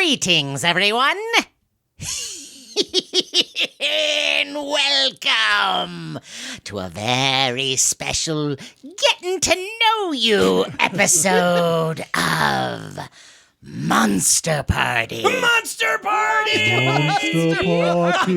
Greetings, everyone. And welcome to a very special Getting to Know You episode of Monster Party. Monster Party! Monster Party.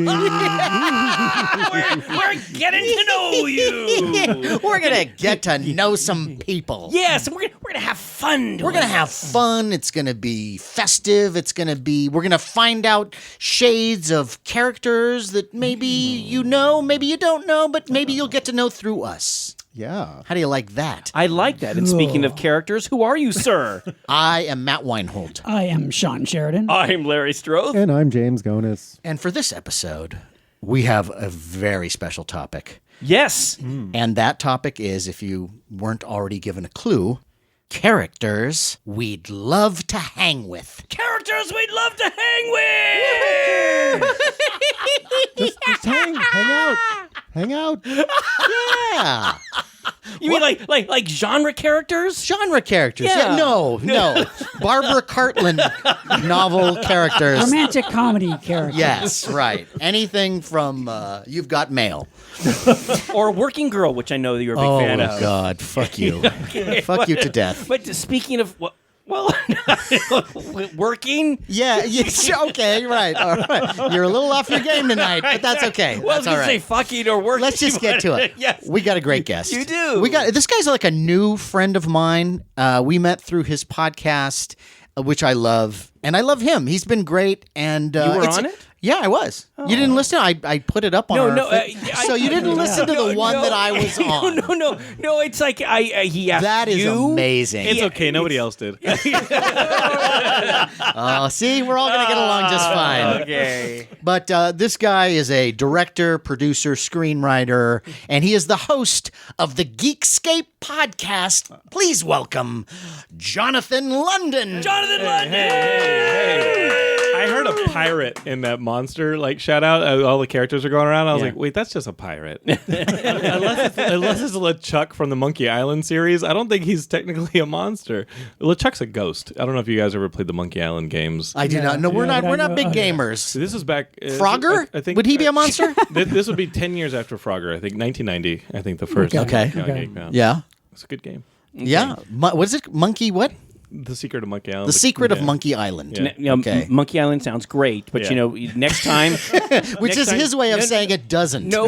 We're getting to know you. We're going to get to know some people. Yes, and we're gonna have fun. We're going to have fun. It's going to be festive. We're going to find out shades of characters that maybe you know, maybe you don't know, but maybe you'll get to know through us. Yeah. How do you like that? I like that. And speaking of characters, who are you, sir? I am Matt Weinhold. I am SHAWN SHERIDAN. I'm Larry Strothe. And I'm James Gonis. And for this episode, we have a very special topic. Yes. And that topic is, if you weren't already given a clue, characters we'd love to hang with. Characters we'd love to hang with. Just hang out. Hang out. Yeah. You mean like genre characters? Genre characters. Yeah. No. Barbara Cartland novel characters. Romantic comedy character. Yes, right. Anything from You've Got Mail. Or Working Girl, which I know that you're a big fan of. Oh, God. Fuck you. Fuck you to death. But speaking of... working? Yeah, okay, right. All right. You're a little off your game tonight, but that's okay. Well, I was that's all going to say right. fucking or working. Let's just get to it. Yes. We got a great guest. You do. This guy's like a new friend of mine. We met through his podcast, which I love, and I love him. He's been great. And You were on it? Yeah, I was. You didn't listen? I put it up on so you didn't listen to the one that I was on. No. It's like he asked That is you. amazing. It's okay. Nobody else did. Oh, see, we're all going to get along just fine. Okay. But this guy is a director, producer, screenwriter, and he is the host of the GEEKSCAPE podcast. Please welcome Jonathan London. Jonathan London. I heard a pirate in that monster shout out. All the characters are going around. I was Yeah. like, wait, that's just a pirate. unless it's LeChuck from the Monkey Island series, I don't think he's technically a monster. LeChuck's a ghost. I don't know if you guys ever played the Monkey Island games. I do not. No, we're not big gamers. So this is back. Frogger? I think Would he be a monster? This would be 10 years after Frogger. I think 1990. I think the first. Okay. game came out. Yeah. It's a good game. Yeah. What is it? Monkey what? The Secret of Monkey Island. The Secret of Yeah. Monkey Island. Yeah. Okay. Monkey Island sounds great, but Yeah. next time, Which is his way of saying it doesn't. No.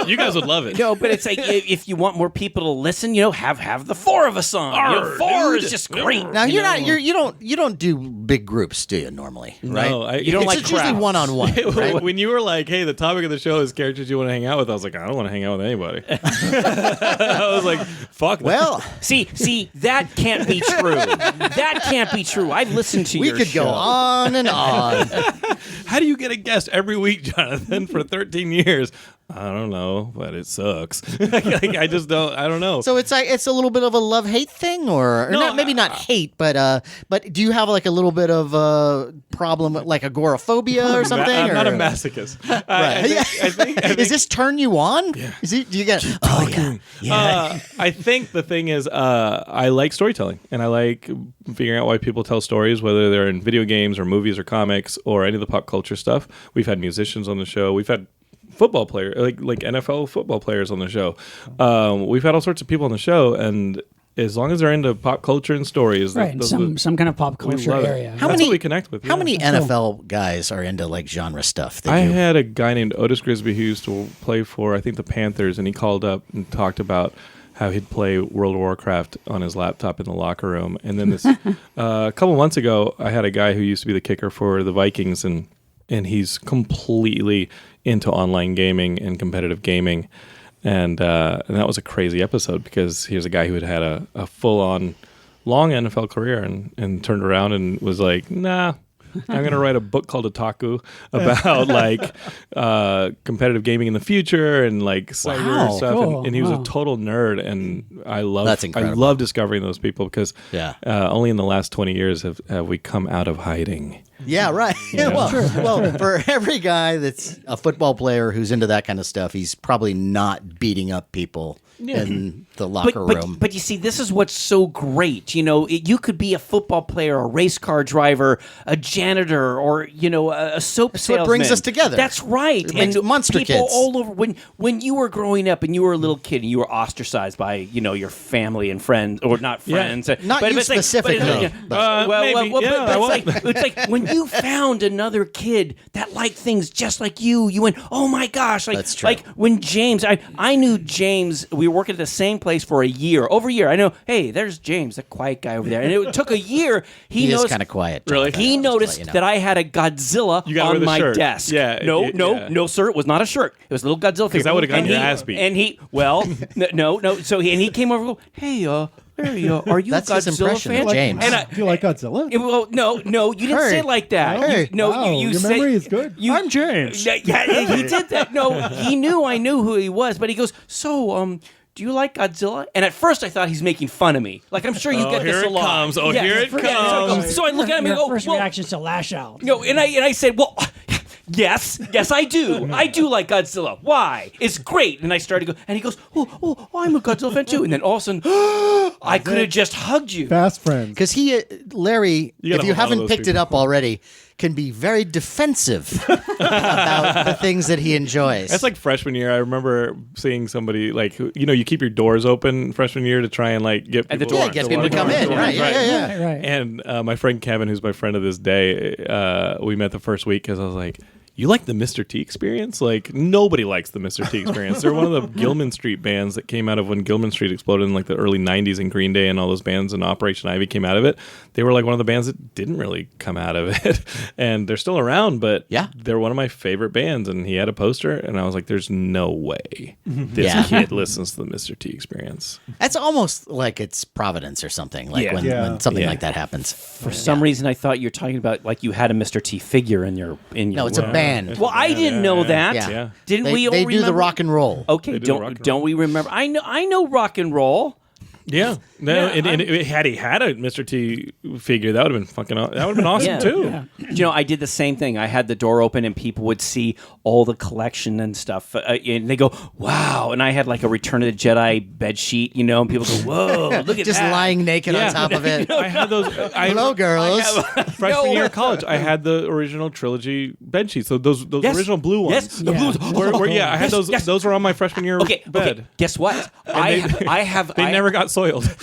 You guys would love it. No, but it's like if you want more people to listen, have the four of us on. Four is just great. Now you don't do big groups, do you normally? Right? No, You don't it's like usually crowds. one-on-one. Right? When you were like, hey, the topic of the show is characters you want to hang out with, I was like, I don't want to hang out with anybody. I was like, fuck that. Well, See, that can't be true. That can't be true. I've listened to we your could show. go on and on. How do you get a guest every week, Jonathan, for 13 years? I don't know, but it sucks. I just don't. I don't know. So it's a little bit of a love-hate thing, or No, not? Maybe not hate, but do you have like a little bit of a problem, like agoraphobia or something? I'm not a or- masochist. Right. I think Does this turn you on? Yeah. Do you get? Oh yeah. Yeah. I think the thing is, I like storytelling, and I like figuring out why people tell stories, whether they're in video games or movies or comics or any of the pop culture stuff. We've had musicians on the show. We've had football players, like NFL football players on the show. We've had all sorts of people on the show, and as long as they're into pop culture and stories, Right, some kind of pop we culture love it. area. How That's many- what we connect with. How yeah. many NFL guys are into like genre stuff? That I you, had a guy named Otis Grisby who used to play for, I think, the Panthers, and he called up and talked about how he'd play World of Warcraft on his laptop in the locker room. And then this a couple months ago, I had a guy who used to be the kicker for the Vikings, and he's completely into online gaming and competitive gaming. And that was a crazy episode because here's a guy who had a full-on long NFL career and turned around and was like, nah, I'm going to write a book called Otaku about competitive gaming in the future and cyber stuff. Cool. And he was Wow. a total nerd. And I That's incredible. love discovering those people because Yeah. only in the last 20 years have we come out of hiding. Yeah, right. well, for every guy that's a football player who's into that kind of stuff, he's probably not beating up people in the locker room. But you see, this is what's so great. You know, you could be a football player, a race car driver, a janitor, or a soap salesman. What brings us together. That's right. It makes monster people kids. all over. When you were growing up and you were a little kid and you were ostracized by your family and friends, or not friends. Not you it's like- specifically. it's like when you found another kid that liked things just like you went, oh my gosh. That's true. Like when James, I knew James, we were working at the same place for over a year. I know, hey, there's James, the quiet guy over there. And it took a year. He noticed, is kind of quiet. Really? He noticed that I had a Godzilla You got rid on of the my shirt. desk. Yeah, No, sir, it was not a shirt. It was a little Godzilla figure. that would've gotten And your he- ass beat. And he, no. So he came over and go, hey, Larry, are you That's a his Godzilla impression of fan? James. And Do you like Godzilla? well, no, you didn't say it like that. Hey. Wow, you your said, memory is good. I'm James. Yeah, he did that. No, he knew I knew who he was, but he goes, so, do you like Godzilla? And at first I thought he's making fun of me. Like, I'm sure you get this here a it lot. comes. Oh, Yeah. here it comes. So I look at him and Your go, first well, reaction is to lash out. no, and I said, well, yes, I do. I do like Godzilla. Why? It's great. And I started to go, and he goes, oh, I'm a Godzilla fan too. And then all of a sudden, I could have just hugged you. Fast friends. Because Larry, You if gotta you hold on to haven't those picked it people. up already, can be very defensive about the things that he enjoys. That's like freshman year. I remember seeing somebody like you keep your doors open freshman year to try and like get At the people door. yeah, get people to come in. Right, yeah. Right. And my friend Kevin, who's my friend of this day, we met the first week because I was like, you like the Mr. T experience? Like, nobody likes the Mr. T experience. They're one of the Gilman Street bands that came out of when Gilman Street exploded in like the early 90s, and Green Day and all those bands and Operation Ivy came out of it. They were like one of the bands that didn't really come out of it. And they're still around, but they're one of my favorite bands. And he had a poster, and I was like, there's no way this kid listens to the Mr. T experience. That's almost like it's Providence or something. Like when something like that happens. For some reason, I thought you were talking about like you had a Mr. T figure in your. No, it's a band. Well, I didn't know that. Yeah. Didn't They, we all they remember? do the rock and roll. Okay, They do rock and roll. don't we remember? I know rock and roll. Yeah, had he had a Mr. T figure, that would have been fucking. That would have been awesome Yeah. too. I did the same thing. I had the door open and people would see all the collection and stuff, and they go, "Wow!" And I had like a Return of the Jedi bed sheet, and people go, "Whoa, look at Just that!" lying naked on top of it. I had those. Hello, girls. Freshman year of college, I had the original trilogy bed sheets. So those Yes. original blue ones. Yes, the blues. I had those. Yes. Those were on my freshman year bed. Okay. Guess what? I have. They never got soiled.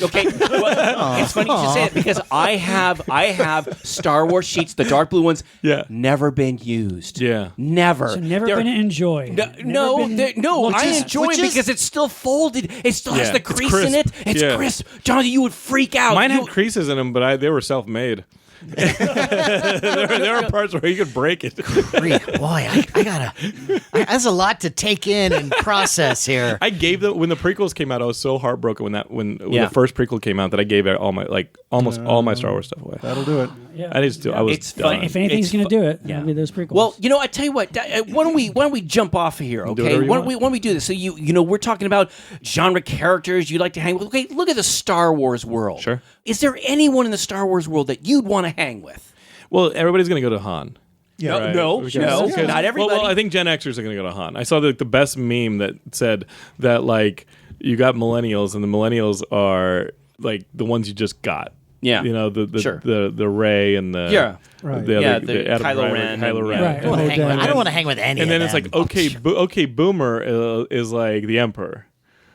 Okay, well, it's funny you should say it because I have Star Wars sheets, the dark blue ones. Yeah. never been used. Yeah. Never. So never They're- been enjoyed. No, Never been- I enjoy it because it's still folded. It still has Yeah, the it's crease crisp. in it. It's Yeah. crisp. Jonathan, you would freak out. Mine You- had creases in them, but they were self-made. there were parts where you could break it. Boy, I gotta. That's a lot to take in and process here. I gave them when the prequels came out. I was so heartbroken when Yeah. the first prequel came out that I gave all my almost all my Star Wars stuff away. That'll do it. I was It's fun. done. If anything's It's going to do it, yeah. it'll be those prequels. Well, I tell you what. Why don't we jump off of here? Do Okay. whatever you Why want. don't we do this? So we're talking about genre characters you like to hang with. Okay. Look at the Star Wars world. Sure. Is there anyone in the Star Wars world that you'd want to hang with? Well, everybody's going to go to Han. Yeah. Right. No, Because- not everybody. Well, I think Gen Xers are going to go to Han. I saw the best meme that said that like you got millennials, and the millennials are like the ones you just got. Yeah. the Sure. the Rey and the Yeah. Right. the Yeah, other, the Adam Kylo Driver, Ren Kylo and- Ren. Right. Oh, I don't want to hang with any And of then them. it's like okay, Boomer is like the Emperor,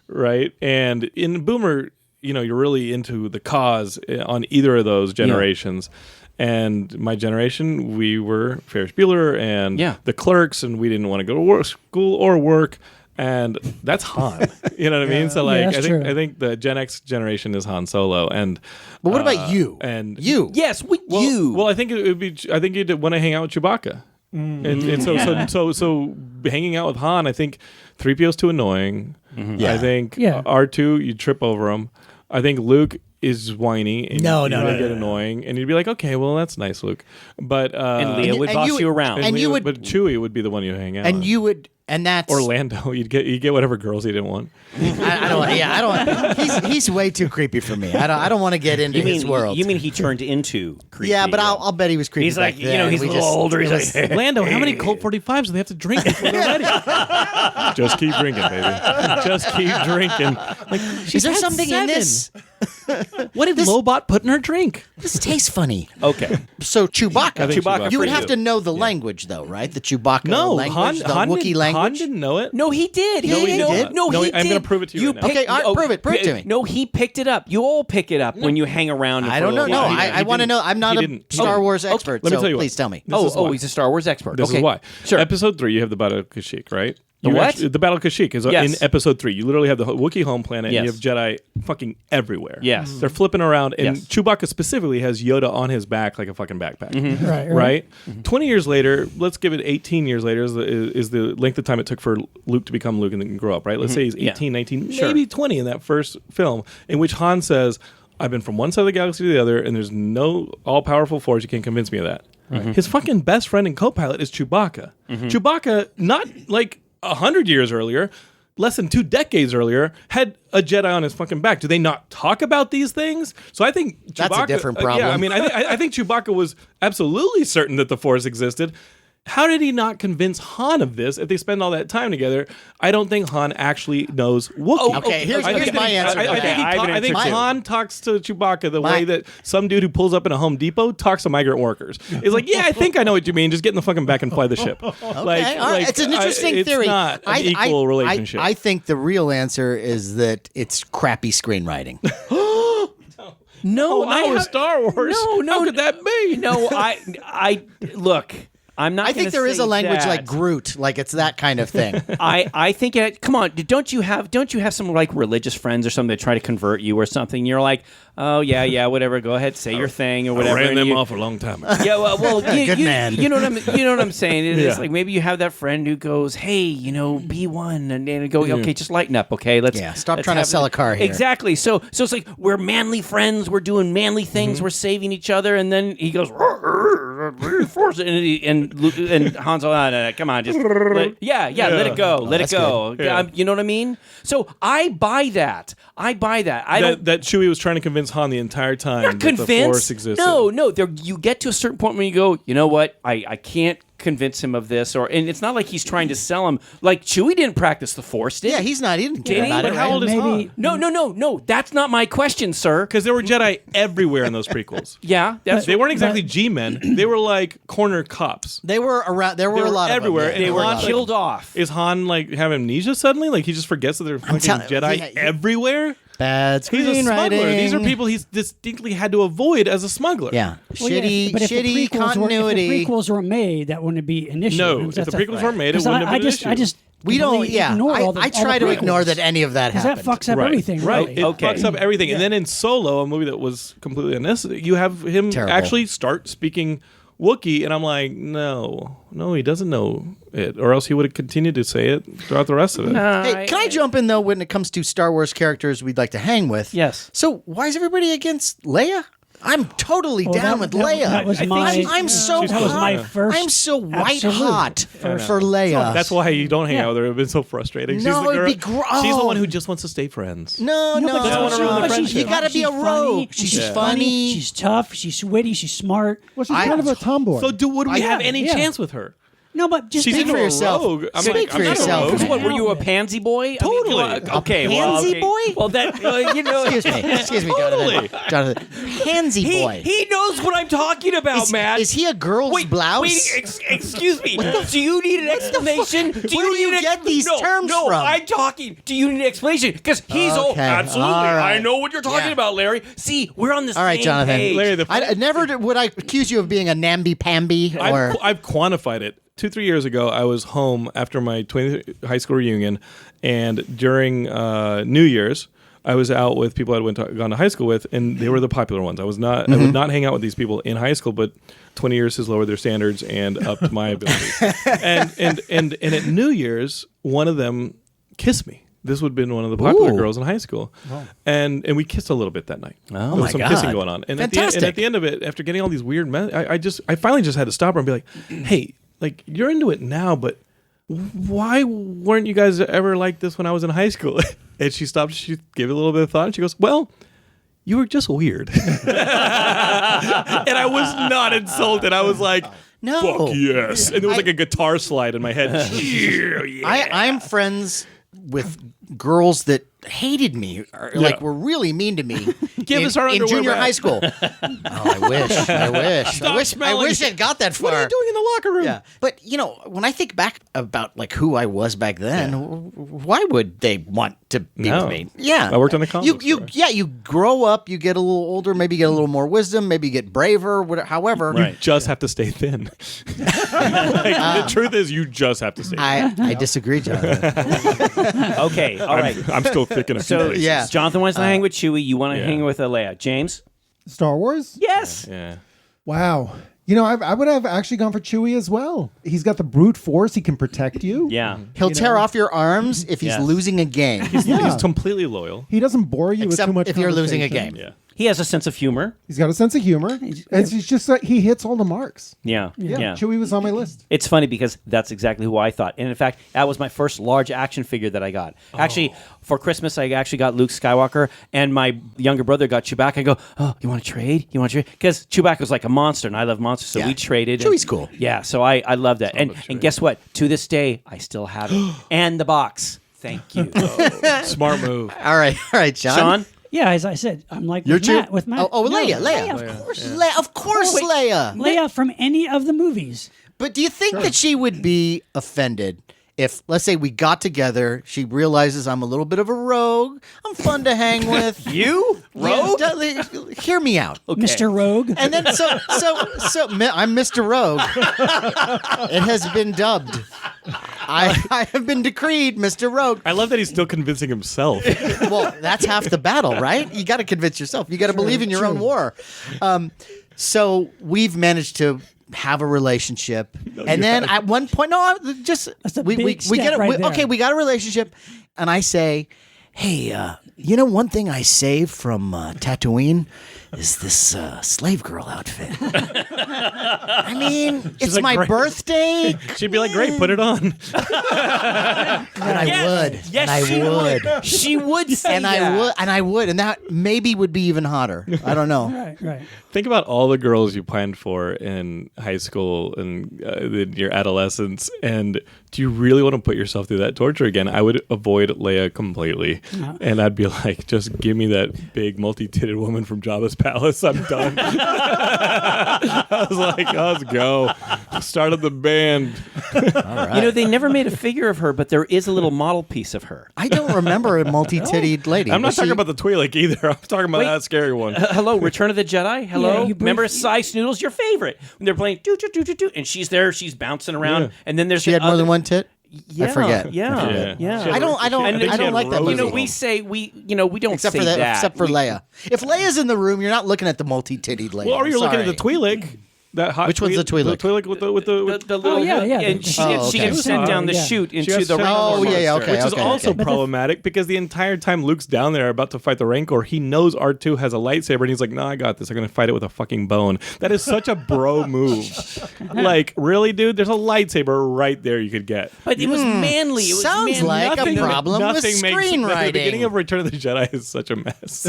right? And in Boomer, you're really into the cause on either of those generations. And my generation, we were Ferris Bueller and the Clerks, and we didn't want to go to school or work. And that's Han. You know what I mean? So like, that's true. I think the Gen X generation is Han Solo. And But what about you? And You. Yes, with well, you. Well, I think it would be. I think you'd want to hang out with Chewbacca. And so hanging out with Han, I think 3PO's too annoying. Yeah. I think Yeah. R2, you trip over him. I think Luke is whiny and No, you no, would no, get no, no. annoying, and you'd be like, okay, well, that's nice, Luke. But and Leia And- would and boss you- you around. and you Leia- would- but Chewie would be the one you hang out. And with. you would And that's Orlando. You get whatever girls he didn't want. I don't. Yeah, I don't. He's way too creepy for me. I don't want to get into his world. You mean he turned into creepy? Yeah, but I'll bet he was creepy. He's like, back then. he's a little older. He's like, Lando, how many Colt 45s do they have to drink before they're ready? Just keep drinking, baby. Just keep drinking. Like, is there something in this? What did Lobot put in her drink? This tastes funny. okay. So Chewbacca. I think Chewbacca You would pretty have to good. know the language, though, right? The Chewbacca No, language, the Han Wookiee language. Han didn't know it. No, he did. No, he did. No, No, he I'm did. gonna prove it to you right now. Okay, all right, prove it. Prove it to me. No, he picked it up. You all pick it up when you hang around. I don't know. No, he I want to didn't. know. I'm not He a didn't. Star Okay. Wars expert, Let me so tell you what. please tell me. This is why. He's a Star Wars expert. This okay. is why. Sure. Episode 3, you have the Battle of Kashyyyk, right? The You what? actually- the Battle of Kashyyyk is Yes. in Episode 3. You literally have the Wookiee home planet, and you Yes. have Jedi fucking everywhere. Yes. They're flipping around, and Yes. Chewbacca specifically has Yoda on his back like a fucking backpack. Mm-hmm. Right. 20 years later, let's give it 18 years later is the length of time it took for Luke to become Luke and then grow up, right? Let's say he's 18, 19, Sure. maybe 20 in that first film, in which Han says, I've been from one side of the galaxy to the other, and there's no all-powerful force. You can't convince me of that. His fucking best friend and co-pilot is Chewbacca. Chewbacca, not like 100 years earlier, less than 2 decades earlier, had a Jedi on his fucking back. Do they not talk about these things? So I think Chewbacca... That's a different yeah, problem. I mean, I think Chewbacca was absolutely certain that the Force existed. How did he not convince Han of this if they spend all that time together? I don't think Han actually knows Wookiee. Okay, here's I think my answer. I Okay, think, I have an I think answer too. Han talks to Chewbacca the way that some dude who pulls up in a Home Depot talks to migrant workers. He's like, yeah, I think I know what you mean. Just get in the fucking back and fly the ship. Okay, all right. It's an interesting it's theory. not an equal relationship. I think the real answer is that it's crappy screenwriting. No, not with Star Wars. No, How could that be? No, I look. I'm not. I think gonna there is say a language that. like Groot, like it's that kind of thing. I think it. Come on, don't you have some like religious friends or something that try to convert you or something? You're like, oh yeah, whatever. Go ahead, say your thing or whatever. I ran and them you- off a long time ago. Yeah, well, Good man. You know what I'm saying? It's Yeah. like maybe you have that friend who goes, hey, be one, and then go, okay, just lighten up, okay? Let's Stop let's trying to have sell a car here. Exactly. So it's like we're manly friends, we're doing manly things, Mm-hmm. we're saving each other, and then he goes, force it, and Han's like, no, come on, just let it go, let it that's go. good. Yeah. You know what I mean? So I buy that. I don't. That Chewie was trying to convince Han the entire time Not that the Force convinced. existed. No. You get to a certain point when you go, you know what? I can't convince him of this, and it's not like he's trying to sell him. Like Chewie didn't practice the Force, did Yeah, he? he didn't Did care he? about But it. how right? old is Maybe Han? No. That's not my question, sir. Because there were Jedi everywhere in those prequels. Yeah, that's They weren't exactly G-men. They were like corner cops. They were around. There were They a were lot everywhere, of them. and they Han, were like, killed off. Is Han like have amnesia suddenly? Like he just forgets that there are fucking Jedi yeah, everywhere? Bad He's a smuggler. These are screenwriting. people he's distinctly had to avoid as a smuggler. Yeah, Well, yeah, shitty but if the prequels continuity. Were, if the prequels were made, that wouldn't be an issue. No, if the prequels weren't made, it wouldn't have been an issue. I just we don't. completely Yeah, ignore all the, I try to ignore that any of that because that happened. fucks up Right. everything. Right. Really. It Okay. fucks up everything. And then in Solo, a movie that was completely unnecessary, you have him Terrible. actually start speaking Wookiee, and I'm like, no, he doesn't know it, or else he would have continued to say it throughout the rest of it. Hey, can I jump in though when it comes to Star Wars characters we'd like to hang with? Yes. So why is everybody against Leia? I'm totally Well, down that- with that- Leia. that was my- I'm so that was my hot. first I'm so white absolute. hot for Leia. That's why you don't hang Yeah. out with her. It's been so frustrating. She's No, the it'd girl. be She's the oh. one who just wants to stay friends. No, No, but no. she's- ruin the but she's friendship. You gotta be she's a rogue. funny, She's funny. funny. She's tough. She's witty. She's smart. Well, she's kind of a tomboy. So would we have any yeah. chance with her? No, but just She's think into for a yourself. rogue. I'm Speak like, for I'm not a yourself. rogue. Because what were you, a pansy boy? Totally. Okay. pansy okay. boy? Well, that you know. Excuse me, Totally. Jonathan. Pansy boy. He knows what I'm talking about, Matt. Is he a girl's blouse? Excuse me. Do you need an explanation? Where do you get these terms no, from? I'm talking. Do you need an explanation? Because he's Okay, absolutely. all right. I know what you're talking Yeah. about, Larry. See, we're on the All right, same Jonathan. page. Larry, I never would I accuse you of being a namby-pamby or... I've quantified it. 2-3 years ago, I was home after my 20th high school reunion, and during New Year's, I was out with people I'd gone to high school with, and they were the popular ones. I was not. I would not hang out with these people in high school, but 20 years has lowered their standards and upped my abilities. and at New Year's, one of them kissed me. This would have been one of the popular Ooh. girls in high school, and we kissed a little bit that night. Oh there my was some God. kissing going on, and Fantastic. at the end of it, after getting all these weird, I finally just had to stop her and be like, "Hey, like you're into it now, but why weren't you guys ever like this when I was in high school? And she stopped. She gave it a little bit of thought, and she goes, well, you were just weird. And I was not insulted. I was like, No. fuck yes. And there was like a guitar slide in my head. Yeah. I'm friends with girls that hated me, or like were really mean to me. Give us our in underwear junior back. high school. I wish it got that far. What are you doing in the locker room? Yeah, but when I think back about like who I was back then, why would they want to be No. with me? Yeah, I worked on the comic store. you grow up, you get a little older, maybe get a little more wisdom, maybe you get braver, whatever. However, You just have to stay thin. The truth is, you just have to stay thin. I disagree, Jonathan. Okay, all right. I'm still thick in a few So places. Yeah. Jonathan wants to hang with Chewie. You want to yeah. hang with Leia. James? Star Wars? Yes. Yeah. Wow. I would have actually gone for Chewie as well. He's got the brute force. He can protect you. Yeah. He'll tear off your arms if he's Yes. losing a game. Yeah. He's completely loyal. He doesn't bore you with Except too much if you're losing a conversation. game. Yeah. He has a sense of humor. He's got a sense of humor. It's just that he hits all the marks. Yeah. Yeah. Chewie was on my list. It's funny because that's exactly who I thought. And in fact, that was my first large action figure that I got. Actually, for Christmas, I actually got Luke Skywalker, and my younger brother got Chewbacca. I go, oh, you want to trade? You want to trade? Because Chewbacca was like a monster, and I love monsters, so Yeah. we traded. Chewie's cool. Yeah, so I love that. And guess what? To this day, I still have it. And the box. Thank you. Smart move. All right, John. Sean? Yeah, as I said, I'm like You're with Matt. Oh, No, Leia. of course. Of course, Leia. Leia from any of the movies. But do you think that she would be offended if, let's say, we got together, she realizes I'm a little bit of a rogue, I'm fun to hang with. You? Rogue? Yeah, hear me out. Mr. Rogue. And then I'm Mr. Rogue. It has been dubbed. I have been decreed Mr. Rogue. I love that he's still convincing himself. Well, that's half the battle, right? You got to convince yourself. You got to believe in your own war. So we've managed to have a relationship, and then at one point, That's a big step get right there. okay. We got a relationship, and I say, hey, one thing I saved from Tatooine is this slave girl outfit. I mean, it's like, my great. birthday. She'd be like, great, put it on. And I would. Yes, and I she would. She would say And that. I would, and that maybe would be even hotter. I don't know. Right. Think about all the girls you planned for in high school and in your adolescence, and do you really want to put yourself through that torture again? I would avoid Leia completely, and I'd be like, just give me that big multi-titted woman from Jabba's palace. I'm done. I was like, let's go. Started the band. They never made a figure of her, but there is a little model piece of her. I don't remember a multi-tittied lady. I'm not Was talking she- about the Twi'lek either. I'm talking about Wait. that scary one. Hello, Return of the Jedi. Hello, Yeah, you remember briefly- Cy Snoodles, your favorite? When they're playing do do do do do, and she's there, she's bouncing around, Yeah. and then there's She had more than one tit. Yeah, I forget. Yeah, Yeah. I don't And I think she don't had like that roses movie. on we say we don't except say for that. except for We- Leia. If Leia's in the room, you're not looking at the multi-tittied lady. Well, or you're looking at the Sorry. Twi'lek. That hot Which one's the Twi'lek? The Twi'lek with The little, yeah. and she Oh, she okay. gets sent down the Yeah. chute into has the sent- Oh, Rancor yeah, monster. okay. Which is also okay. problematic because the entire time Luke's down there about to fight the Rancor, he knows R2 has a lightsaber and he's like, no, I got this. I'm going to fight it with a fucking bone. That is such a bro move. Like, really, dude? There's a lightsaber right there you could get. But it was manly. It was Sounds manly. like Nothing- a problem with Nothing makes the screenwriting. beginning of Return of the Jedi is such a mess.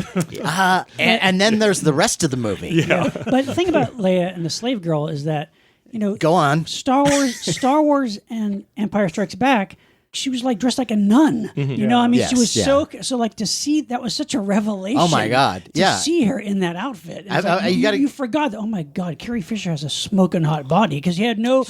And then there's the rest of the movie. Yeah. But the thing about Leia and the slave girl is that, Go on. Star Wars and Empire Strikes Back, she was like dressed like a nun. You know, I mean, she was Yes, so like to see that was such a revelation. Oh, my God. To Yeah. see her in that outfit. It's I- like, you gotta- you forgot that. Oh my God, Carrie Fisher has a smoking hot body because you had no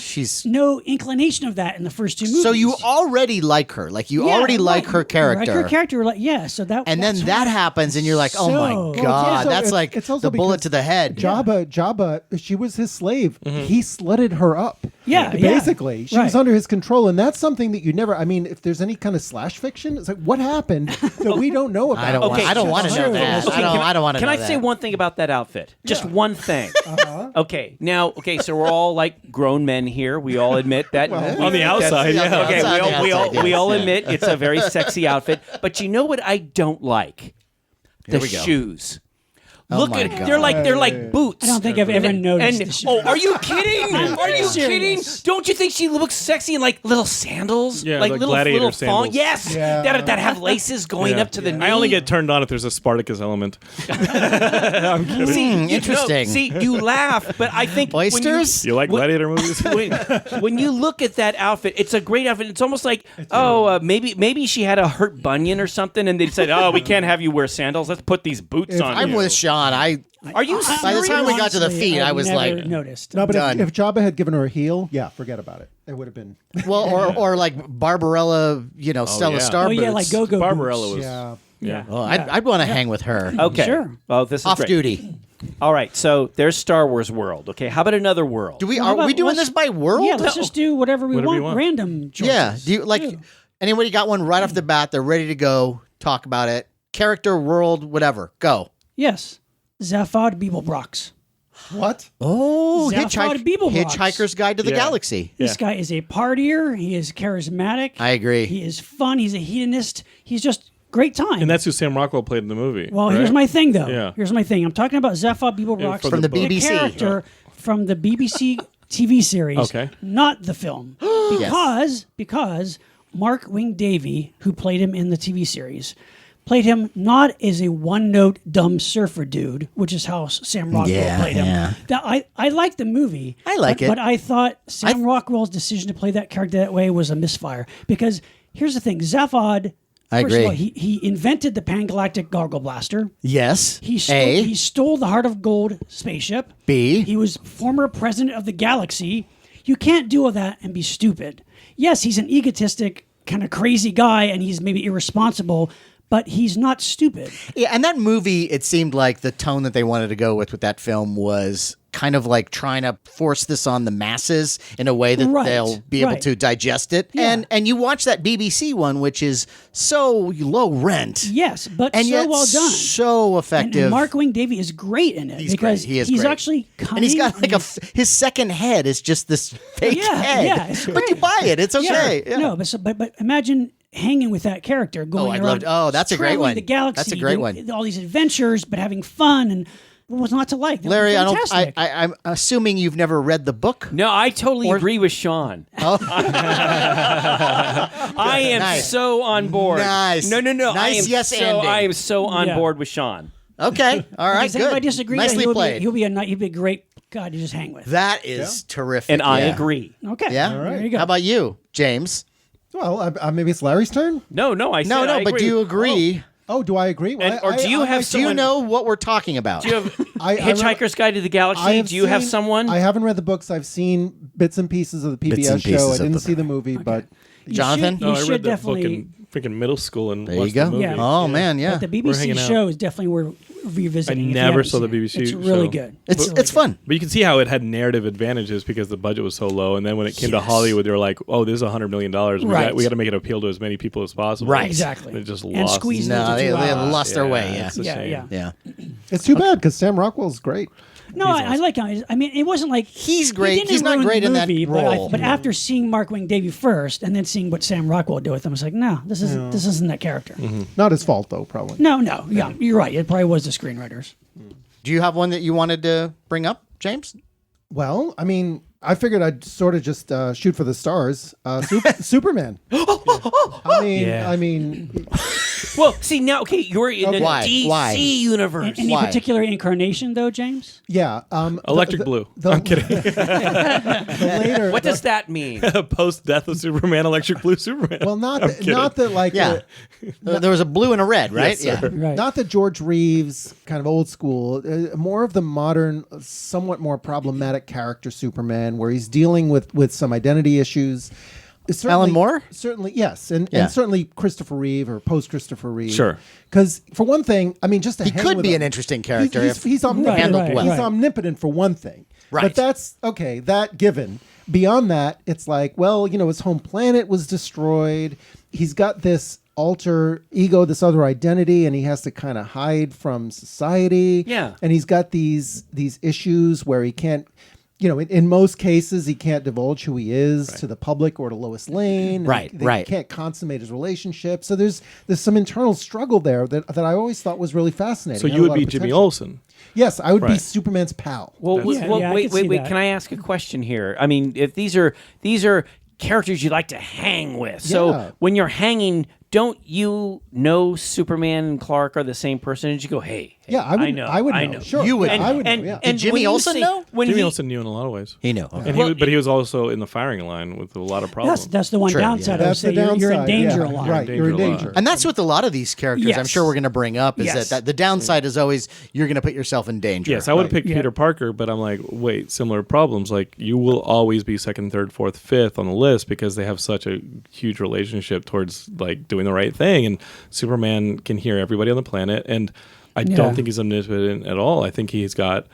inclination of that in the first two movies. So you already like her. Like, you already like her character. Like her character, like so that. And then that's that happens, and you're like, "Oh my So- god, also- that's it's- like it's also the bullet because to the head." Jabba, she was his slave. He slutted her up. Yeah, Basically. She was right. under his control. And that's something that you never, I mean, if there's any kind of slash fiction, it's like, what happened that we don't know about? I don't want. Okay, I don't want to know sure. that. Okay, I don't want to. Can know I say that. one thing about that outfit? Just one thing. Okay, now, so we're all like grown men here. We all admit that. On the outside, yeah. Okay, Outside, we all yes. admit it's a very sexy outfit. But you know what I don't like? The we go. shoes. Look my at God. they're like boots. I don't think I've ever noticed And the show. are you kidding? Are you kidding? serious. Don't you think she looks sexy in like little sandals? Yeah, like like little gladiator little sandals. Yes, Yeah. that have laces going Yeah. up to the knee. I only get turned on if there's a Spartacus element. I'm kidding. See, interesting. You laugh, but I think when Oysters? You like gladiator movies? when you look at that outfit, it's a great outfit. It's almost like, maybe she had a hurt bunion or something, and they said, oh, we can't have you wear sandals. Let's put these boots on I'm you. with Sean. Are you serious? By the time we got to the Honestly, feet, I I've was never like, noticed. No, but Done. if Jabba had given her a heel, yeah, forget about it. It would have been. well, or like Barbarella, Stella yeah. Star Oh yeah, boots. like go-go Barbarella boots. was. Yeah. Oh, I'd want to hang with her. Okay. Sure. Oh, this is Off great. duty. All right. So there's Star Wars world. Okay. How about another world? Do we How are about we doing let's- this by world? Yeah, let's just do whatever we Whatever you want. want. Random choices. Yeah. Do you like anybody got one right off the bat? They're ready to go. Talk about it. Character, world, whatever. Go. Yes. Zaphod Beeblebrox. What? Oh, Zaphod Beeblebrox. Hitchhiker's Guide to the Yeah. Galaxy. This guy is a partier. He is charismatic. I agree. He is fun. He's a hedonist. He's just great time. And that's who Sam Rockwell played in the movie. well, right? here's my thing, though. Yeah. Here's my thing. I'm talking about Zaphod Beeblebrox From the book. BBC. character from the BBC TV series, Okay. not the film, because Mark Wing Davey, who played him in the TV series, played him not as a one-note dumb surfer dude, which is how Sam Rockwell played him. Yeah. I like the movie. I like it. But I thought Sam Rockwell's decision to play that character that way was a misfire. Because here's the thing, Zaphod, I first of agree. all, he invented the Pan-Galactic Gargle Blaster. Yes. He A. stole the Heart of Gold spaceship. B. He was former president of the galaxy. You can't do all that and be stupid. Yes, he's an egotistic, kind of crazy guy, and he's maybe irresponsible, but he's not stupid. Yeah, and that movie, it seemed like the tone that they wanted to go with that film was kind of like trying to force this on the masses in a way that Right, they'll be able right. to digest it. Yeah. And you watch that BBC one, which is so low rent. Yes, but And so yet well done. so And effective. Mark Wing Davey is great in it He's because great. He is he's great. actually cunning. and he's got like he's- his second head is just this fake Yeah, head. yeah, it's but you great. buy it. It's okay. Yeah. No, but imagine hanging with that character, going I'd around. love to- that's a great traveling one. The galaxy, That's a great doing one. All these adventures, but having fun and what was not to like. That was Larry, fantastic. I'm assuming you've never read the book. No, I totally agree with Sean. I am Nice. so on board. Nice. No. Nice I am yes so, ending. I am so on Yeah. board with Sean. Okay. All right. Does anybody Good. disagree? Nicely played. He'll be a great guy to just hang with. That is terrific. And I yeah. agree. Okay. Yeah. There you go. How about you, James? Well, maybe it's Larry's turn. No, I said I But agree. do you agree? Oh, do I agree? Well, And- or do you have Do someone? you know what we're talking about? Do you have I Hitchhiker's Guide to the Galaxy? Do you have seen- someone? I haven't read the books. I've seen bits and pieces of the Bits PBS and pieces show. I of didn't the- see the movie, but You Jonathan? should- No, you I should read that book definitely. in freaking middle school and There you watched go. the movie. Yeah. Oh man, yeah. But the We're BBC hanging out. show is definitely worth revisiting. I if you never haven't saw the seen it. BBC It's really show. good. It's really it's good. fun. But you can see how it had narrative advantages because the budget was so low, and then when it came to Hollywood, they were like, "Oh, this is $100 million. Right. We got to make it appeal to as many people as possible." Right. Exactly. They just And lost. squeeze No, into they 2 hours. lost their way. Yeah. it's a Yeah, shame. yeah. Yeah. it's too bad because Sam Rockwell's great. No, I like him. I mean, it wasn't like He's great. He didn't He's not ruin great the in that movie, role. But after seeing Mark Wing Davey first, and then seeing what Sam Rockwell did with him, I was like, no, this isn't that character. Not his fault though, probably. No, yeah, you're right. It probably was the screenwriters. Do you have one that you wanted to bring up, James? Well, I mean, I figured I'd sort of just shoot for the stars. Superman. I mean, well, see now, okay, you're in the Why? DC Why? universe. Any Why? particular incarnation, though, James? yeah. Electric Blue. I'm kidding. The later, What does that mean? Post death of Superman, Electric Blue Superman. well, not that like Yeah. There was a blue and a red, right? Yes, sir. Right. not the George Reeves kind of old school, more of the modern, somewhat more problematic character Superman, where he's dealing with some identity issues. Certainly, Alan Moore? Certainly, yes. And certainly Christopher Reeve or post Christopher Reeve. Sure. Because for one thing, I mean, just to He hang could with be him- an interesting character if He's omnipotent. handled well. He's omnipotent for one thing. Right. But that's okay, that given. Beyond that, it's like, well, his home planet was destroyed. He's got this alter ego, this other identity, and he has to kind of hide from society. Yeah. And he's got these issues where he can't, in most cases, he can't divulge who he is to the public or to Lois Lane. and Right, they right. can't consummate his relationship. So there's some internal struggle there that I always thought was really fascinating. So Had you a would lot be of Jimmy potential. Olsen. Yes, I would be Right. Superman's pal. Well, That's- Yeah, I wait, can see wait. that. Can I ask a question here? I mean, if these are characters you like to hang with, so Yeah. when you're hanging, don't you know Superman and Clark are the same person? And you go, hey, Yeah, I would. know, I would I know. know. Sure, You would I would and, know. Yeah. and Did Jimmy when you Olsen say- know? When Jimmy he- Olsen knew in a lot of ways. He knew. Okay. And but he was also in the firing line with a lot of problems. That's the one Sure, downside. yeah. I would That's say the you're in downside, danger yeah. a lot. Right, you're in Danger a lot. danger. And that's with a lot of these characters. I'm Yes. sure we're going to bring up is Yes. that the downside is always you're going to put yourself in danger. Yes, I would have picked Yeah. Peter Parker, but I'm like, wait, similar problems. Like, you will always be second, third, fourth, fifth on the list because they have such a huge relationship towards like doing the right thing. And Superman can hear everybody on the planet, and I Yeah. don't think he's omnipotent at all. I think he's got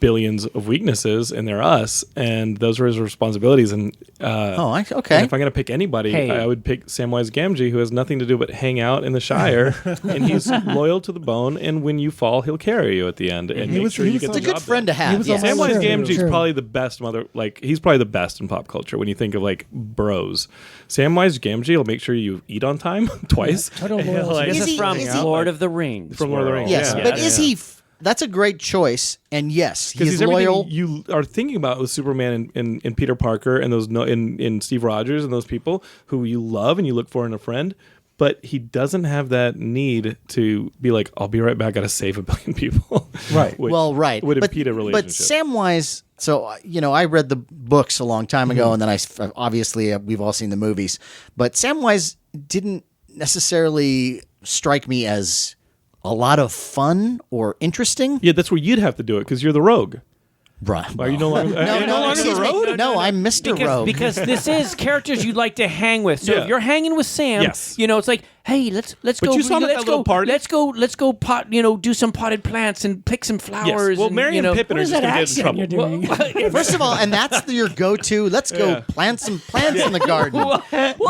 billions of weaknesses, and they're us, and those are his responsibilities. And okay. and if I'm gonna pick anybody, Hey. I would pick Samwise Gamgee, who has nothing to do but hang out in the Shire, and he's loyal to the bone. And when you fall, he'll carry you at the end and He make was- sure he you was get It's a the good job friend done. to have. He was on yes. my Samwise list. Gamgee is True. probably the best he's probably the best in pop culture when you think of like bros. Samwise Gamgee will make sure you eat on time twice. Total And he'll, loyalty. like, This Is is he- from is he- Lord of the Rings. From Lord of the world. Rings, Yes, Yeah. but is he? That's a great choice, and yes, because he's he's loyal. everything you are thinking about with Superman and Peter Parker and those in Steve Rogers and those people who you love and you look for in a friend, but he doesn't have that need to be like, I'll be right back, gotta save a billion people. Right. Which Well, right. would but, impede a relationship. But Samwise, so, I read the books a long time ago, and then obviously we've all seen the movies. But Samwise didn't necessarily strike me as a lot of fun or interesting. Yeah, that's where you'd have to do it because you're the rogue. Bruh. Are you no longer? No, you're no longer excuse the me. rogue? No, I'm Mr. Rogue. Because this is characters you'd like to hang with. So Yeah. if you're hanging with Sam, Yes. it's like, hey, let's But go. you saw him at let's that little go, party. Let's go pot. Do some potted plants and pick some flowers. Yes. Well, and, Mary and Pippin What are is just that going to get in accent trouble. you're doing? First of all, and that's your go-to. Let's go plant some plants in the garden. Well,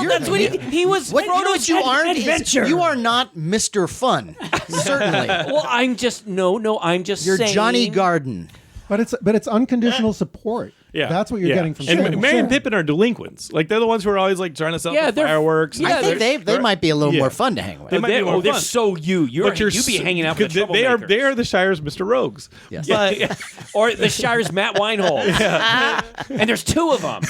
that's what he was. What, what you aren't adventure. is you are not Mr. Fun. Certainly. Well, I'm just I'm just You're saying. Johnny Garden. But it's unconditional support. Yeah, That's what you're yeah. getting from And Sam. Mary and Pippin are delinquents. Like they're the ones who are always like trying to sell Yeah, the they're- fireworks. yeah, I think they might be a little Yeah. more fun to hang with. They might be more they're fun. so you're But you're you be so- hanging out with the they are troublemakers. the Shire's Mr. Rogues. Yes. But, or the Shire's Matt Weinhold. And there's two of them.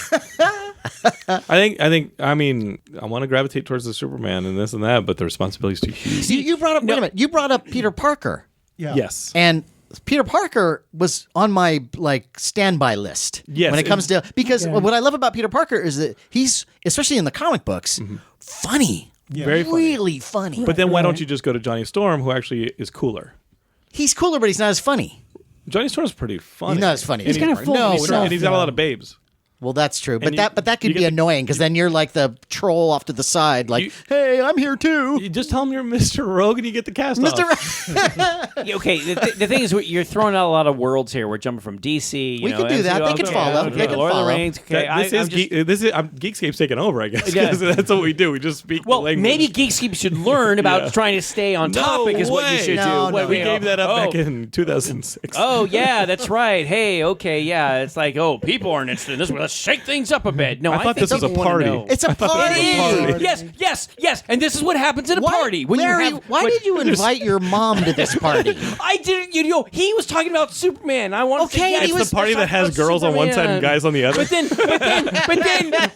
I mean, I want to gravitate towards the Superman and this and that, but the responsibility is too huge. You brought up. Wait a minute. You brought up Peter Parker, Yeah. Yes. and Peter Parker was on my standby list. Yes, when it comes to because Yeah. what I love about Peter Parker is that he's especially in the comic books funny, Very funny. really funny. But then why Right. don't you just go to Johnny Storm, who actually is cooler? He's cooler, but he's not as funny. Johnny Storm's pretty funny. He's not as funny. And as kinda Peter full Parker. of No, himself. and he's got a lot of babes. well, that's true. But And that could you be get the- annoying because then you're like the troll off to the side, like, hey, I'm here too, You just tell him you're Mr. Rogue and you get the cast off. Mr. Yeah, okay, the thing is, you're throwing out a lot of worlds here. We're jumping from DC. We can do that. They can follow. They can Lord of follow. the Rings. Okay, Geekscape's taking over, I guess. Yeah. 'cause that's what we do. We just speak well, the language. maybe Geekscape should learn about Yeah. trying to stay on No topic. Is what you way. should No, do. no, we You gave know, that up oh, back in 2006. Oh yeah, that's right. Hey, okay, yeah. It's like, oh, people aren't interested in this. Let's shake things up a bit. No, I thought think this was a people wanna party. know. It's a party. It is. Yes. And this is what happens at a party when Larry, you have. why did you invite your mom to this party? I didn't. He was talking about Superman. I wanted Okay, to. Yes, he It's was the party that has girls on one side and guys on the other.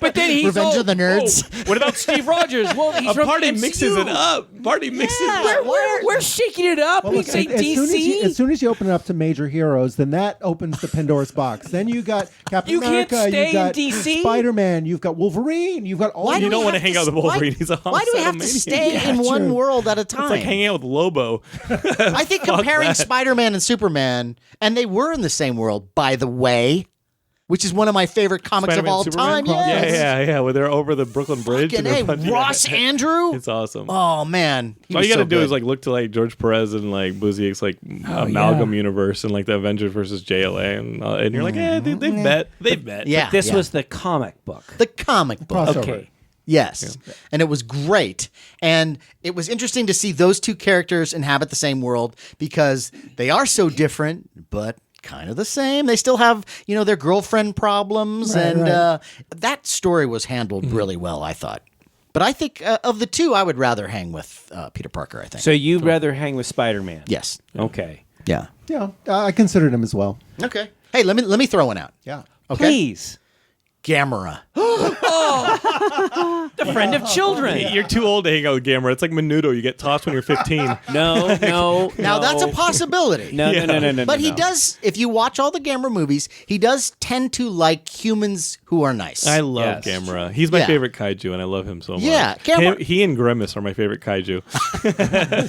But then he's Revenge all, of the Nerds. "Oh, what about Steve Rogers? Well, he's a from party the mixes MCU. it up. Party mixes it We're, up. we're shaking it up. Well, We look, say DC. as soon as you open it up to major heroes, then that opens the Pandora's box. Then you got Captain You can't America, stay you got in DC? Spider-Man, you've got Wolverine, you've got all. Why You do don't we want to have hang out with Wolverine. He's a Why do we have to homicidal stay maniac. in one true. world at a time? It's like hanging out with Lobo. I think comparing Spider-Man and Superman, and they were in the same world, by the way, which is one of my favorite comics Spider-Man, of all Superman? time. Yes. Yeah. Where they're over the Brooklyn Bridge. Fucking and they're A, punching Ross it. Andrew. It's awesome. Oh man, All you got to do is like look to like George Perez and like Busiek's like amalgam universe and like the Avengers versus JLA and you're like, they've met. yeah. This yeah. was the comic book. the comic book. crossover. Okay. Yes. And it was great. And it was interesting to see those two characters inhabit the same world because they are so different, but kind of the same. They still have, their girlfriend problems, and that story was handled really well, I thought. But I think of the two, I would rather hang with Peter Parker, I think. So you'd rather hang with Spider-Man? Yes. Okay. Yeah. Yeah, I considered him as well. Okay. Hey, let me throw one out. Yeah. Okay. Please. Gamera. The friend of children. You're too old to hang out with Gamera. It's like Menudo. You get tossed when you're 15. No. Now that's a possibility. No. But he does, if you watch all the Gamera movies, he does tend to like humans who are nice. I love Yes. Gamera. He's my Yeah. favorite kaiju, and I love him so much. Yeah, Gamera- He and Grimace are my favorite kaiju.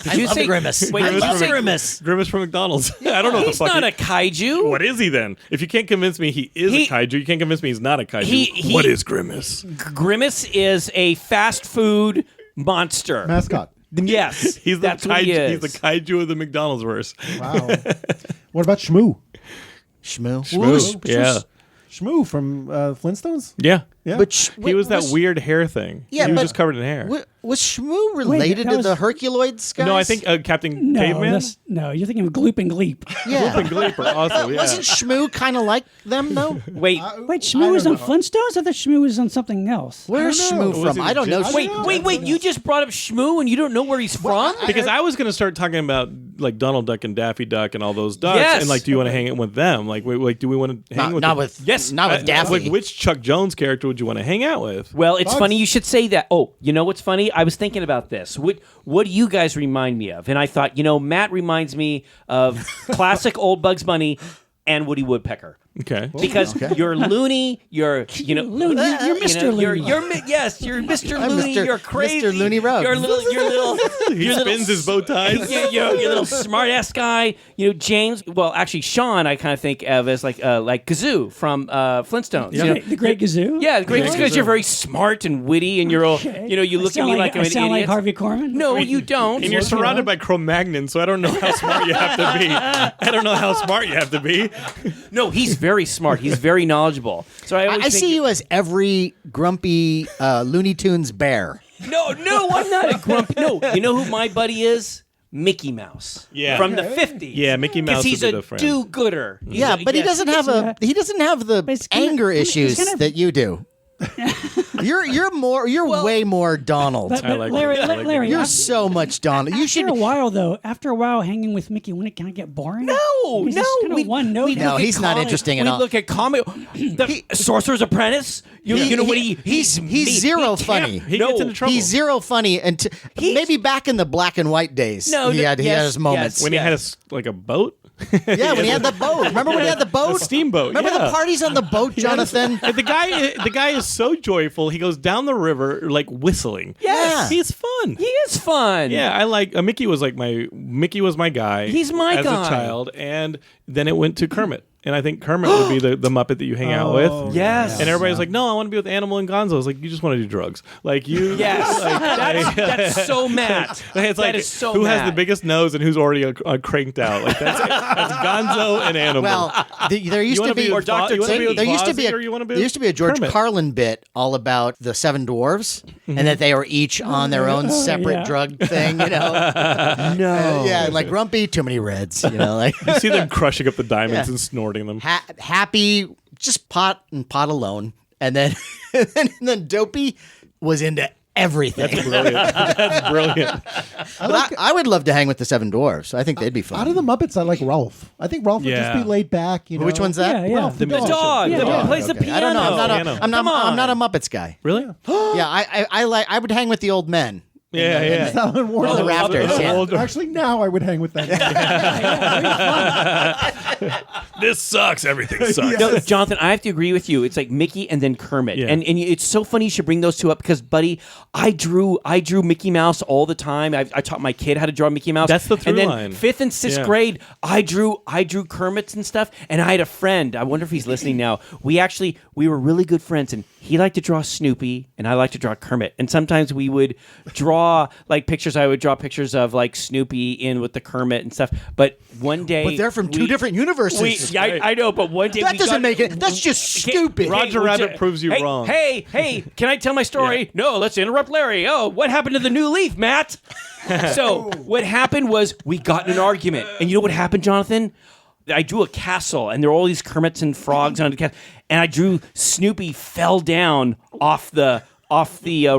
Did you love say Grimace. Wait, I did you love say Grimace. Grimace from McDonald's. I don't know what He's the fuck not a kaiju. What is he then? If you can't convince me he is a kaiju, you can't convince me he's not a kaiju. What is Grimace? Grimace is a fast food monster. Mascot. Yes, He's the that's kaiju. what he is. He's the kaiju of the McDonald's verse. Wow. What about Shmoo? Shmoo. Shmoo. Yeah. Shmoo from Flintstones? Yeah. Yeah. But He was that weird hair thing. Yeah, he was but- just covered in hair. Was Shmoo related that to was- the Herculoids guys? No, I think Captain No, Caveman. no, you're thinking of Gloop and Gleep. Yeah. And Gleeper also, yeah. Wasn't Shmoo kind of like them, though? Wait, Wait, Shmoo was on Flintstones? I thought Shmoo was on something else. Where's I don't know. Shmoo Was from? he I don't know. legit? wait. You just brought up Shmoo and you don't know where he's from? Because I was going to start talking about like Donald Duck and Daffy Duck and all those ducks, Yes. and like, do you want to hang it with them? Like, do we want to hang with? Not them? with Yes. not with Daffy. Like, which Chuck Jones character would you want to hang out with? Well, it's Bugs. funny you should say that. Oh, you know what's funny? I was thinking about this. What do you guys remind me of? And I thought, Matt reminds me of classic old Bugs Bunny and Woody Woodpecker. Okay. Because you're loony, you're Looney, you're Mr. Looney. You're Mr. I'm Looney. Mr. You're crazy. Mr. Looney Ruggs. You're little. He spins his bow ties. You're little smart ass guy. James. Well, actually, Sean, I kind of think of as like Gazoo from Flintstones. The Great Gazoo? Yeah, the great because you're very smart and witty, and you're all, you look at me like I'm I an sound idiot. like Harvey Korman? No, you don't. And you're surrounded by Cro-Magnon, so I don't know how smart you have to be. I don't know how smart you have to be. No, he's very smart. He's very knowledgeable. So I always I think see you as every grumpy Looney Tunes bear. No, I'm not a grumpy. No, you know who my buddy is? Mickey Mouse. Yeah. From the 50s. Yeah, Mickey Mouse Because he's would be a the friend. do-gooder. Yeah, but he doesn't have he doesn't have the But it's kinda- anger it's issues kind of- that you do. You're way more Donald. But, I like Larry, it. I like it. Larry, You're after, so much Donald. You should. after a while, hanging with Mickey, wouldn't it kind of get boring? No, He's just kind of one note. No, look at he's not comic- interesting at we all. look at comic. The Sorcerer's Apprentice. You know what he's zero funny. He gets into trouble. He's zero funny, and maybe back in the black and white days, he had his moments. When he had a boat? Yeah, when he had the boat. Remember when he had the boat? A steamboat. Remember the yeah. parties on the boat, Jonathan? And the guy is so joyful. He goes down the river like whistling. Yes. He's fun. He is fun. Yeah, I like Mickey was my guy. He's my as guy. a child, and then it went to Kermit, and I think Kermit would be the Muppet that you hang out with. Yes. And everybody's like, no, I want to be with Animal and Gonzo. I was like, you just want to do drugs, like you. Yes. That's so Matt. It's like that is so who has Matt. the biggest nose and who's already cranked out. Like that's Gonzo and Animal. Well, there used wanna to be be with Dr. there T? there used to be Fozzie, or you wanna be there used to be a George Kermit? Carlin bit all about the seven dwarves and that they were each on their own separate yeah. drug thing. No. Yeah, like Grumpy, too many reds. Like you see them crushing up the diamonds Yeah. and snorting them. Happy, just pot and pot alone, and then and then Dopey was into everything. That's brilliant. That's brilliant. But I would love to hang with the seven dwarves. I think they'd be fun. Out of the Muppets, I like Ralph. I think Ralph would just Yeah. be laid back. Which one's that? Yeah, yeah. Ralph, the The dog. dog. Yeah, The yeah. one plays the Okay. piano. I don't know. Piano. I'm not a Muppets guy. Really? Yeah, I would hang with the old men. Yeah, yeah. Alan Warner. The Raptors. Yeah. Older. Actually, now I would hang with them. This sucks. Everything sucks. No, Jonathan, I have to agree with you. It's like Mickey and then Kermit, Yeah. and it's so funny you should bring those two up because, buddy, I drew Mickey Mouse all the time. I taught my kid how to draw Mickey Mouse. That's the through And then line. 5th and 6th Yeah. grade, I drew Kermits and stuff. And I had a friend. I wonder if he's listening now. We were really good friends, and he liked to draw Snoopy, and I liked to draw Kermit. And sometimes we would draw like pictures. I would draw pictures of like Snoopy in with the Kermit and stuff. But one day, But they're from two different universes. I know, but one day That we doesn't got- make it. That's just stupid. Roger Rabbit proves you wrong. Hey, can I tell my story? Yeah. No, let's interrupt Larry. Oh, what happened to the new leaf, Matt? So what happened was we got in an argument. And you know what happened, Jonathan? I drew a castle, and there were all these Kermits and frogs on the castle, and I drew Snoopy fell down off the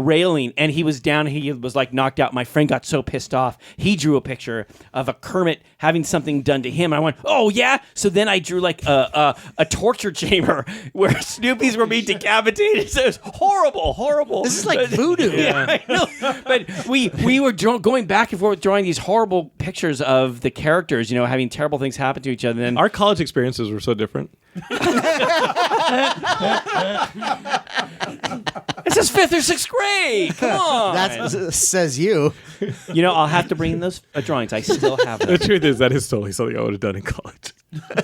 railing, and he was down. He was like knocked out. My friend got so pissed off. He drew a picture of a Kermit having something done to him. And I went, "Oh yeah!" So then I drew like a torture chamber where Snoopy's were being decapitated. So it was horrible. This is like voodoo. Yeah, I know. But we were going back and forth drawing these horrible pictures of the characters, having terrible things happen to each other. And then Our college experiences were so different. this is 5th or 6th grade. Come on. That says you. I'll have to bring those drawings. I still have them. The truth is, that is totally something I would have done in college.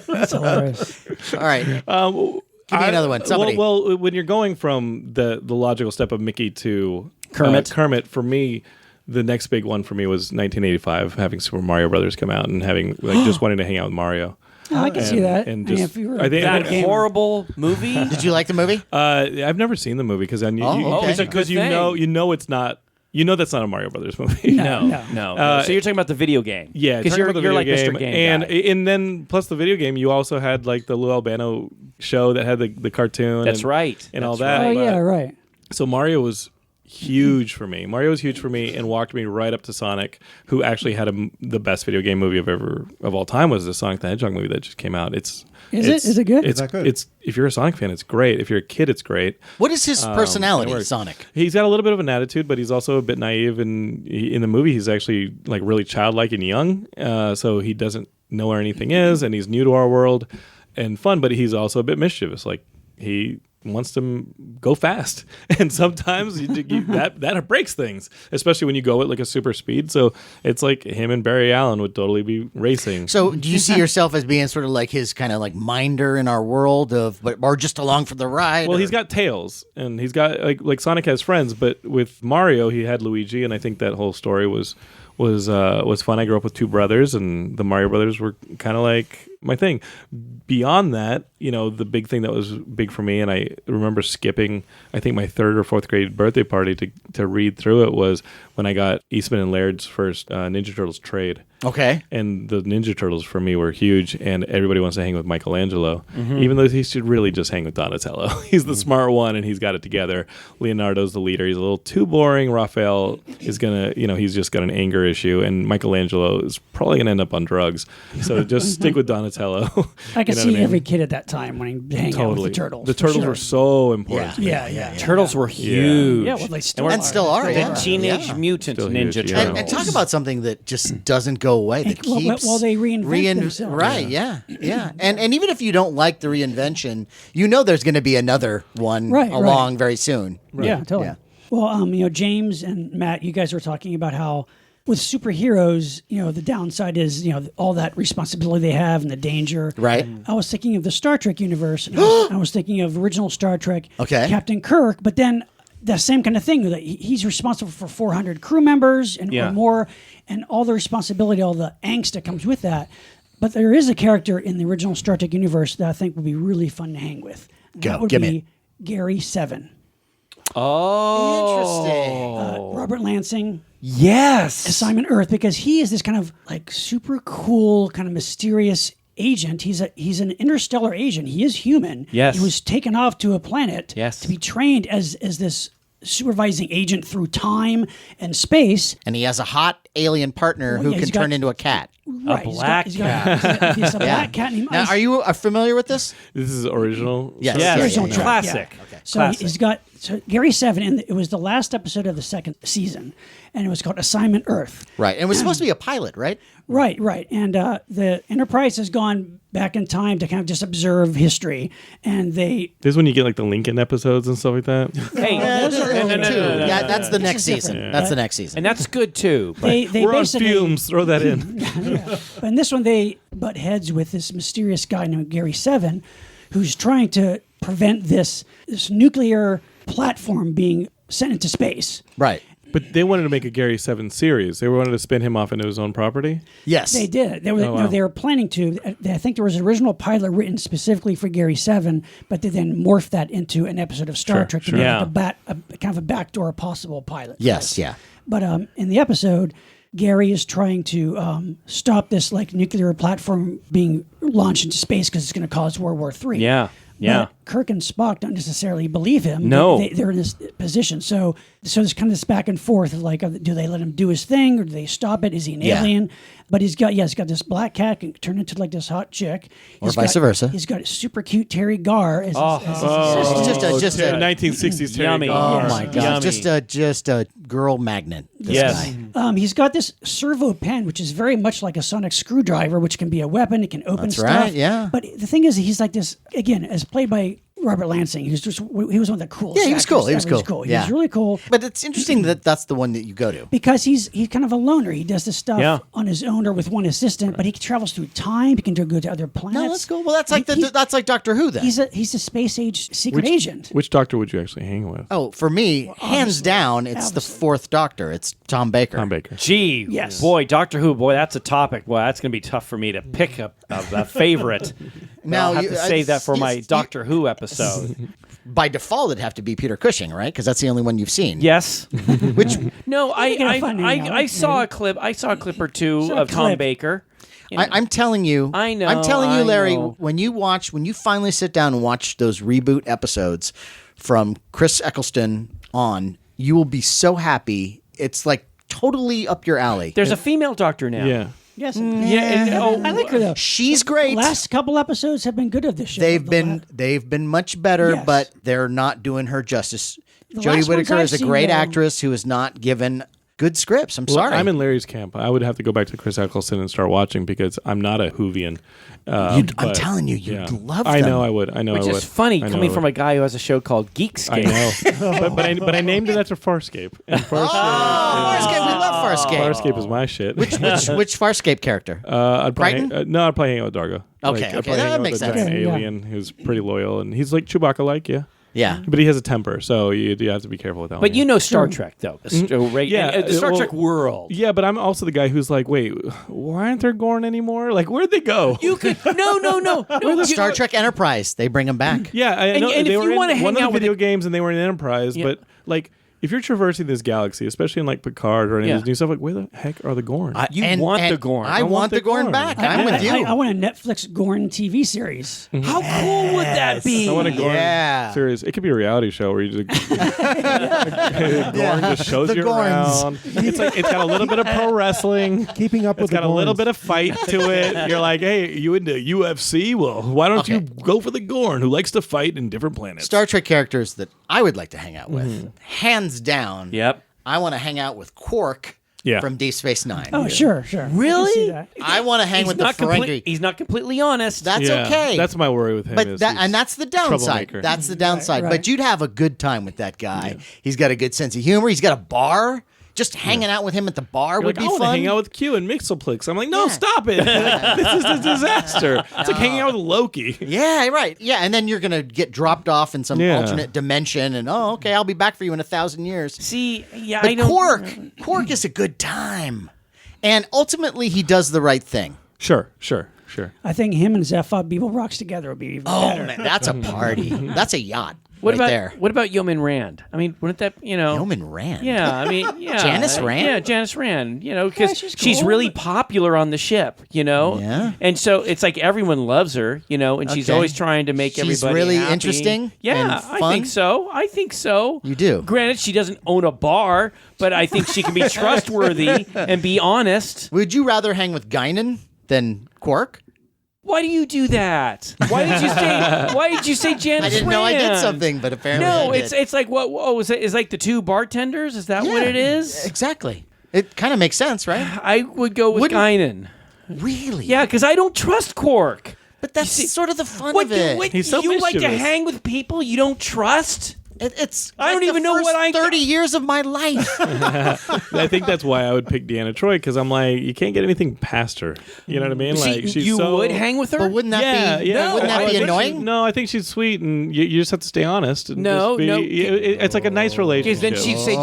That's hilarious. All right. Give me another one. Somebody. Well, when you're going from the logical step of Mickey to Kermit. For me, the next big one for me was 1985, having Super Mario Brothers come out and having just wanting to hang out with Mario. Oh, I can see that. And I mean, just, if you were I think That horrible movie. Did you like the movie? I've never seen the movie because I knew okay. It's a good because thing. it's not. That's not a Mario Brothers movie. No. So you're talking about the video game. Yeah, because talking about the you're video like game. Mr. Game guy. And then plus the video game, you also had like the Lou Albano show that had the cartoon. That's right. And all That's that. Oh, yeah, but- right. So Mario was huge for me. Mario was huge for me and walked me right up to Sonic, who actually had the best video game movie of all time was the Sonic the Hedgehog movie that just came out. Is it good? It's that good? It's if you're a Sonic fan, it's great. If you're a kid, it's great. What is his personality, it works. Sonic? He's got a little bit of an attitude, but he's also a bit naive. And in the movie, he's actually like really childlike and young. So he doesn't know where anything is, and he's new to our world and fun. But he's also a bit mischievous. Like he wants to go fast, and sometimes that breaks things, especially when you go at like a super speed. So it's like him and Barry Allen would totally be racing. So do you see yourself as being sort of like his kind of like minder in our world or just along for the ride? Well, or? he's got Tails, and he's got like Sonic has friends, but with Mario, he had Luigi, and I think that whole story was fun. I grew up with two brothers, and the Mario brothers were kind of like my thing. Beyond that, the big thing that was big for me, and I remember skipping, I think my 3rd or 4th grade birthday party to read through it, was when I got Eastman and Laird's first Ninja Turtles trade. Okay. And the Ninja Turtles for me were huge, and everybody wants to hang with Michelangelo, even though he should really just hang with Donatello. He's the smart one, and he's got it together. Leonardo's the leader. He's a little too boring. Raphael is he's just got an anger issue, and Michelangelo is probably gonna end up on drugs. So just stick with Donatello. I can You know see what I mean? every kid at that time wanting to hang out with the turtles. The for turtles sure. were so important. to me. Yeah. Turtles were huge. Yeah, well, they still And are. still are, They yeah. The Teenage Yeah. Mutant Still Ninja huge, yeah. Turtles. And talk about something that just doesn't go away. That Well, keeps well, they reinvent themselves. Right? Yeah. And even if you don't like the reinvention, there's going to be another one along very soon. Yeah, totally. Yeah. Well, James and Matt, you guys were talking about how with superheroes, the downside is, all that responsibility they have and the danger. Right. I was thinking of the Star Trek universe. And I was thinking of original Star Trek, Okay. Captain Kirk, but then the same kind of thing. That he's responsible for 400 crew members or more, and all the responsibility, all the angst that comes with that. But there is a character in the original Star Trek universe that I think would be really fun to hang with. That would give be me Gary Seven. Oh. Interesting. Robert Lansing. Yes. Assignment Earth, because he is this kind of like super cool, kind of mysterious agent. He's an interstellar agent. He is human. Yes. He was taken off to a planet to be trained as this supervising agent through time and space. And he has a hot alien partner who yeah, can he's got- turn into a cat. Right. black he's a black cat named Now, Ice. are you familiar with this? This is original. Yes. Yes. Original track, Classic. yeah. Okay. So Classic. he's got Gary Seven, and it was the last episode of the 2nd season, and it was called Assignment Earth. Right. And it was supposed to be a pilot, right? Right. And the Enterprise has gone back in time to kind of just observe history, and they This is when you get like the Lincoln episodes and stuff like that. Hey, Those are early, no, too. no. Yeah, that's the next is season. different. That's the next season. And that's good too. But they We're on basically fumes. Throw that in. But in this one, they butt heads with this mysterious guy named Gary Seven, who's trying to prevent this nuclear platform being sent into space. Right. But they wanted to make a Gary 7 series. They wanted to spin him off into his own property. Yes. They did. They were, wow. they were planning to. I think there was an original pilot written specifically for Gary Seven, but they then morphed that into an episode of Star Sure, Trek to sure. make Yeah. a kind of a backdoor possible pilot. Yes, yeah. But in the episode, Gary is trying to stop this like nuclear platform being launched into space because it's going to cause World War III. Yeah. Yeah. But Kirk and Spock don't necessarily believe him. No. They're in this position. So there's kind of this back and forth of like, do they let him do his thing or do they stop it? Is he an alien? But he's got this black cat can turn into like this hot chick. Or vice versa. He's got a super cute Terry Gar as his It's just a 1960s Terry Yummy. Gar. Oh my god! Yummy. Just a girl magnet. This Yes. guy. He's got this servo pen, which is very much like a sonic screwdriver, which can be a weapon. It can open That's stuff. right, yeah. But the thing is, he's like this again, as played by Robert Lansing. He was one of the coolest. Yeah, he was cool. actors He was ever. cool. He Yeah. was really cool. But it's interesting that that's the one that you go to. Because he's kind of a loner. He does this stuff Yeah. on his own or with one assistant, but he travels through time. He can go to other planets. No, that's cool. Well, that's like that's like Doctor Who then. He's a space age secret agent. Which doctor would you actually hang with? Oh, for me, hands down, it's the fourth Doctor. It's Tom Baker. Tom Baker. Gee, Yes. boy, Doctor Who, boy, that's a topic. Boy, that's going to be tough for me to pick a favorite. Now, I'll have to save that for my yes, Doctor Who episode. By default, it'd have to be Peter Cushing, right? Because that's the only one you've seen. Yes. Which No, gonna find it out, I saw maybe. a clip. I saw a clip or two Saw a of Tom clip. Baker. I'm telling you. I know, I'm telling you, I Larry. know. When you finally sit down and watch those reboot episodes from Chris Eccleston on, you will be so happy. It's like totally up your alley. There's a female Doctor now. Yeah. Yes. Yeah. I like her though. She's great. Last couple episodes have been good of this show. They've been much better, Yes. but they're not doing her justice. The Jodie last ones Whittaker I've is a seen, great though- actress who is not given good scripts. I'm Well, sorry. I'm in Larry's camp. I would have to go back to Chris Eccleston and start watching because I'm not a Whovian. I'm but, telling you, you'd love I them. know I would. I know Which I would. is funny I know coming I from would. a guy who has a show called I GEEKSCAPE. know. but I named it after Farscape. And Farscape, Farscape, we love Farscape. Farscape is my shit. Which Farscape character? I'd probably Brighton? No, I'd probably hang out with Dargo. Okay, I'd okay, probably that hang out makes with a sense. giant Yeah, yeah. alien who's pretty loyal, and he's like Chewbacca-like, yeah. Yeah. But he has a temper, so you have to be careful with that. But one, you yeah. know Star Trek, though. The Star well, Trek world. Yeah, but I'm also the guy who's like, wait, why aren't there Gorn anymore? Like, where'd they go? You could no. Star Trek Enterprise. They bring them back. Yeah, I know and they if were you wanna in hang one of out the with video it- games, and they were in Enterprise. Yeah. But like, if you're traversing this galaxy, especially in like Picard or any of this new stuff, like, where the heck are the Gorn? You And- want and the Gorn. I want the Gorn back. I'm with you. I want a Netflix Gorn TV series. How cool would that be? I want a Gorn Yeah. series. It could be a reality show where you just Gorn just shows The you Gorns. around. It's like it's got a little bit of pro wrestling. Keeping up It's with got the a little Gorns. bit of fight to it. You're like, hey, you into UFC? Well, why don't you go for the Gorn who likes to fight in different planets? Star Trek characters that I would like to hang out with, hands down. Yep. I want to hang out with Quark Yeah. from Deep Space Nine. Oh, sure. I can see that. I want to hang with the Ferengi. He's not completely honest. That's Yeah, okay. That's my worry with him. But is that, he's and that's the downside. troublemaker. That's the downside. Right. But you'd have a good time with that guy. He's got a good sense of humor. He's got a bar. Just hanging out with him at the bar You're would like, be I want to fun. hang out with Q and Mixelplix. I'm like, no, Yeah. stop it. This is a disaster. It's like hanging out with Loki. Yeah, right. Yeah, and then you're gonna get dropped off in some Yeah. alternate dimension, and okay, I'll be back for you in 1,000 years. See, yeah, But I don't. Quark is a good time, and ultimately he does the right thing. Sure. I think him and Zephyr Beeble Rocks together would be even better. Man, that's a party. That's a yacht. What right about there? what about Yeoman Rand? I mean, wouldn't that Yeoman Rand. Yeah, I mean, yeah, Janice Rand? Yeah, Janice Rand. You know, because she's she's cool. really popular on the ship. You know, Yeah. and so it's like everyone loves her. You know, and she's Okay. always trying to make She's everybody really happy. interesting Yeah, and I fun? think so. I think so. You do. Granted, she doesn't own a bar, but I think she can be trustworthy and be honest. Would you rather hang with Guinan than Quark? Why do you do that? Why did you say? Why did you say Janice I didn't know I did Rand? something, but apparently No, I it's did. like what? Oh, is like the two bartenders? Is that what Yeah, it is? Exactly. It kind of makes sense, right? I would go with Wouldn't- Guinan. Really? Yeah, because I don't trust Quark. But that's see- sort of the fun What, of it. He's so you like to mischievous. hang with people you don't trust? It's I don't like even the know first what I- 30 years of my life. I think that's why I would pick Deanna Troi because I'm like, you can't get anything past her. You know what I mean? See, Like she's you so, would hang with her? But wouldn't that Yeah, be? yeah. Wouldn't that I be think annoying? no, I think she's sweet, and you just have to stay honest. And No, just be, no. It's like a nice relationship. Because then she'd say,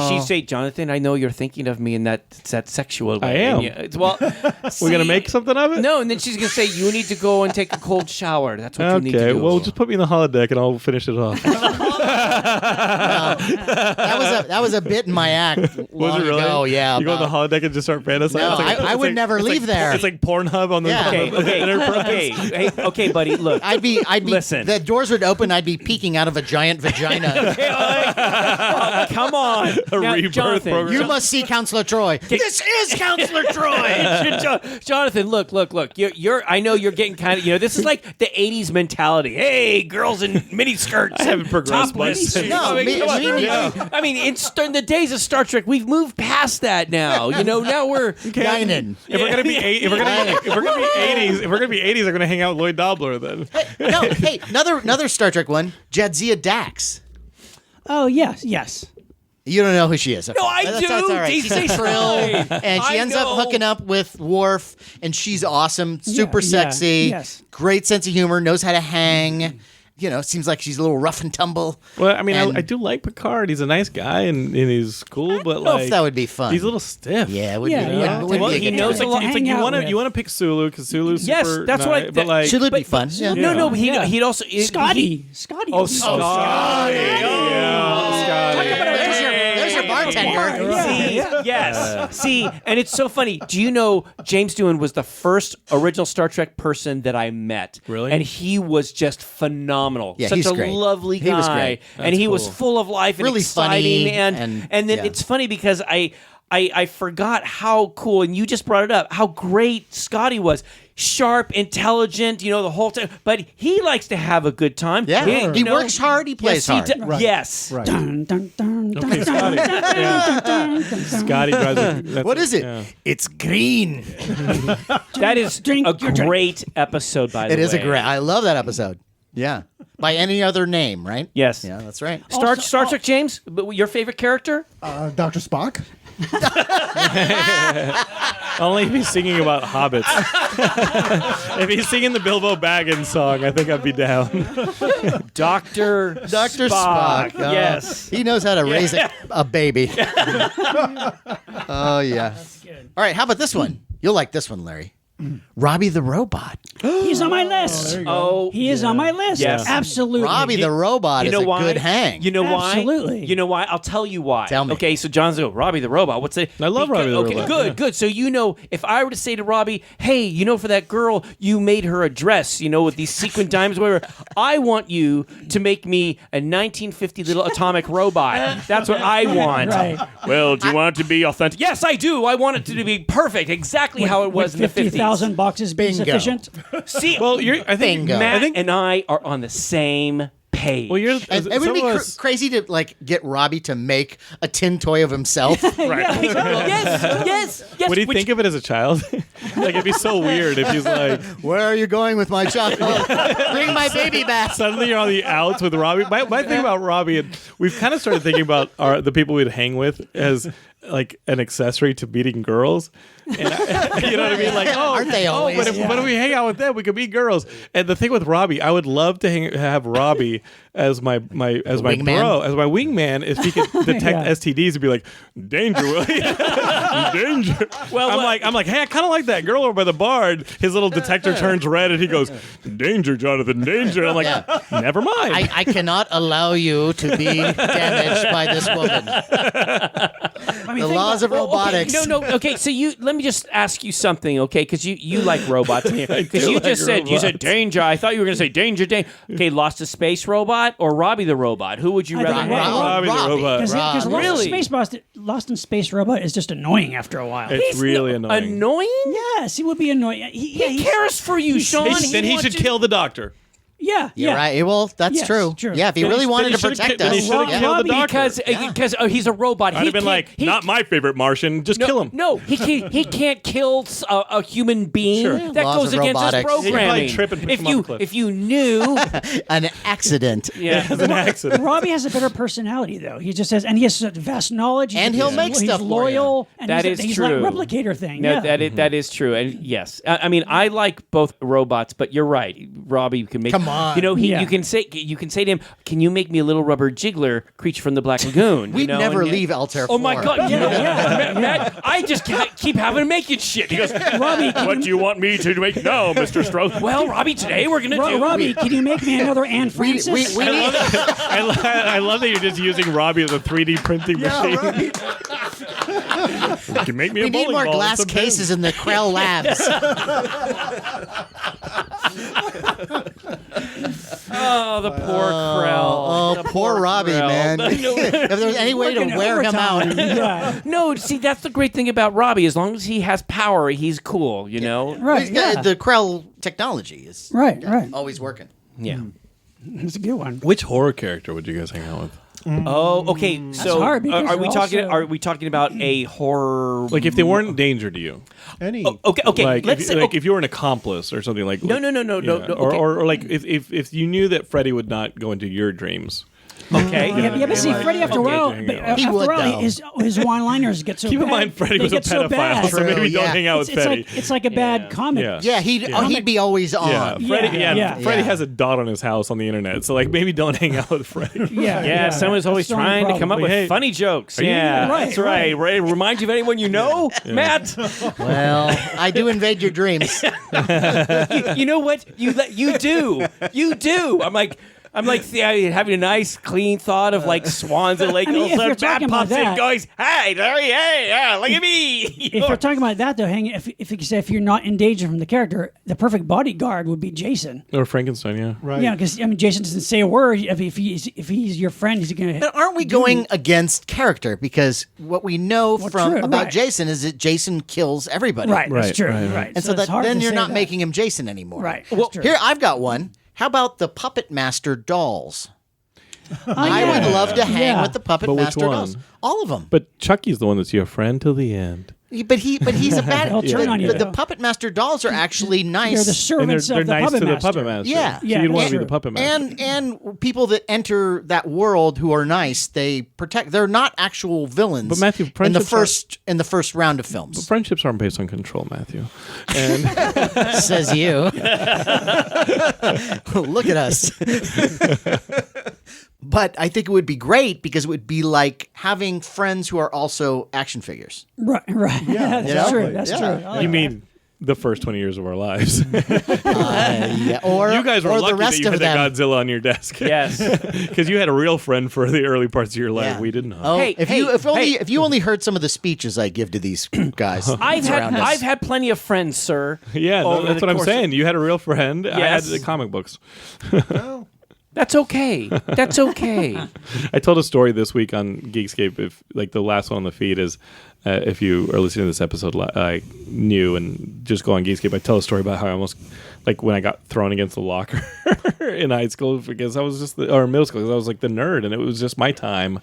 she'd say, Jonathan, I know you're thinking of me in that sexual way. I am. And well, We're gonna make something of it. No, and then she's gonna say, you need to go and take a cold shower. That's what you need to Okay, do. well, just put me in the holodeck and I'll finish it off. That was a bit in my act long Was it really? ago. Yeah. You go on the about- holodeck and just start fantasizing. No, It's like- I it's would like- never it's leave like- there. It's like Pornhub on the Yeah. Okay, hey, okay, buddy. Look, I'd be Listen. the doors would open, I'd be peeking out of a giant vagina. come on, now, rebirth Jonathan. program. You must see Counselor Troy. This is Counselor Troy. Jonathan, look. You're. I know you're getting kind of. This is like the '80s mentality. Hey, girls in mini skirts. I haven't progressed much. No, I mean, in the days of Star Trek, we've moved past that now. Now we're. Guinan. If we're gonna be if we're gonna be 80s, they're gonna hang out with Lloyd Dobler then. No, hey, another Star Trek one, Jadzia Dax. Oh yes. You don't know who she is. No, I do. That's all right. Jesus She's a Trill, Christ. and she I ends up know. hooking up with Worf, and she's awesome, super Yeah, sexy, yes. great sense of humor, knows how to hang. Seems like she's a little rough and tumble. Well, I mean, And- I do like Picard. He's a nice guy and he's cool, but I don't know like if that would be fun. he's a little stiff. Yeah, it would Yeah, be. yeah. It would Well, be a he good knows time. a lot. It's like hang out you with. want to pick Sulu because Sulu's Yes, super that's what I- nice, but like Should it be fun? Yeah. No, Yeah. he'd also Scotty. Oh, Scotty. There's your bartender. See, yes. See, and it's so funny. Do you know James Doohan was the first original Star Trek person that I met? Really? And he was just phenomenal. Yeah, Such he's a great. lovely guy. He was great. And he was cool. full of life and Really exciting. funny And then yeah. it's funny because I forgot how cool, and you just brought it up, how great Scotty was. Sharp, intelligent, the whole time. But he likes to have a good time. Yeah, he works hard, he plays yes, hard. Right. Yes. Right. Dun, dun, dun, dun, Okay, dun, Scotty. dun, dun, dun, dun, Scotty drives me. What is it? Yeah. It's green. That is Drink a your drink. great episode, by the way. It is a great. I love that episode. Yeah. By any other name, right? Yes. Yeah, that's right. Star Trek, James, your favorite character? Dr. Spock. Only if he's singing about hobbits. If he's singing the Bilbo Baggins song, I think I'd be down. Dr. Spock. Yes. He knows how to raise a baby. Oh, yeah. All right, how about this one? You'll like this one, Larry. Robbie the Robot. He's on my list. Oh, He is on my list. Yes. Absolutely. Robbie the Robot you is know a why? good hang. You know why? Absolutely. You know why? I'll tell you why. Tell me. Okay, so John's go, Robbie the Robot. What's it? I love Robbie the okay, Robot. Good, Yeah. good. So if I were to say to Robbie, hey, for that girl, you made her a dress, with these sequin diamonds, whatever. I want you to make me a 1950 little atomic robot. That's what I want. Right. Well, do you want it to be authentic? Yes, I do. I want it to be perfect, exactly how it was in the 50s. 50,000 boxes being Bingo. sufficient. See, Well, I think Bingo. Matt I think and I are on the same page. well, And it would be crazy to get Robbie to make a tin toy of himself. yes. Would he think of it as a child? Like it'd be so weird if he's like Where are you going with my chocolate? Bring my baby back. suddenly you're on the outs with Robbie. My thing about Robbie, and we've kind of started thinking about the people we'd hang with as like an accessory to meeting girls. And you know what I mean? Like, Aren't they always? But if we hang out with them, we could meet girls. And the thing with Robbie, I would love to have Robbie as my wingman? bro, as my wingman, if he could detect Yeah. STDs and be like, danger, Willie. Danger. Well, I'm like, hey, I kind of like that girl over by the bar. And his little detector turns red and he goes, danger, Jonathan, danger. I'm like, never mind. I cannot allow you to be damaged by this woman. The laws of robotics. No. Okay, so let me just ask you something, okay? Because you like robots here. Because you like just said robots. danger. I thought you were going to say danger. Okay, Lost a Space Robot or Robbie the Robot? Who would you I think rather? Robbie. Robbie the robot. Because Really? Lost in Space Robot is just annoying after a while. It's really annoying. Annoying? Yes, he would be annoying. He cares for you, Sean. Then he wants should to- kill the doctor. Yeah, You're right. Well, that's Yes, true. true. Yeah, if he Then really he- wanted then he to should've protect ki- then he us. should've yeah. killed the doctor. Because he's a robot. I'd have been like, not my favorite Martian. Just kill him. No, he can't kill a human being. Sure. That Laws goes of against robotics. his He could probably programming. trip and push if him off you a cliff. if you knew, An accident. yeah. As an accident. Robbie has a better personality, though. He just has, and he has such vast knowledge. And he'll make he's stuff for loyal. And That he's is he's true. like replicator thing. No, yeah. that is true, and yes, I mean I like both robots, but you're right. Robbie can make. Come on. You know, Yeah. you can say to him, "Can you make me a little rubber jiggler creature from the Black Lagoon?" We'd you know? never And- leave Altair. Oh my 4. God! Matt, I just keep having to make it shit. He goes, Robbie, "What do you want me to make now, Mr. Strothe?" Well, Robbie, today we're gonna do. Robbie, can you make me another Anne We Francis? need. I love that you're just using Robbie as a 3D printing machine. You can make me We a need bowling more ball and glass some cases in the Krell labs. Oh, the poor Krell. Oh, The poor Robbie, Krell. man. if there's any way to Working wear him out. overtime. Yeah. No, see, that's the great thing about Robbie. As long as he has power, he's cool. You know. Right. Yeah. The Krell technology is Right. always working. Yeah. It's a good one. Which horror character would you guys hang out with? Oh, okay. So, hard because are we you're talking? also- Are we talking about a horror? Like if they weren't in danger to you, Any. Okay. like Let's if, say. like if you were an accomplice or something like No. yeah. Okay. or like if you knew that Freddy would not go into your dreams. Okay. Yeah, but see, like, Freddie, after a okay, while, hang but out. He after a would, while, though. his one-liners get so Keep bad. in mind, Freddy they was a get so pedophile, bad. so maybe True, don't yeah. hang out with Freddy. It's like a bad comic. Yeah. Yeah, he'd be always on. Yeah, Freddy. Yeah, Yeah, yeah. Freddy Yeah. has a dot on his house on the internet, so like maybe don't hang out with Freddy. Yeah, someone's always That's the only trying to come up problem. with Hey, funny jokes. you- Yeah, Right, that's right. Remind you of anyone you know, Matt. Well, I do invade your dreams. You know what? You do. I'm like having a nice, clean thought of like swans at Lake. I mean, all if of a you're sudden, talking Matt about pops in, that- goes, "Hey, Larry, hey, yeah, look at me." If you're talking about that, though, if you say if you're not in danger from the character, the perfect bodyguard would be Jason. Or Frankenstein, yeah. Right. Yeah, because I mean, Jason doesn't say a word. If he's your friend, he's gonna. But aren't we going against character? Because what we know from true, about right. Jason is that Jason kills everybody. Right, Right, that's true. right, Right, right. And so it's that hard then to you're say not that. making him Jason anymore. Right. Well, that's true. here I've got one. How about the Puppet Master dolls? I yeah. would love to hang Yeah. with the Puppet But which Master dolls. one? All of them. But Chucky's the one that's your friend till the end. But he's a bad. They'll turn on you, But the though. Puppet Master dolls are actually nice. They're the And servants they're of the nice puppet to the master. puppet master. Yeah. So Yeah, you'd want that's to be the true. puppet master. and people that enter that world who are nice, they protect. They're not actual villains. But Matthew, in the friendships first round of films, Friendships aren't based on control, Matthew. And says you. Look at us. But I think it would be great because it would be like having friends who are also action figures. Right. Yeah, that's know? true. That's Yeah. true. I like you that. mean the first 20 years of our lives? Yeah, or You guys were or lucky the rest that you of had that them. Godzilla on your desk. Yes. Because you had a real friend for the early parts of your life. Yeah. We did not. Oh, Hey, if you only heard some of the speeches I give to these guys, around us. I've had plenty of friends, sir. Yeah, no, over that's the what I'm course saying. You had a real friend. I had Yes. the comic books. That's okay. That's okay. I told a story this week on Geekscape. If like the last one on the feed is, if you are listening to this episode new and just go on Geekscape, I tell a story about how I almost like when I got thrown against the locker in high school because I was just or middle school because I was like the nerd and it was just my time.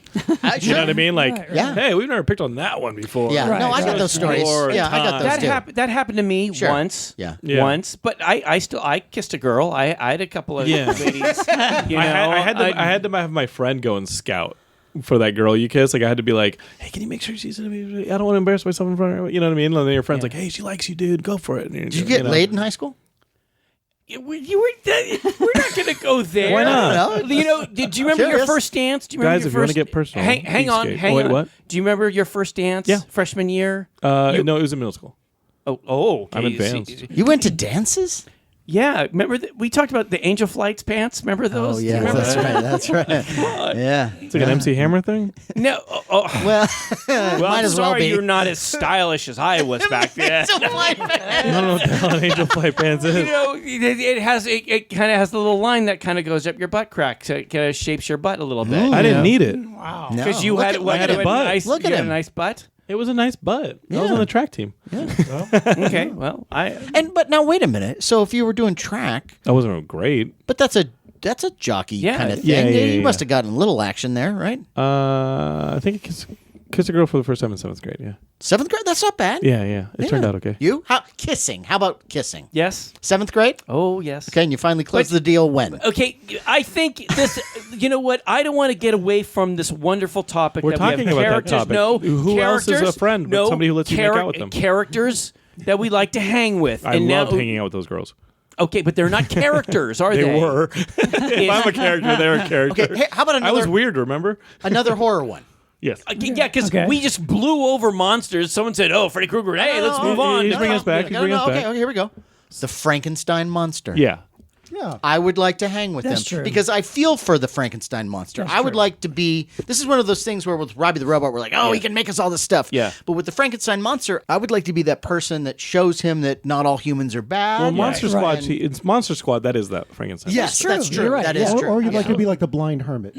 You know what I mean? Like, Right, right. hey, we've never picked on that one before. Yeah, Right, no, I got right, those stories. right. Yeah, I got those too. That happened to me Sure. once. Yeah. Yeah. Once, but I kissed a girl. I had a couple of Yeah. ladies. You know, I had to have my friend go and scout for that girl you kiss. Like I had to be like, hey, can you make sure she's? I don't want to embarrass myself in front of her. You know what I mean? And then your friend's like, hey, she likes you, dude. Go for it. Did you get laid in high school? we're not going to go there. Why not? I don't know. You know, did you remember your Curious. first dance? Do you remember Guys, your if you want first- to get personal, hang on, Geekscape. hang Wait, on. what? Do you remember your first dance? Yeah. Freshman year. No, it was in middle school. Oh, okay. I'm advanced. You went to dances? Yeah, remember we talked about the Angel Flights pants? Remember those? Oh Do you yeah, remember that's that? right. That's right. Yeah. It's like an MC Hammer thing. No. Well, Well, might I'm as well sorry be. you're not as stylish as I was back then. I don't know what the hell an Angel Flight Pants is. You know, it kind of has a little line that kind of goes up your butt crack, so it kind of shapes your butt a little bit. I didn't need it. Wow. No. Because you Look had at- what, look at you him. had a nice, Look at you had him. a nice butt. It was a nice butt. I was Yeah. on the track team. Okay, well, But now wait a minute. So if you were doing track, I wasn't great. but that's a jockey Yeah. kind of thing. Yeah, You yeah. must have gotten a little action there, right? I think I kissed a girl for the first time in 7th grade. Yeah. 7th grade. That's not bad. Yeah. It turned Yeah. out okay. You? How kissing? How about kissing? yes. 7th grade. Oh, yes. Okay, and you finally closed the deal when? Okay, I think this. You know what? I don't want to get away from this wonderful topic. We're that talking we have about that characters. topic. No, Who else is a characters, friend but No, somebody who lets you make out with them? Characters that we like to hang with. I and loved now, hanging out with those girls. Okay, but they're not characters, are they? They were. If I'm a character, they're a character. Okay, hey, how about I was another weird, remember? another horror one? Yes. Yeah, because Okay. we just blew over monsters. Someone said, "Oh, Freddy Krueger." Hey, let's move on. He's bringing us back. He's bringing us back. Okay, here we go. The Frankenstein monster. Yeah. Yeah. I would like to hang with That's them true. because I feel for the Frankenstein monster. That's I would true. like to be. This is one of those things where with Robbie the Robot, we're like, oh, he can make us all this stuff. Yeah. But with the Frankenstein monster, I would like to be that person that shows him that not all humans are bad. Well, Monster right. Squad, it's Monster Squad, that is that Frankenstein. Yes, true. that's true. You're right. That is Yeah. true. Or you'd like Yeah. to be like the blind hermit.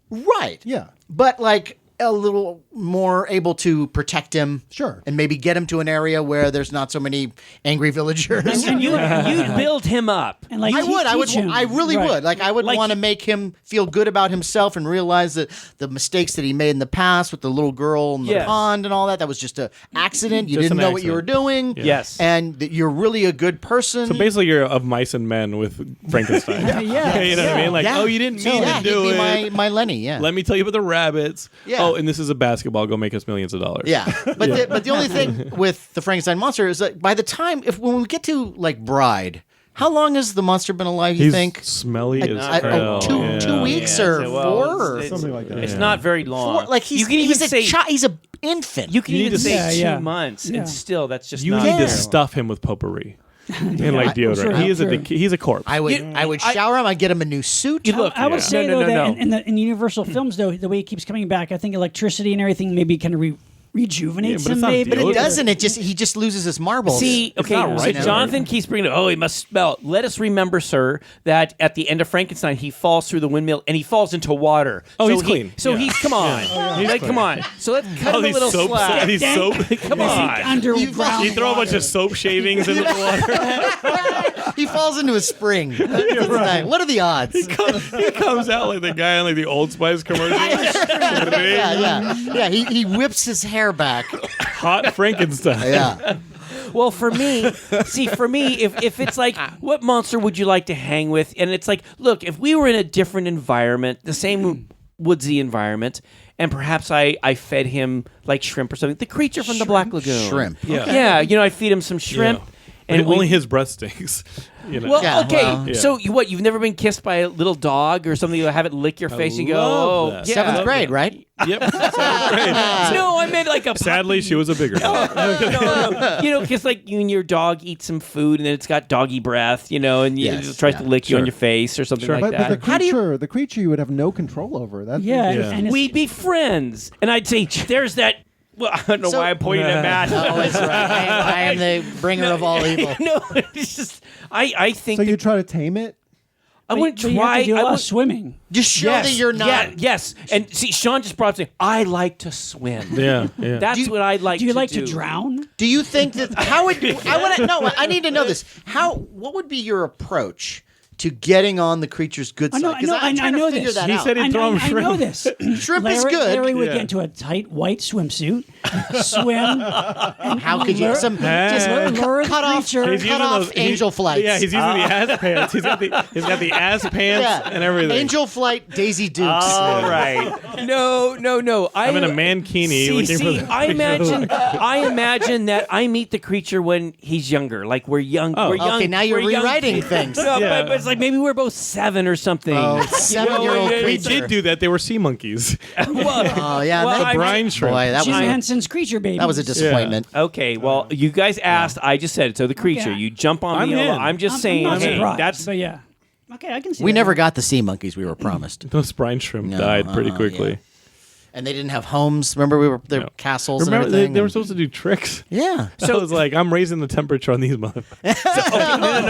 Right. Yeah. But like a little more able to protect him. Sure. And maybe get him to an area where there's not so many angry villagers. And you'd build him up. And like I would. teach him. I really Right. would. Like, I would Like want to he- make him feel good about himself and realize that the mistakes that he made in the past with the little girl in the Yes. pond and all that was just an accident. You Just didn't an know what you were accident. doing. Yes. And that you're really a good person. So basically, you're of mice and men with Frankenstein. Yeah. You know what I mean? Like, Yeah. oh, you didn't mean yeah, to do he'd it. be my Lenny. Yeah. Let me tell you about the rabbits. Yeah. Oh, and this is a basketball. Go make us millions of dollars. Yeah, but the only thing with the Frankenstein monster is that by the time when we get to like Bride, how long has the monster been alive? You He's think smelly as hell. two Yeah. weeks Yeah, or so, well, four? Or it's- Something like that. It's Yeah. not very long. four? Like you can even he's a say he's a infant. you can You need even to say say- 2 Yeah. months, Yeah. and still that's just You not need Yeah. to very stuff him with potpourri and like deodorant. sure, He is sure. he's a corpse. I would shower him. I'd get him a new suit. You look, I would yeah. say No, no, though no, that no. in Universal films though, the way he keeps coming back, I think electricity and everything maybe kind of rejuvenates Yeah, but it's him. not Maybe, But it deodorant. doesn't. He just loses his marbles. See, okay, not so right, you know? Jonathan keeps bringing it. Oh, he must smell. Let us remember, sir, that at the end of Frankenstein, he falls through the windmill and he falls into water. Oh, so he's clean. So Yeah. he's come on, like come on. So let's cut him a little slack. He's soap. Come on. underground. You throw a bunch of soap shavings into the water. he falls into a spring. What are the odds? He comes out like the guy on like the Old Spice commercial. Yeah. He whips his hair back. Hot Frankenstein. Yeah. Well, for me, if it's like, what monster would you like to hang with? And it's like, look, if we were in a different environment, the same woodsy environment, and perhaps I fed him like shrimp or something, the creature from the Black Lagoon. Shrimp. Yeah. Yeah, I feed him some shrimp. Yeah. And only his breath stinks. You know? Well, Yeah, okay. well. So what? You've never been kissed by a little dog or something? You have it lick your face and you go, love "Oh, that. yeah." Seventh grade, right? Yep. No, I meant like a Sadly, she was a bigger dog. no, because like you and your dog eat some food and then it's got doggy breath, and Yes, it tries to lick you on sure. your face or something like But that. the creature you would have no control over. That's Yeah, Yeah. and it's, We'd be friends, and I'd say, "There's that." Well, I don't know So- why I'm pointing at Matt. Oh, it's right. I am the bringer of all evil. No, it's just I think So that you try to tame it? I wouldn't but you have try. to do a I lot of would, swimming. Just show that you're not. Yeah, yes, and see, Sean just brought up saying, "I like to swim." Yeah. That's what I like. Do you like do. to drown? Do you think that how would I want to know? I need to know this. What would be your approach to getting on the creature's good side? know- Because I'm I trying know to figure this. that He out. said he'd throw him I know shrimp. this. Shrimp is Larry, good. Larry would Yeah. get into a tight white swimsuit, swim. How could you lure- just lure the cut off creature. He's cut using off those- angel flights? Yeah, he's using the ass pants. He's got the ass pants and everything. Angel flight Daisy Dukes. All right. No. I'm in a mankini looking for the I imagine that I meet the creature when he's younger. Like we're young. Oh. We're young. Okay, now you're we're young rewriting kids. things. No, Yeah. but it's like maybe we're both 7 or something. Oh, 7-year-old We creature. did do that. They were sea monkeys. Oh yeah, Well, that, I- Brine shrimp. boy, that Jim was Henson's creature baby. that was a disappointment. Okay, well, you guys asked. I just said it. So the creature, Okay. you jump on I'm me. in. I'm just saying. I'm not hey, surprised, that's but yeah. Okay, I can see. We that. never got the sea monkeys we were promised, Those brine shrimp No, died pretty yeah. quickly. and they didn't have homes. Remember, their No. castles Remember, and they everything. were supposed to do tricks. Yeah. So I was like, I'm raising the temperature on these motherfuckers.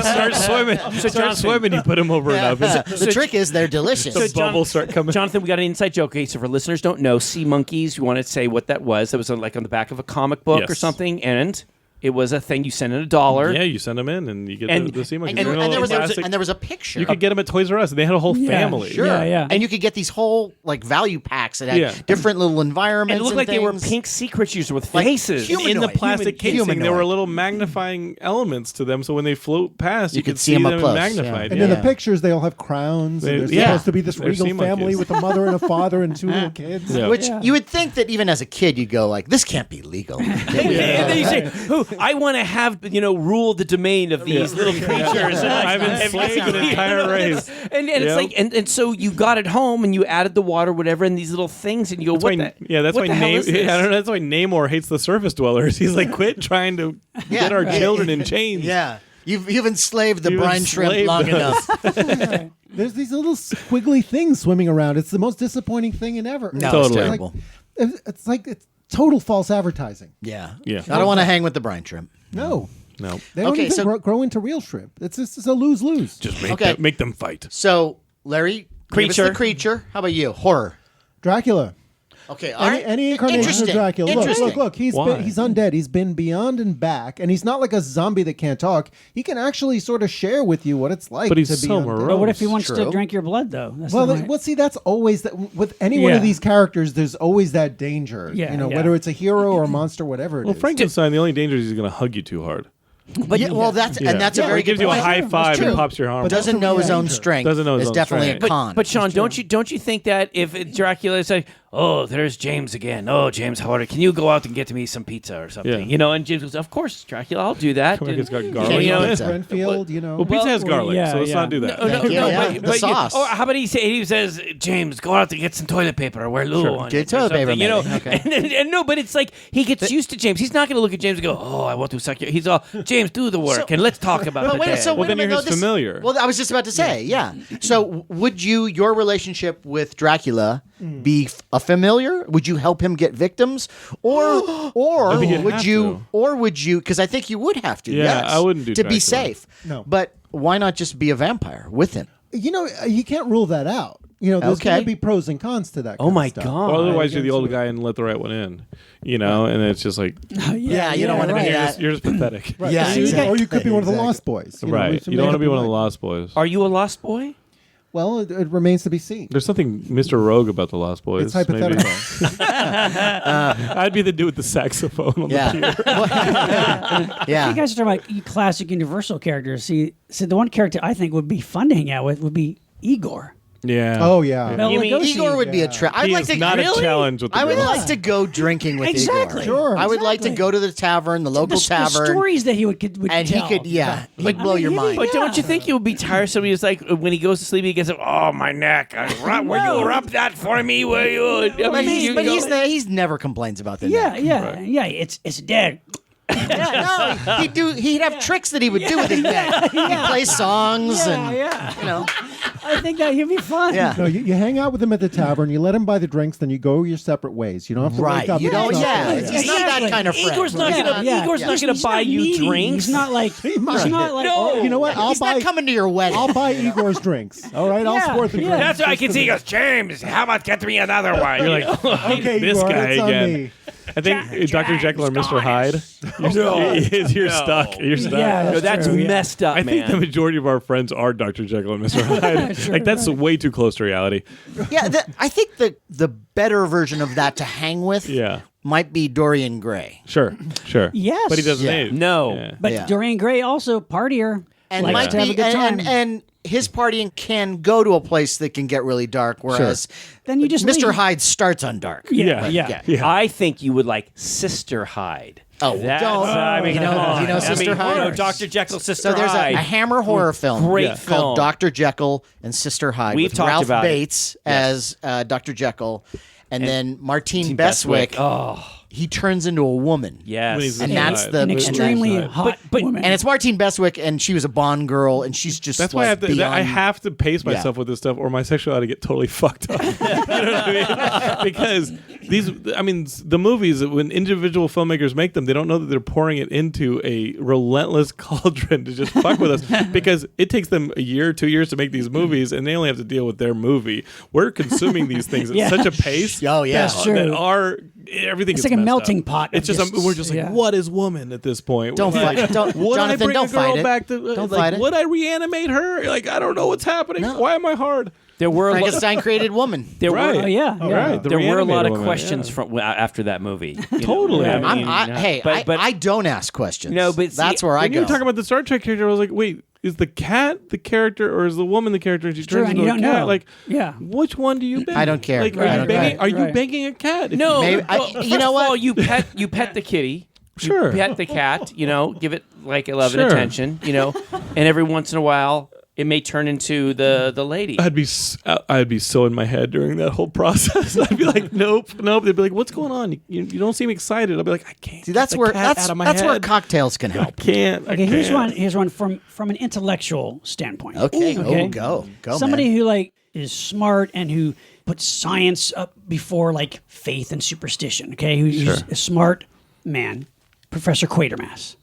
Start swimming. Start Jonathan- swimming. You put them over an oven. The trick is they're delicious. The bubbles start coming. Jonathan, we got an inside joke. Okay, so for listeners don't know, sea monkeys. You want to say what that was? That was like on the back of a comic book or Yes. something, and it was a thing. You sent in $1. Yeah, you send them in and you get And- the sea monkeys. and, They're in a and there little was plastic- and there was a picture. you could get them at Toys R Us. They had a whole family. Sure. Yeah. And you could get these whole like value packs that had Yeah. different little environments. And it looked like they were things. pink sea creatures with Like faces. human- In the Humanoid. plastic casing, Humanoid. there were little magnifying elements to them, so when they float past, you could see 'em up them close, magnified. And Yeah. in the pictures, they all have crowns. They- and they're yeah. supposed to be this They're regal sea family monkeys. with a mother and a father and 2 little kids. Yeah. Which Yeah. you would think that even as a kid you'd go like, this can't be legal. And then you say, I want to have rule the domain of these little creatures. I've enslaved an entire race. And it's like, and so you got it home and you added the water, whatever, and these little things, and you go, That's why that's why Namor hates the surface dwellers. He's like, quit trying to get our children in chains. Yeah. You've enslaved the You've brine shrimp long enslaved enough. There's these little squiggly things swimming around. It's the most disappointing thing in ever. No, Totally. it's terrible. It's like it's total false advertising. Yeah. Yeah. I don't want to hang with the brine shrimp. No. No. They don't Okay, even so- grow into real shrimp. It's a lose-lose. Just Okay. make them fight. So, Larry, give us Creature. the creature. How about you? Horror. Dracula. Okay, all right. Any incarnation of Interesting. Dracula. Interesting. Look. He's Why? he's undead. He's been beyond and back, and he's not like a zombie that can't talk. He can actually sort of share with you what it's like But he's to be so undead. morose. But what if he wants to True. drink your blood, though? That's Well, not right. see, that's always that with any one Yeah. of these characters. There's always that danger. Yeah, yeah. Whether it's a hero or a monster, whatever it Well, is. Frankenstein, the only danger is he's going to hug you too hard. But well, that's Yeah. and that's a Or very he gives good you a point. high five True. and pops your arm. But off. Doesn't know his own danger. strength. Doesn't know his is own definitely strength. a con. But Sean, don't you think that if Dracula is like, oh, there's James again. Oh, James, how are you? Can you go out and get me some pizza or something? Yeah. And James goes, of course, Dracula, I'll do that. Come on, it's got And, garlic. you know, Pizza. Renfield, Well, pizza has garlic, yeah, so let's yeah. not do that. No, Yeah, but the sauce. Or how about he says, James, go out and get some toilet paper or wear Lulu Sure. on Get it or toilet paper, something, you know? maybe. Okay. And no, but it's like he gets used to James. He's not going to look at James and go, oh, I want to suck your. He's all, James, do the work So- and let's talk about But the wait, day. so Well, wait a then minute, you're though, his familiar. Well, I was just about to say, yeah. So, would your relationship with Dracula be a familiar? Would you help him get victims, or think you'd would have you, to. Because I think you would have to. Yeah, yes, I wouldn't do to be Dracula. safe. No. But why not just be a vampire with him? You can't rule that out. There's going Okay. to be pros and cons to that. Oh kind my of stuff. God. Or otherwise, you're the against old it. guy and let the right one in. And it's just like, Yeah, you don't want to be you're that. just, you're just pathetic. Right. Yeah, Or exactly. Or you could be one of the Exactly. Lost Boys. Right. You don't want to be one of the Lost Boys. Are you a lost boy? Well, it remains to be seen. There's something Mr. Rogue about the Lost Boys. It's hypothetical. maybe. I'd be the dude with the saxophone on the Yeah, yeah. You guys are talking about classic Universal characters. See, the one character I think would be fun to hang out with would be Igor. Yeah. Oh, yeah. Bela You mean Lugosi. Igor would be a trip. I'd He like is to not really? a challenge with the I would girls. like to go drinking with Exactly. Igor. Sure. I would like to Exactly. go to the tavern, the local the tavern, stories that he would and he tell. could, he'd blow your mind. But don't you think it would be tiresome? He's like, when he goes to sleep, he gets, oh, my neck. Will you rub that for me? Will you? But, you go- he's never complains about the Yeah, neck. yeah. It's dead. Yeah, no, he'd have tricks that he would do with his neck. He'd play songs and Yeah. I think that he'd be fun. yeah. No, you hang out with him at the tavern. You let him buy the drinks, then you go your separate ways. You don't have to Right. wake up. You and don't. stuff Yeah. like He's that. not that Exactly. kind of friend. Igor's not gonna. Yeah. Igor's not gonna He's buy you needy. drinks. He's not like. He's not like. No. You know what? He's not coming to your wedding. I'll buy Igor's drinks. All right, I'll Yeah, support the yeah. drinks. That's what I can see. He goes, James, how about get me another one? You're like, Okay, this Igor, guy it's on again. me. I think Dr. Jekyll or Mr. Hyde. You're stuck. You're stuck. Yeah, No, that's true, yeah. messed up, I think the man. majority of our friends are Dr. Jekyll and Mr. Hyde. Like that's way too close to reality. Yeah, I think the better version of that to hang with Yeah. might be Dorian Gray. Sure. Yes. But he doesn't Yeah. age. No. Yeah. But Yeah. Dorian Gray also partier. And likes might to have be a good time. and his partying can go to a place that can get really dark, whereas Then you just Mr. leave. Hyde starts on dark. Yeah. I think you would like Sister Hyde. Oh, That's, don't. I mean, You know- come on. you know I Sister mean, Hyde? Dr. Jekyll, Sister So there's Hyde. a Hammer horror film Great called film. Dr. Jekyll and Sister Hyde We've with talked Ralph about it. Bates as Dr. Jekyll, and then Martine Bestwick. Beswick. Oh, He turns into a woman. When yes. he's And in that's Hyde. the- An and extremely that's- hot But- woman. And it's Martine Beswick, and she was a Bond girl, and she's just That's why I have to pace Yeah. myself with this stuff, or my sexuality get totally fucked up. You know what I mean? Because the movies, when individual filmmakers make them, they don't know that they're pouring it into a relentless cauldron to just fuck with us. Because it takes them a year, 2 years to make these movies, and they only have to deal with their movie. We're consuming these things at Yeah. such a pace. Oh, yeah. That's true. That everything It's gets like a messed melting up. pot It's of just just- we're just like, yeah. what is woman at this point? Don't fight it. Don't, Would Jonathan, I bring don't a girl fight it. back to Don't like, fight it. would I reanimate her? Like I don't know what's happening. No. Why am I hard? There were Frankenstein created woman. there Right. were Oh, yeah. All yeah. right. The there were a lot of reanimated woman, questions yeah. from after that movie. You know? Totally. I I'm- mean, I don't ask questions. No, but see, that's where I When go. you were talking about the Star Trek character, I was like, wait, is the cat the character or is the woman the character? And she true, turns and into you a don't cat. know. Like, Yeah. which one do you bang? I don't care. Like, Right, are you right, banging? right. Are you banging a cat? no, Maybe- well, you first know of what? all, you pet the kitty. Sure. Pet the cat, give it like love and Sure. attention, and every once in a while it may turn into the lady. I'd be so in my head during that whole process. I'd be like, nope. They'd be like, what's going on? You don't seem excited. I'd be like, I can't. See, that's get the where cat that's out of my that's where head. cocktails can help. Can't. I Okay, can't. here's one from an intellectual standpoint. Okay, Okay. go, Somebody man. who like is smart and who puts science up before like faith and superstition. Okay, who's a smart man, Professor Quatermass.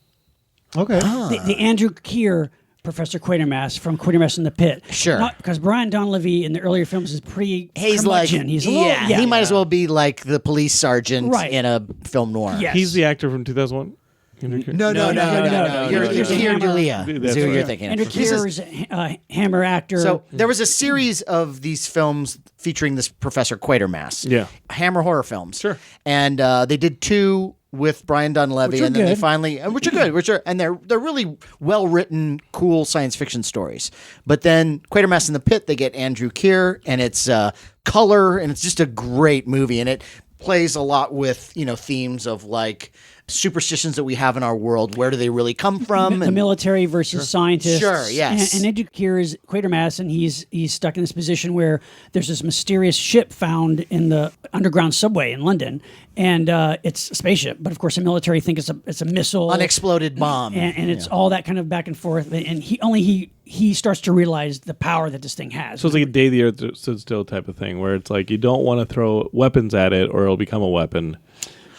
Okay. The Andrew Keir Professor Quatermass from Quatermass in the Pit. Sure. Because Brian Donlevy in the earlier films is pretty He's like, curmudgeon. He's a little, he might as well be like the police sergeant Right. in a film noir. Yes. He's the actor from 2001. No. no. You're Keir Dullea. That's Is who right. you're thinking. Andrew This is- Keir is a Hammer actor. So there was a series of these films featuring this Professor Quatermass. Yeah. Hammer horror films. Sure. And they did 2 with Brian Donlevy, Which are and then they good. finally, which are good, and they're really well written, cool science fiction stories. But then Quatermass in the Pit, they get Andrew Keir, and it's color, and it's just a great movie, and it plays a lot with themes of like superstitions that we have in our world. Where do they really come from? the military versus scientists. Sure, yes. And Andrew Keir is Quatermass, and he's stuck in this position where there's this mysterious ship found in the underground subway in London, and it's a spaceship. But of course, the military think it's a missile, Unexploded bomb. and it's all that kind of back and forth. And he starts to realize the power that this thing has. So it's like a day the earth stood still type of thing, where it's like you don't want to throw weapons at it, or it'll become a weapon.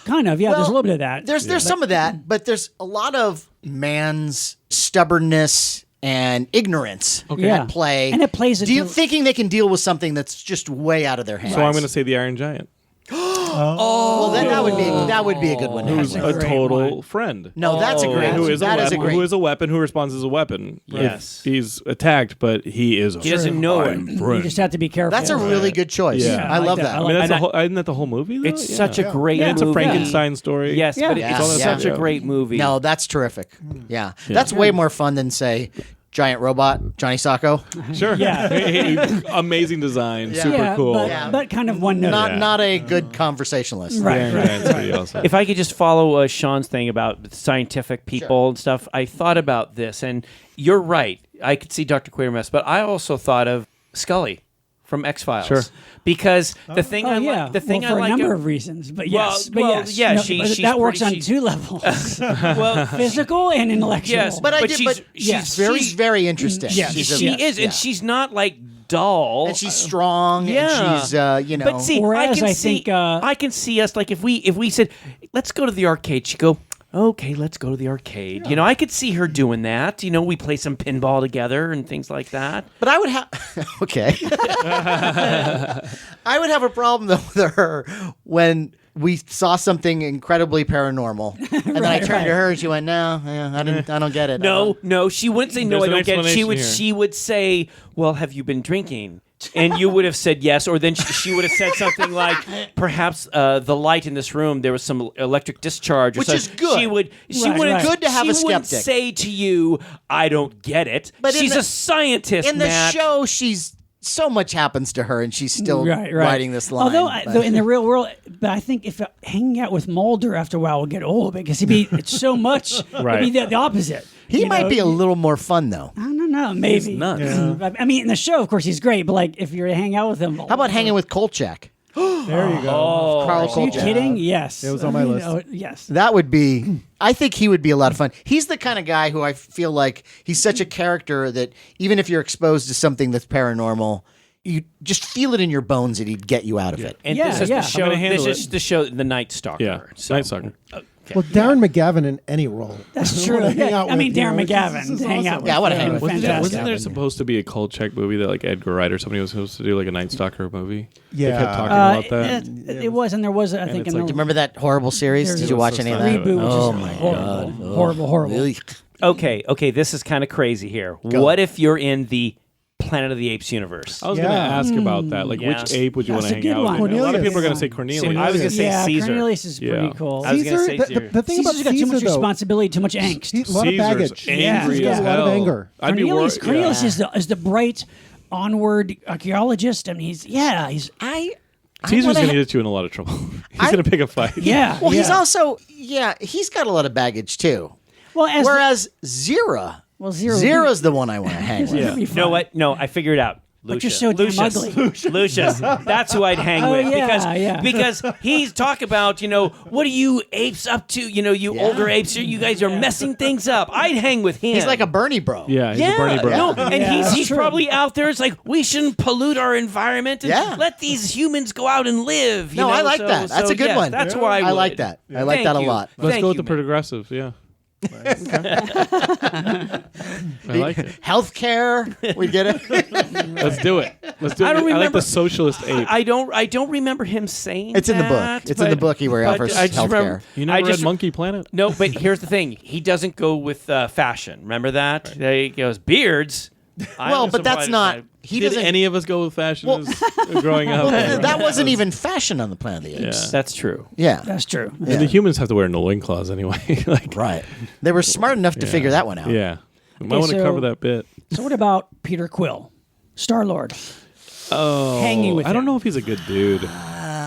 Kind of, yeah. there's a Well, little bit of that. There's some of that, but there's a lot of man's stubbornness and ignorance Yeah. at play. And it plays into- thinking they can deal with something that's just way out of their hands. So I'm going to say the Iron Giant, well, then that would be a good one. to who's have. a great total one. friend. No, that's a great. Who is that a is weapon? a great. Who is a weapon? Who responds as a weapon? Yes. If he's attacked, but he is. He doesn't know it. You just have to be careful. That's a really good choice. Yeah. I love that. I I like mean, that's And isn't that the whole movie? Though? It's Yeah. such a great And it's movie. a Frankenstein story. Yes, Yeah. but Yeah. it's Yeah. such a great movie. No, that's terrific. Yeah, that's way more fun than say giant robot Johnny Sacco. Sure. Yeah. Hey, amazing design. Super yeah, cool. but kind of one note. Not a good conversationalist. Right. Iron Giant's pretty awesome. If I could just follow Sean's thing about scientific people and stuff, I thought about this, and you're right. I could see Dr. Quatermass, but I also thought of Scully from X-Files. Sure. Because the thing Oh, I yeah. like, the thing well, for I like a number of reasons, but yes, well, but yes, yeah, No, she- but she's that works on pretty- 2 levels: well, physical and intellectual. yes, But she's yes. very interesting. Yes. She's she a- is, yeah. and she's not like dull. and she's strong. Yeah. and she's But see, Whereas I see, think, I can see us like if we said, let's go to the arcade. She'd go, okay, let's go to the arcade. I could see her doing that. We play some pinball together and things like that. But I would have okay. I would have a problem though with her when we saw something incredibly paranormal, and then I turned to her and she went, "No, I don't get it." No, she wouldn't say no. There's I an don't get it. She explanation would. here. She would say, "Well, have you been drinking?" And you would have said yes, or then she would have said something like, "Perhaps the light in this room, there was some electric discharge." Or Which something. is good. She would. She Right, wouldn't. right. Good to have she a wouldn't skeptic. say to you, "I don't get it." But in she's the- a scientist. In the Matt. show, she's so much happens to her, and she's still Right. riding this line. Although, but- though in the real world, but I think if hanging out with Mulder after a while will get old because it's so much. Right. It'd be the opposite. he You might know? be a little more fun though. I don't know. Maybe. nuts. I mean, in the show, of course, he's great. But like, if you're hanging out with him, How about hanging with Kolchak? There you go. Carl Are you Kolchak. kidding? Yes. It was on my list. Yes. That would be. I think he would be a lot of fun. He's the kind of guy who I feel like he's such a character that even if you're exposed to something that's paranormal, you just feel it in your bones that he'd get you out of it. And Yeah, this is yeah. the I'm show. gonna handle This it. is the show, The Night Stalker. Yeah. So- Night Stalker. Well, Darren McGavin in any role. That's true. Wanna hang Yeah, out I mean, with, you Darren know, it's McGavin just to hang awesome. out with. Yeah, I wanna hang with him. Fantastic. Wasn't there supposed to be a Kolchak movie that like Edgar Wright or somebody was supposed to do like a Night Stalker movie? Yeah. They kept talking about that. It was, and there was, I think, it's in like- the Do you remember that horrible series? There's Did you a watch any of that? reboot, which Oh is my horrible, god! horrible. Ugh. Okay, this is kind of crazy here. What if you're in the Planet of the Apes universe? I was going to Yeah. ask about that. Like, Yeah. which ape would you want That's to a hang good out one. with? A lot of Cornelius. people are going to say Cornelius. I was gonna say yeah, Caesar. Cornelius is Yeah. pretty cool. I was gonna say the Caesar. thing about Caesar's got too much Caesar, though, responsibility, too much angst. a lot of Caesar's baggage. angry He's got as a lot of hell. anger. I'd be Cornelius, worried. Cornelius is the bright, onward archaeologist. I mean, he's Caesar's wanna going to get you in a lot of trouble. He's going to pick a fight. Yeah. Well, he's yeah. also he's got a lot of baggage too. Well, as Whereas Zira, Zira's the one I want to hang with. That'd be You know fun. what? No, I figured it out. But you're so damn Lucius. ugly. Lucius. That's who I'd hang Oh, with yeah. because he's talk about, what are you apes up to? You older apes, you guys are messing things up. I'd hang with him. He's like a Bernie bro. Yeah, he's a Bernie bro. No, and Yeah, that's he's true. probably out there. It's like we shouldn't pollute our environment and Yeah. let these humans go out and live. No, I like that. That's a good one. That's why I like that. I like that a lot. Let's Thank go with you, the man. progressives, yeah. I like it. Healthcare, we get it. Let's do it. Let's do it. I don't I like remember- the socialist ape. I don't remember him saying It's in the that, book. It's in the book where he but offers I just remember- healthcare. You never I read just- Monkey Planet? No, but here's the thing. He doesn't go with fashion. Remember that? He goes, beards. Well, but that's not. He Did doesn't. any of us go with fashion as growing up? that wasn't even fashion on the Planet of the Apes. Yeah. That's true. Yeah. That's true. And the humans have to wear no loincloths anyway. like, Right. They were smart enough to figure that one out. Yeah. We might want to so- cover that bit. So what about Peter Quill, Star-Lord? Oh, Hanging with I don't him. know if he's a good dude.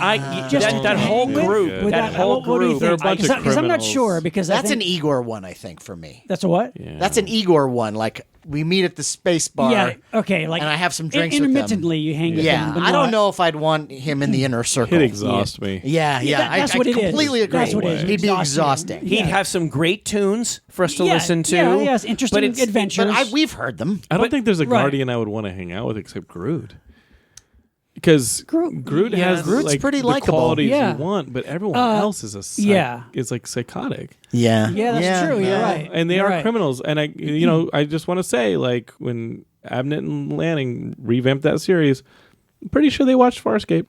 That whole hang with? group. Would That whole what do you group. They're a think? bunch of Because I'm not criminals. sure because I That's an think, Igor one, I think, for me. That's a what? Yeah. That's an Igor one. Like we meet at the space bar. Yeah. Okay. Like And I have some drinks with them. intermittently. You hang with Yeah. him. but I don't not- know if I'd want him in the inner circle. He'd exhaust me. Yeah. that's I what it is. completely agree. That's what it is. He'd be Exhausting. exhausting. He'd Yeah. have some great tunes for us to Yeah, listen to. Yeah. Yes. Interesting but it's- adventures. But we've heard them. I don't think there's a right. guardian I would want to hang out with except Groot. Because Groot- yeah, has Groot's like pretty the likable. qualities Yeah. you want, but everyone else is yeah. is like psychotic. Yeah. Yeah, that's true. You're right. And they You're are right. criminals. And I just want to say, like, when Abnett and Lanning revamped that series, I'm pretty sure they watched Farscape.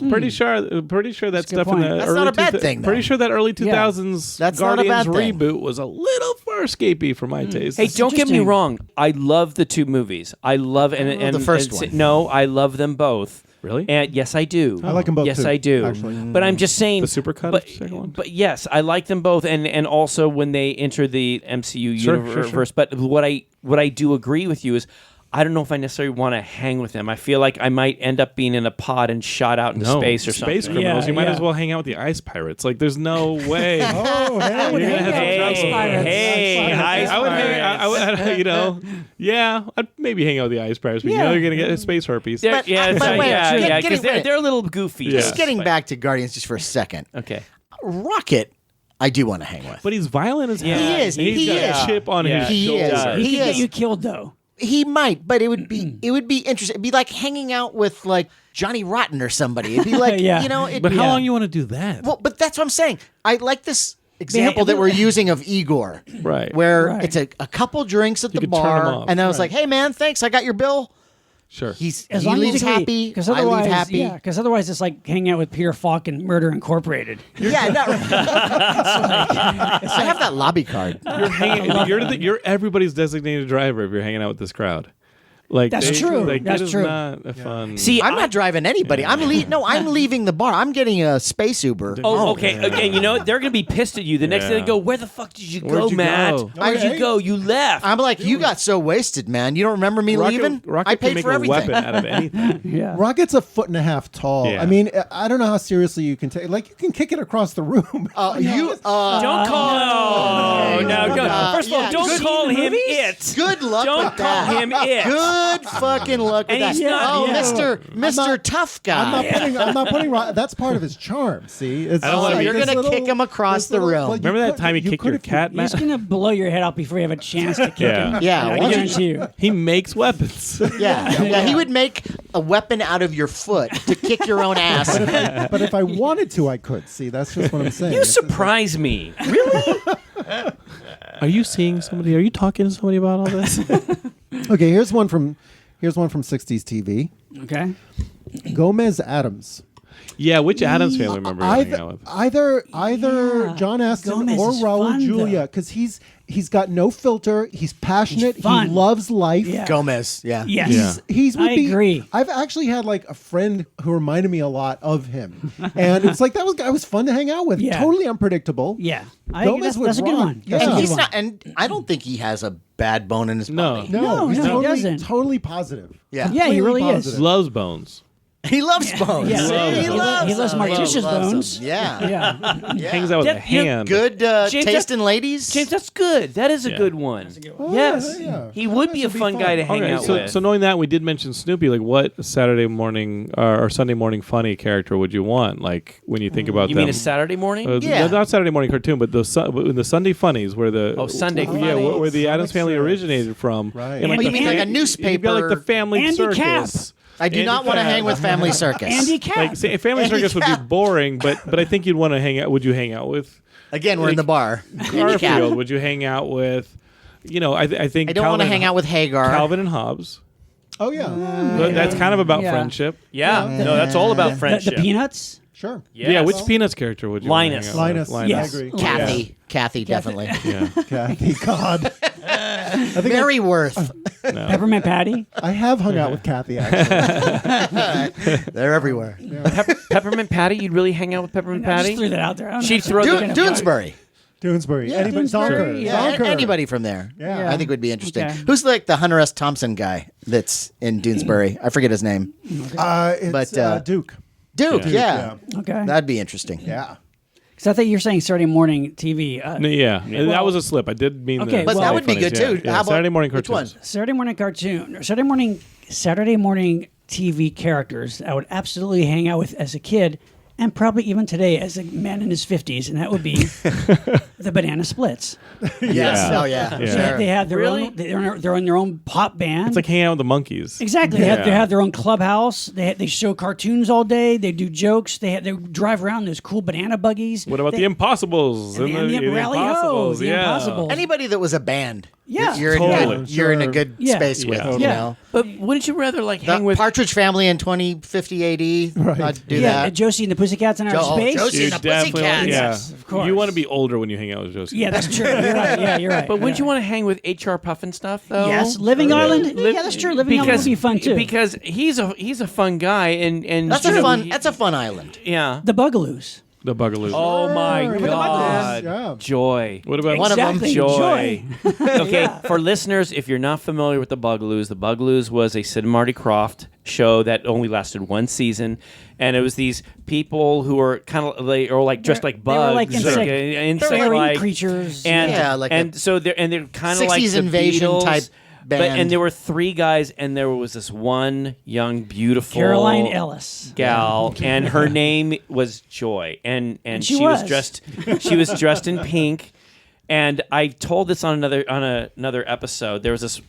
Pretty sure that stuff in point. the That's early not a bad thing, though. Pretty sure that early 2000s That's not a Guardians bad thing. reboot was a little Farscapey for my taste. Hey, don't get me interesting. wrong. I love the two movies. I love and the first and- one. No, I love them both. Really? And yes, I do. I like 'em both, Yes, too, I do. actually. But I'm just saying The supercut But, of the second one? but yes, I like them both, and also when they enter the MCU Sure, universe. sure. But what I do agree with you is. I don't know if I necessarily want to hang with them. I feel like I might end up being in a pod and shot out into space or something. Space criminals. Yeah, you might yeah. as well hang out with the ice pirates. Like, there's no way. Oh, hey. would You're gonna hang have out to with travel. ice pirates. Hey, ice I would hang. pirates. I'd maybe hang out with the ice pirates, but Yeah. you're gonna get space herpes. They're- But- yeah, but it's- wait, yeah, get- yeah, getting- because wait. they're a little goofy. Yeah. Just getting back to Guardians just for a second. Okay. Rocket, I do want to hang with. But he's violent as hell. He is. And he's He got is. a chip on Yeah. his He is. shoulder. He He could get is. you killed though. He might, but it would be interesting. It'd be like hanging out with like Johnny Rotten or somebody. It'd be like Yeah. it'd But be, how long you want to do that? Well, but that's what I'm saying. I like this example that we're using of Igor, Right. where Right. it's a couple drinks at You the could turn 'em bar, off. and I was like, "Hey, man, thanks. I got your bill." Sure. He As long leaves as you agree, happy. 'cause I otherwise, leave happy. Yeah, because otherwise it's like hanging out with Peter Falk and Murder Incorporated. Yeah, no. I have that lobby card. You're hanging. You're everybody's designated driver if you're hanging out with this crowd. Like That's true. Like, That's it is true. not a fun. See, I'm not driving anybody. I'm leaving the bar. I'm getting a space Uber. Oh, okay. And you know what? They're going to be pissed at you. The next day Yeah. they go, where the fuck did you Where'd go, you Matt? go? Where'd you Okay. go? You left. I'm like, you got so wasted, man. You don't remember me leaving? Rocket I can paid make for a everything. weapon out of anything. Yeah. Rocket's a foot and a half tall. Yeah. I mean, I don't know how seriously you can take. Like, you can kick it across the room. don't call. No, no. First of all, yeah, don't good call him movies? it. Good luck Don't with call that. him it. Good fucking luck with And that. he's not- oh, yeah. Mr. Tough Guy. I'm not putting. That's part of his charm. See, it's I don't wanna like be- You're this gonna little- kick him across this the little- room. well, Remember that time he kicked your could've- cat, He's Matt? gonna blow your head out before you have a chance to kick Yeah. him. Yeah, I once you- guarantee you. He makes weapons. Yeah. He would make a weapon out of your foot to kick your own ass. But if I wanted to, I could. See, that's just what I'm saying. You surprise me. Are you seeing somebody? Are you talking to somebody about all this? Okay, here's one from 60s TV. Okay. Gomez Adams. Yeah, which Adams family member are you hanging out with? Either Yeah. John Astin Gomez or is Raul fun, Julia, though. because he's got no filter. He's passionate. He's fun. He loves life. Yeah. Gomez. Yeah. Yes. Yeah. He's would I be, agree. I've actually had like a friend who reminded me a lot of him, and it's like that was fun to hang out with. Yeah. Totally unpredictable. Yeah. Gomez would That's a good rock. one. Yeah. That's a And good he's one. not, and I don't think he has a bad bone in his No. body. No, he's no, he totally, doesn't. totally positive. Yeah. Yeah, he Completely really is. positive. Loves bones. He loves bones. Yeah. He loves He loves them. Morticia's loves bones. them. Yeah. Yeah. Hangs out with a That- you know, hand. Good James, taste in ladies. James, that's good. That is a Yeah. good one. Oh, Yes, yeah. he would be a This would be fun fun. guy to hang Okay, out so, with. so knowing that, we did mention Snoopy. Like, what Saturday morning or Sunday morning funny character would you want? Like, when you think about you them, mean a Saturday morning? Yeah. not Saturday morning cartoon, but the Sunday funnies, where the Sunday yeah, funnies. where the Adams Family Makes sense. originated from. Right. And, Oh, you the mean like a You've got newspaper? like the Family Andy Circus. Cap. I do not want to hang with Family Circus. Andy Cap. Like, say, Family Andy Circus would be Cap. boring, but I think you'd want to hang out. Would you hang out with Again, we're in the bar. Garfield? Would you hang out with? I think I don't want to Calvin- hang out with Hagar. Calvin and Hobbes. Oh yeah. But that's kind of about Yeah. friendship. Yeah, no, that's all about the friendship. Peanuts. Sure. Yes. Yeah, which Peanuts character would you Linus. wanna hang out with? Linus. Yes. I agree. Kathy, definitely. Yeah. Kathy, God. I think Mary Worth. Peppermint Patty. I have hung out with Kathy actually. They're everywhere. Peppermint Patty? You'd really hang out with Peppermint I just Patty? threw that out there. I don't She'd know. throw Dune- the Doonesbury. Doonesbury. Yeah, Anybody? Doonesbury, Zonker. yeah. Zonker. Anybody from there. Yeah. I think would be interesting. Okay. Who's like the Hunter S. Thompson guy that's in Doonesbury? I forget his name. It's But, Duke. Duke, Yeah. yeah. Okay. That'd be interesting. Yeah. Because I thought you were saying Saturday morning TV. No, yeah. that was a slip. I did mean Okay, the But well- that would be funnies, good yeah. too. Yeah, How about Saturday morning which cartoons. one? Saturday morning cartoon or Saturday morning TV characters I would absolutely hang out with as a kid and probably even today as a man in his 50s, and that would be the Banana Splits. Yes. Yeah. Oh yeah. Yeah. Sure. They have their Really? own. They're in their own pop band. It's like hanging out with the monkeys. Exactly. Yeah. They have their own clubhouse. They show cartoons all day. They do jokes. They drive around in those cool banana buggies. What about They- the Impossibles? and the Rally Ho, the yeah. Impossibles. Anybody that was a band. Yeah. You're in Totally. good, you're in a Sure. good Yeah. space with. Yeah. You Yeah. know. But wouldn't you rather like The hang with Partridge Family in 2050 AD. Right. I'd do Yeah, that. Josie and the Pussycats in outer space. Josie You and the definitely, Pussycats. yeah. Yes, of course. You want to be older when you hang out with Josie. Yeah, that's true. You're right. Yeah, you're right. But wouldn't yeah. you want to hang with H.R. Puffin stuff though? Yes, Living Island. Yeah, that's true. Living Island would be fun too. Because he's a fun guy and That's you a know, fun. he- That's a fun island. yeah. the Bugaloos. The Bugaloos. Oh my Remember the God. Bugaloos? Yeah. Joy. What about One of them. Exactly. Joy. Okay, Yeah. for listeners, if you're not familiar with the Bugaloos was a Sid and Marty Krofft show that only lasted one season, and it was these people who were kind of like dressed like They were bugs, like fairy like creatures. and Yeah, like and a so they're kind of like 60s the invasion Beatles, type But, band. and there were three guys, and there was this one young, beautiful Caroline Ellis. gal, and her name was Joy, and she she was was. dressed in pink. And I told this on another episode. There was this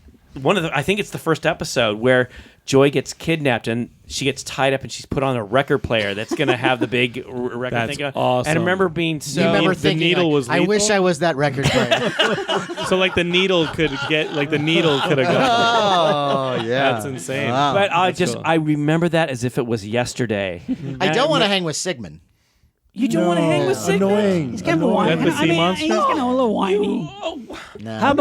I think it's the first episode where Joy gets kidnapped and she gets tied up and she's put on a record player that's going to have the big record That's thing. awesome. And I remember being so. You remember the thinking, needle like, was I wish lethal? I was that record player. So like the needle could have gone. Oh yeah, That's insane. Wow. But cool. I remember that as if it was yesterday. I don't want to hang with Sigmund. You don't want to hang with Sigmund? Annoying. He's kind of Annoying. whiny. That the sea monster? He's kind of a little whiny. No. How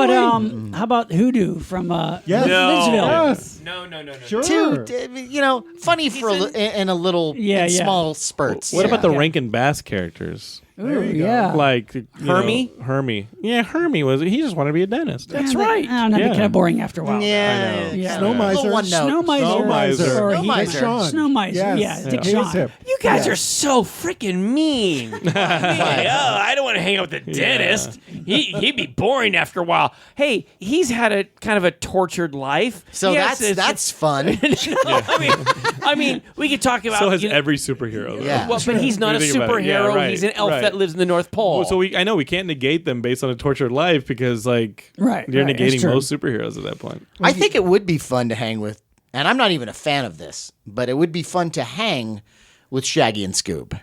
about Hoodoo from Yes. Lidsville? Yes. No. Sure. Two, funny for in a little in small spurts. What about the Okay. Rankin Bass characters? There you Ooh, go. yeah. Like Hermie? Hermie. Yeah, Hermie he just wanted to be a dentist. That's right. I don't know. Yeah. Kind of boring after a while. Yeah, Yeah. Snow Little Miser. one note. Snow Miser. Snow Miser. Or Snow he- Miser. Sean. Snow Miser. Yes. Yeah, Dick He was Shawn. hip. You guys Yeah. are so freaking mean. I don't want to hang out with the dentist. He'd be boring after a while. Hey, he's had a kind of a tortured life. So Yes, that's fun. I mean, we could talk about. So has you know- every superhero. Though. Yeah. Well, but he's not a When you think about it. superhero. Yeah, right, He's an elf right. that lives in the North Pole. Well, so I know we can't negate them based on a tortured life because Right, you're right, that's negating true. most superheroes at that point. I think it would be fun to hang with, and I'm not even a fan of this, but it would be fun to hang with Shaggy and Scoob.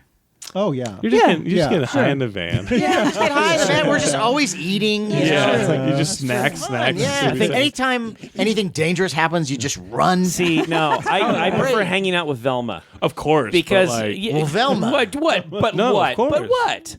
Oh yeah. You're just Yeah. getting Yeah, high in the van. Yeah, just get high, man. We're just always eating. Yeah, it's like you just snack. Yeah, I think anytime anything dangerous happens, you just run. See, no, I prefer hanging out with Velma Of course, because but like, y- Well, Velma. What? But No, of what? But course. what?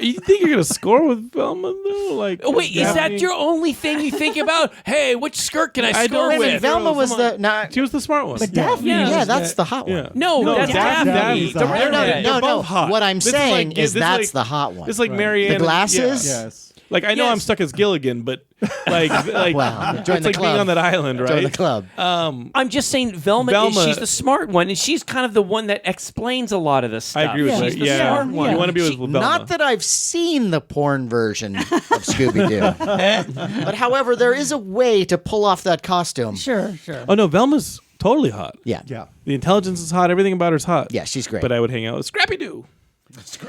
you think you're gonna score with Velma though? Like, Oh, wait, is that Daphne? your only thing you think about? Hey, which skirt can I I score don't Wait a minute, with? Velma was Come on. the not. She was the smart one. But Daphne. Yeah. Yeah, that's the hot one. Yeah. No, that's Daphne. Daphne. Daphne's The the hot one. redhead. No, They're both hot. What I'm This is saying like- is this that's like- the hot one. It's like Marianne. The glasses? Yes. Like I know Yes. I'm stuck as Gilligan, but like Wow. it's Join the like being club. on that island, right? Join the club. I'm just saying Velma, she's the smart one, and she's kind of the one that explains a lot of this stuff. I agree with Yeah. that. She's the Yeah, smart one. you want to be with She- Velma. Not that I've seen the porn version of Scooby-Doo. But however, there is a way to pull off that costume. Sure. Oh no, Velma's totally hot. Yeah. Yeah. The intelligence is hot. Everything about her's hot. Yeah, she's great. But I would hang out with Scrappy Doo.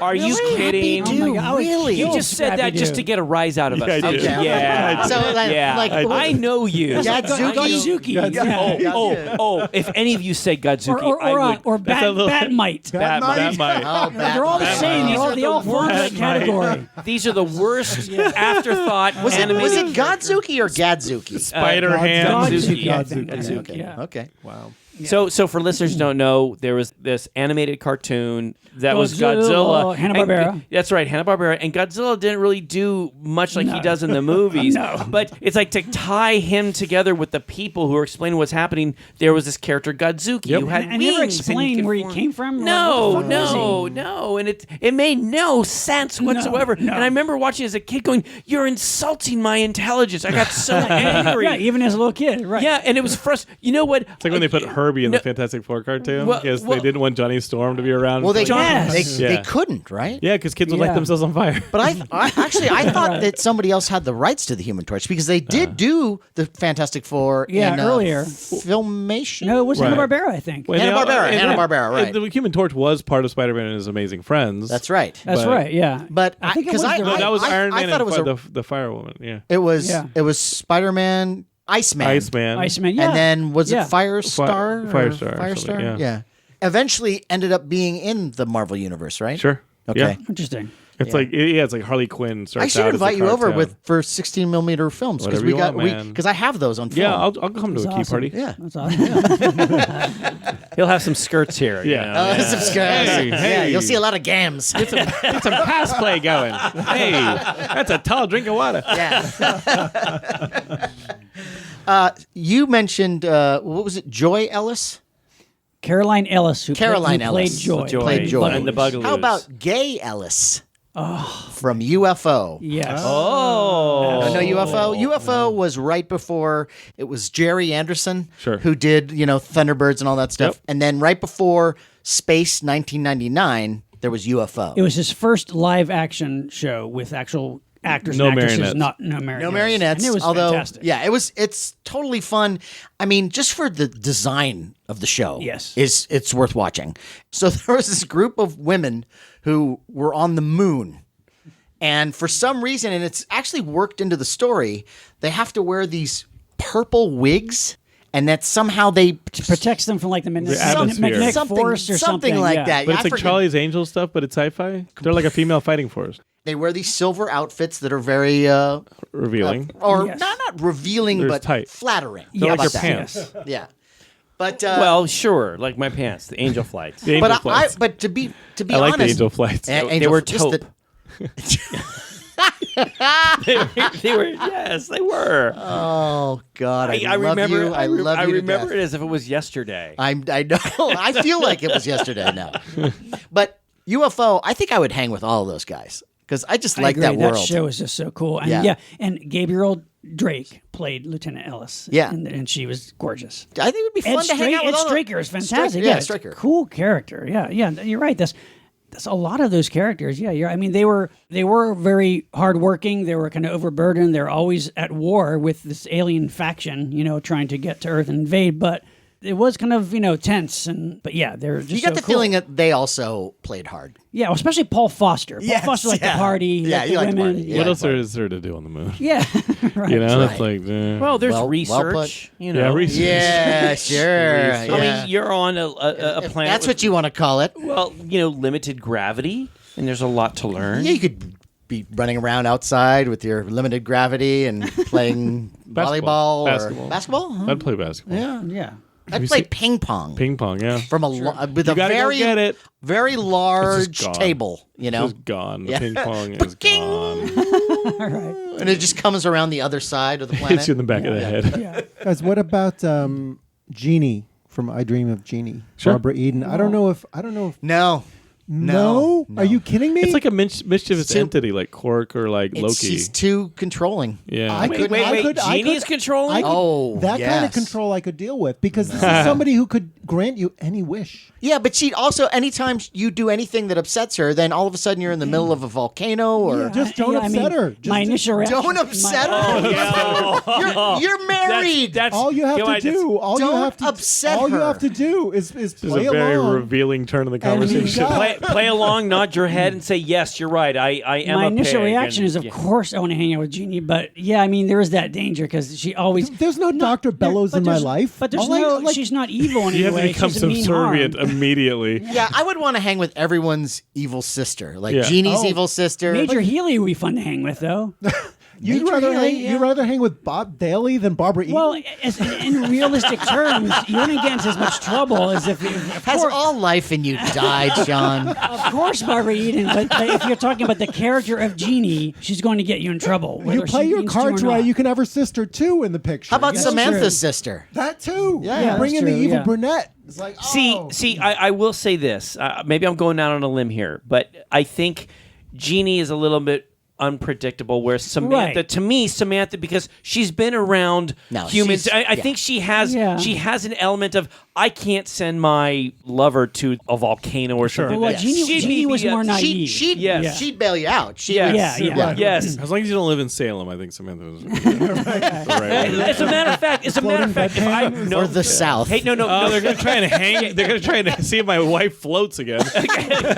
Are you kidding? Oh my God, I would Really? You kill just said that just to Scrappy-Doo. get a rise out of us. Yeah, I did. Okay. Yeah. So, like- yeah. like- I know you. Gadzuki? Gadzuki. Oh, if any of you say Gadzuki, I would. Or That's a little- Batmite. That might. Oh, They're all the Batman. same. They all fall in that category. These are the worst afterthought Was animated. it Godzuki or Gadzuki? Spider Gadzuki. Ham. Gadzuki. I think. Gadzuki. Yeah. Okay. Wow. So for listeners who don't know, there was this animated cartoon that was Godzilla, Godzilla. Hanna-Barbera. And- That's right, Hanna-Barbera. And Godzilla didn't really do much like he does in the movies. No. But it's like to tie him together with the people who are explaining what's happening, there was this character Gadzuki who had And wings. never and explained could where he form- came from. No, What the fuck was he? no. And it made no sense whatsoever. no. And I remember watching as a kid going, "You're insulting my intelligence." I got so angry. Yeah, even as a little kid, right? Yeah, and it was frustrating. You know what? It's like when they put Herbie in No. the Fantastic Four cartoon Well- because well- they didn't want Johnny Storm to be around. Well, they Yes. they Yeah. couldn't, right? yeah, because kids would light Yeah. themselves on fire. But I thought that somebody else had the rights to the Human Torch because they did do the Fantastic Four. Yeah, in, earlier. Filmation. No, it was Right. Hanna-Barbera, I think. When they all- Hanna-Barbera, and- Hanna-Barbera, right. and the Human Torch was part of Spider-Man and His Amazing Friends. That's right. That's but- right, yeah. But I think it because was I, the- No, that was I Iron Man thought it and was the Firewoman. Yeah, it was Yeah. it was Spider-Man, Iceman, Iceman, yeah. and then was Yeah. it Firestar? or Firestar or something, Firestar. yeah. Eventually ended up being in the Marvel universe, right? sure. Okay. Yeah. Interesting. It's like it's like Harley Quinn starts I should out as a invite you over cartoon. for 16mm films because Whatever we you got want, man. because I have those on film. Yeah, I'll come to a That's key awesome. party. yeah. That's awesome. He'll have some skirts here. you Yeah. know? Some scars. Hey, Yeah, hey. you'll see a lot of gams. Get some cosplay going. Hey, that's a tall drink of water. Yeah. You mentioned what was it? Joy Ellis. Caroline Ellis, who Caroline played, who played Ellis. Joy. Played Joy. And the Bugaloos. How about Gay Ellis from UFO? Yes. Oh. I know UFO. UFO was right before it was Jerry Anderson Sure. who did, Thunderbirds and all that stuff. Yep. And then right before Space 1999, there was UFO. It was his first live action show with actual actors No and actresses, marionettes. no marionettes. No marionettes. And it was although, fantastic. yeah, it's totally fun. I mean, just for the design of the show, Yes. it's worth watching. So there was this group of women who were on the moon, and for some reason, and it's actually worked into the story, they have to wear these purple wigs, and that somehow they Protects them from like the atmosphere. magnetic something, force or something like yeah. that. But I it's like forget- Charlie's Angels stuff, but it's sci-fi. They're like a female fighting force. They wear these silver outfits that are very Revealing. or Yes. not revealing, They're but tight. flattering. They're How like your about that? pants. Yeah, but Well, sure, like my pants, the angel flights. The angel but flights. but to be I like honest, the angel flights. They were just taupe. They were, yes, they were. Oh God, I love remember. you. I love you. I to remember death. it as if it was yesterday. I know. I feel like it was yesterday now. But UFO, I think I would hang with all of those guys because I just like I that agree. world. That show is just so cool. And Yeah. and Gabriel Drake played Lieutenant Ellis. Yeah. and she was gorgeous. I think it would be fun to hang out with all Straker is fantastic. Straker, yeah, it's a Straker. cool character. Yeah, you're right. That's a lot of those characters. Yeah, I mean, they were very hardworking. They were kind of overburdened. They're always at war with this alien faction, trying to get to Earth and invade. But it was kind of tense. But yeah, they're just You got so the cool. feeling that they also played hard. Yeah, well, especially Paul Foster. Paul Yes, Foster liked yeah. to party. Yeah, liked he the liked to women. party, yeah. What else is there to do on the moon? Yeah, right. You know, Right. it's like Well, there's Well research. put. You know, research. Yeah, sure. I yeah. mean, you're on a planet. That's with, what you want to call it. Well, limited gravity, and there's a lot to learn. Yeah, you could be running around outside with your limited gravity and playing volleyball Basketball. or basketball. Huh? I'd play basketball. Yeah, Yeah. I'd you play seen- ping pong. Ping pong, yeah. From with You a gotta go very get it. very large gone. table, It's just gone. The Yeah. ping pong is Ba-king. gone. and it just comes around the other side of the planet. Hits you in the back of the head. Guys, what about Jeannie from I Dream of Jeannie? Sure. Barbara Eden. I don't know if No, No? No. Are you kidding me? It's like a mischievous Too- entity, like Quark or like Loki. She's too controlling. Yeah. I could- I could- Genie's controlling? I could- Oh, that kind of yes. control I could deal with because this is somebody who could grant you any wish. Yeah, but she also, anytime you do anything that upsets her, then all of a sudden you're in the middle of a volcano or... Just don't upset her. My initial reaction. Don't upset her. You're married. That's All you have come to on, do, all you Don't have to, upset all you her. have to do is This is play a very along. revealing turn of the And you conversation. got- play along, nod your head, and say, yes, you're right. I am My a initial pig," reaction and- is, of yeah. course, I want to hang out with Jeannie. But yeah, I mean, there is that danger because she always. There's no Dr. Bellows but in my there's- life. But there's All I- no. like- She's not evil in any You have to way. become She's a mean subservient harm. immediately. Yeah, I would want to hang with everyone's evil sister. Like Yeah. Jeannie's Oh. evil sister. Major Healy would be fun to hang with, though. You'd Major rather Healy, hang, yeah. you'd rather hang with Bob Daly than Barbara Eden? Well, in realistic terms, you wouldn't get into as much trouble as if. Of Has course, all life in you died, Sean? of course, Barbara Eden. But if you're talking about the character of Jeannie, she's going to get you in trouble. you whether play she your means to cards or not. right, you can have her sister too in the picture. How about Yes. Samantha's true. sister? That too. Yeah, Bring that's in the true, evil yeah. brunette. It's like, oh. See, I will say this. Maybe I'm going out on a limb here, but I think Jeannie is a little bit unpredictable. Where Samantha, Right. to me, Samantha, because she's been around No, humans, she's- I think she has an element of I can't send my lover to a volcano or something. Well, like that. Jeannie, She'd Jeannie be was a- more naive. Yes. She'd bail you out. She Yes. would- Yeah. Yes. As long as you don't live in Salem, I think Samantha was the right one. As a matter of fact, if I know Or the South. Hey, no. Oh, they're gonna try and hang. They're gonna try and see if my wife floats again.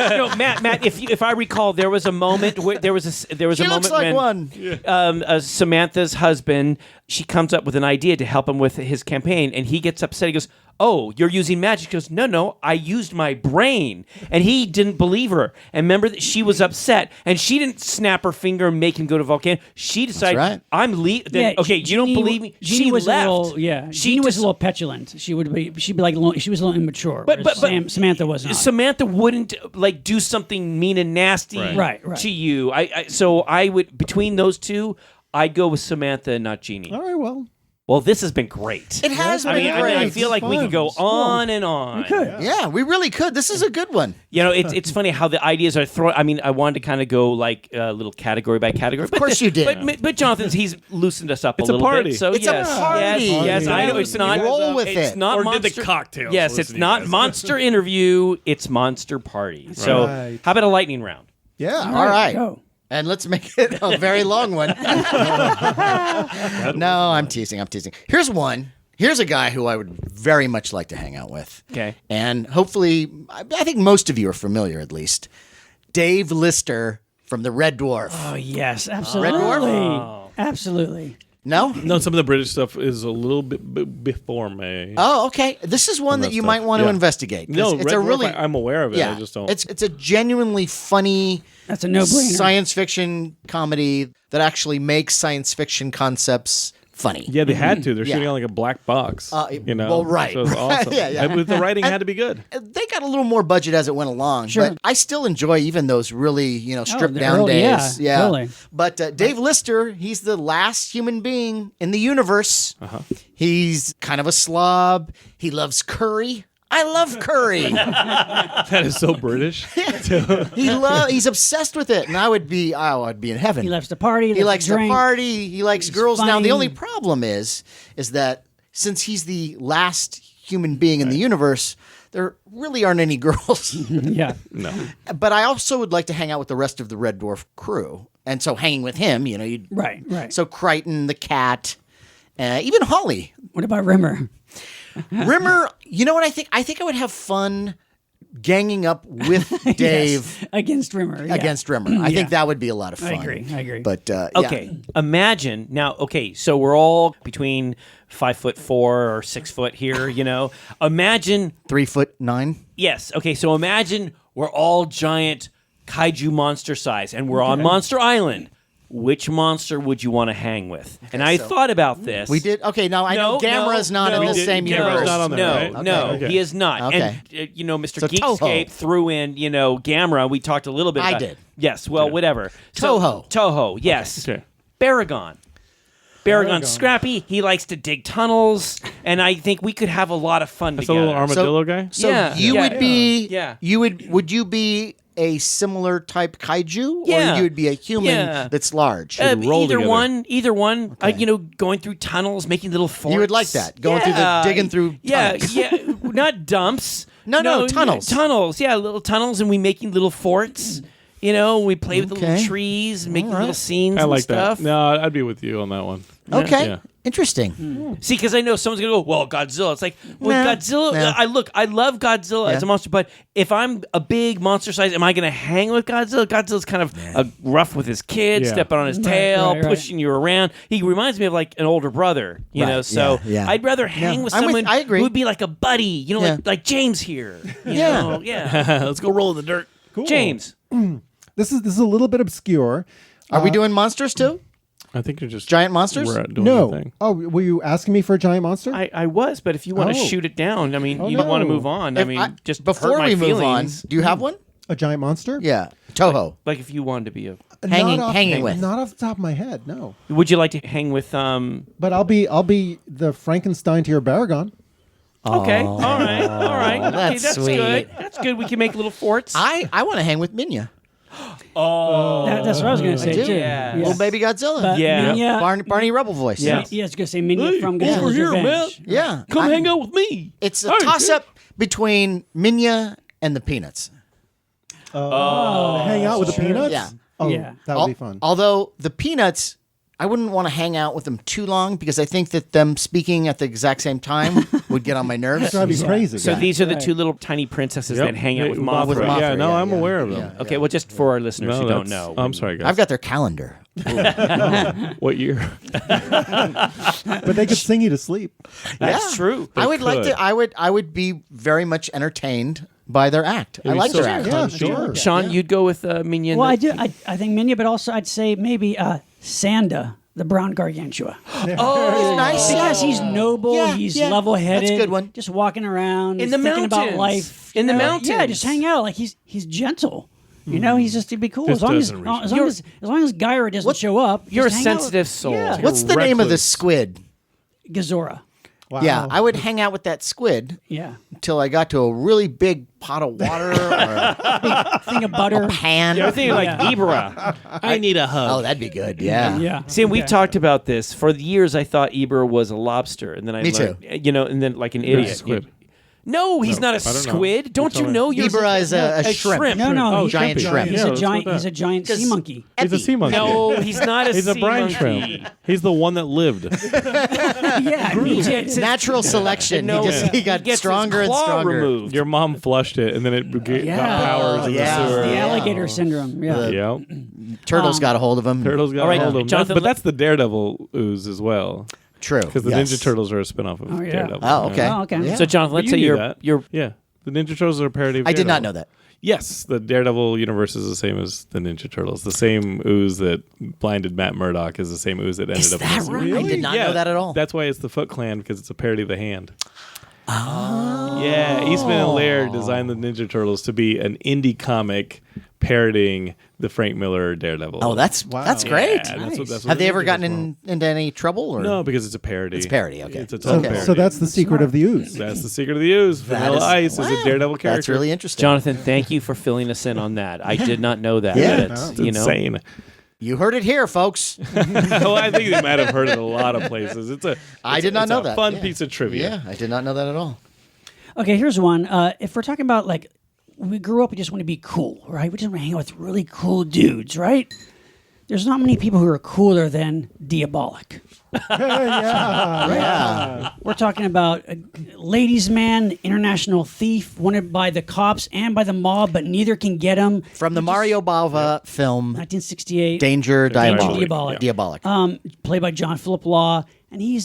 No, Matt. If I recall, there was a moment where there was a She moment looks like when one. Samantha's husband, she comes up with an idea to help him with his campaign, and he gets upset. He goes, "Oh, you're using magic." He goes, "No, I used my brain," and he didn't believe her. And remember that she was upset, and she didn't snap her finger and make him go to volcano. She decided, right. "I'm leaving." Okay, you don't believe me? Jeannie She was left. a little, Jeannie was a little petulant. She'd be like she was a little immature. But Samantha was not. Samantha wouldn't like do something mean and nasty Right. to you. So I would, between those two, I'd go with Samantha and not Jeannie. All right, well. Well, this has been great. It has I been mean, great. I feel like we fun. could go It's on and on. Yeah, we really could. This is a good one. You know, it's funny how the ideas are thrown. I mean, I wanted to kind of go like a little category by category. Of course you did. But Jonathan's he's loosened us up It's a a little party. bit. So It's a yes, party. yes, I know You it's not. roll with it's it. not Or did monster the cocktails. Yes, Listen it's to you not guys. monster interview. It's monster party. So Right. how about a lightning round? Yeah. All right. Go. And let's make it a very long one. No, I'm teasing. Here's one. Here's a guy who I would very much like to hang out with. Okay. And hopefully, I think most of you are familiar at least. Dave Lister from the Red Dwarf. Oh yes, absolutely, Dwarf? absolutely. No? No, some of the British stuff is a little bit before me. Oh, okay. This is one Some of that that you stuff. might want to Yeah. investigate. 'Cause No, it's Red a Dwarf, really. I'm aware of it. Yeah, I just don't. It's a genuinely funny That's a no-brainer. science fiction comedy that actually makes science fiction concepts funny. Yeah, they had to. They're Yeah. shooting on like a black box. You know, well, right. So it was awesome. Yeah. But the writing had to be good. They got a little more budget as it went along, Sure. but I still enjoy even those really, stripped down early- days. yeah, totally. But Dave Lister, he's the last human being in the universe. He's kind of a slob. He loves curry. I love curry. That is so British. He's obsessed with it, and I'd be in heaven. He loves to party. He likes to drink. party. He likes girls. Now, funny. the only problem is that since he's the last human being in the universe, there really aren't any girls. Yeah. No. But I also would like to hang out with the rest of the Red Dwarf crew, and so hanging with him, you'd Right. Right. So Crichton, the cat, even Holly, what about Rimmer? Rimmer. You know what I think? I think I would have fun ganging up with Dave Yes, against Rimmer. Yeah. against Rimmer. I think that would be a lot of fun. I agree. But Okay, imagine now. Okay, so we're all between 5'4" or 6 foot here. Imagine 3'9". yes. Okay, so imagine we're all giant kaiju monster size, and we're on Monster Island. Which monster would you want to hang with? And I thought about this. We did. Okay, now I know Gamera's not in the same universe. not on there, No, right? no, Okay. he is not. Okay. And Mr. So Geekscape Toho. threw in, Gamera. We talked a little bit. I about did. Yes. Well, whatever. Toho. Toho. Yes. Okay. Baragon. Baragon's scrappy. He likes to dig tunnels, and I think we could have a lot of fun That's a together. little armadillo guy. So Yeah. you Yeah. would be. Yeah. You would. Would you be a similar type kaiju, Yeah. or you would be a human Yeah. that's large? roll either together. one, either one. Going through tunnels, making little forts. You would like that, going through digging through tunnels. Yeah, not dumps. No, tunnels. Tunnels, yeah, little tunnels, and we making little forts. We play with the little Okay. trees and making All right. little scenes I and like stuff. that. No, I'd be with you on that one. Okay, Yeah. interesting. See, because I know someone's gonna go, well, Godzilla. It's like, well, Nah. Godzilla. Nah. I love Godzilla as Yeah. a monster, but if I'm a big monster size, am I gonna hang with Godzilla? Godzilla's kind of rough with his kids, Yeah. stepping on his tail, right. pushing you around. He reminds me of like an older brother, you know. Right, So yeah. I'd rather hang with I'm with- someone I agree. who would be like a buddy, Yeah. like James here. You Yeah. know? Yeah. Let's go roll in the dirt. James. This is a little bit obscure. Are we doing monsters too? I think you're just Giant monsters? We're doing No. the thing. Oh, were you asking me for a giant monster? I was, but if you want to Oh. shoot it down, I mean, Oh, you no. want to move on. I If mean, just before hurt my we move on, feelings. do you have one? A giant monster? Yeah, Toho. Like if you wanted to be a, Hanging with. Not off the top of my head, no. would you like to hang with But I'll be the Frankenstein to your Baragon. Okay. All right. All right. Okay, that's that's sweet. good. That's good. We can make little forts. I want to hang with Minya. That's what I was going to say do. too. Yeah. Little baby Godzilla. Yeah. Minya, Barney Rubble voice. Yeah. Yeah, I was going to say Minya from Godzilla's Revenge. Yeah. Come I- hang out with me. It's a toss-up between Minya and the Peanuts. Hang out with the peanuts? Yeah. Oh, Yeah. that would be fun. Although the Peanuts, I wouldn't want to hang out with them too long because I think that them speaking at the exact same time would get on my nerves. That'd be crazy. So yeah. these are the Right. two little tiny princesses Yep. that hang out with Yeah, Mothra. With Mothra. Yeah, no, yeah, I'm yeah, aware of them. Okay, well, just for our listeners who don't that's- know. I'm sorry, guys. I've got their calendar. What year? But they could sing you to sleep. That's Yeah. true. I would like could. to. I would be very much entertained by their act. I It'd be like so their act. Yeah, fun. sure. Sean, you'd go with Minion. Well, I do. I think Minya, but also I'd say maybe Sanda, the brown gargantua. Oh, nice. Because he's noble, Yeah, he's yeah. level-headed. That's a good one. Just walking around In the thinking about mountains. life. In the Yeah, mountains. just hang out. Like he's gentle. You know, he's just he'd be cool Just as long as doesn't reach as long as Gyra doesn't show up. You're a just hang out. sensitive soul. Yeah. What's the name of the recluse. squid? Gazora. Wow. Yeah, I would hang out with that squid Yeah. until I got to a really big pot of water or a Thing of butter. pan. You're thinking like Yeah. Ibra. I need a hug. Oh, that'd be good. Yeah. Yeah. See, and we've talked about this for years. I thought Ibra was a lobster, and then I Me learned, and then like an idiot. squid. No, he's not a I don't know. squid. Don't you Tell me. know? You're Ibra is a shrimp. No, no, Oh, he- giant shrimpy. shrimp. He's Yeah, a let's giant. go with He's a that. giant sea monkey. He's a sea monkey. No, he's not a He's a sea brine monkey. shrimp. He's the one that lived. Yeah, he did. Natural selection. No, He got gets his stronger and claw stronger. removed. Your mom flushed it, and then it Yeah. got powers in yeah. the sewer. The alligator syndrome. Yeah. Yeah. Turtles got a hold of him. Turtles got All right, a hold of him. Jonathan, But that's the Daredevil ooze as well. True. Because the Yes. Ninja Turtles are a spinoff of Oh, yeah. Daredevil. Oh, okay. Oh, okay. Yeah. So, Jonathan, let's You say knew you're that. you're Yeah. The Ninja Turtles are a parody of I did not Daredevil. know that. Yes, the Daredevil universe is the same as the Ninja Turtles. The same ooze that blinded Matt Murdock is the same ooze that ended Is up in that this right? movie. I did not know that at all. That's why it's the Foot Clan, because it's a parody of the Hand. Oh. Yeah, Eastman and Laird designed the Ninja Turtles to be an indie comic parodying the Frank Miller Daredevil. Oh, that's great. Yeah, that's what Have they the ever Ninja gotten Turtles into any trouble? Or? were. No, because it's a parody. It's a parody, okay. It's a So, total parody. so that's the secret of the ooze. That's the secret of the ooze. That Vanilla Ice is wow. a Daredevil character. That's really interesting. Jonathan. Thank you for filling us in on that. I did not know that. Yeah. That's, It's you know, insane. You heard it here, folks. Well, I think you might have heard it a lot of places. I did not know a that. Fun Yeah. piece of trivia. Yeah, I did not know that at all. Okay, here's one. If we're talking about like we grew up, we just want to be cool, right? We just want to hang out with really cool dudes, right? There's not many people who are cooler than Diabolic. Yeah. We're talking about a ladies' man, international thief, wanted by the cops and by the mob, but neither can get him. From the Mario Bava film 1968. Danger Diabolic. Diabolic. Diabolic. Played by John Philip Law, and he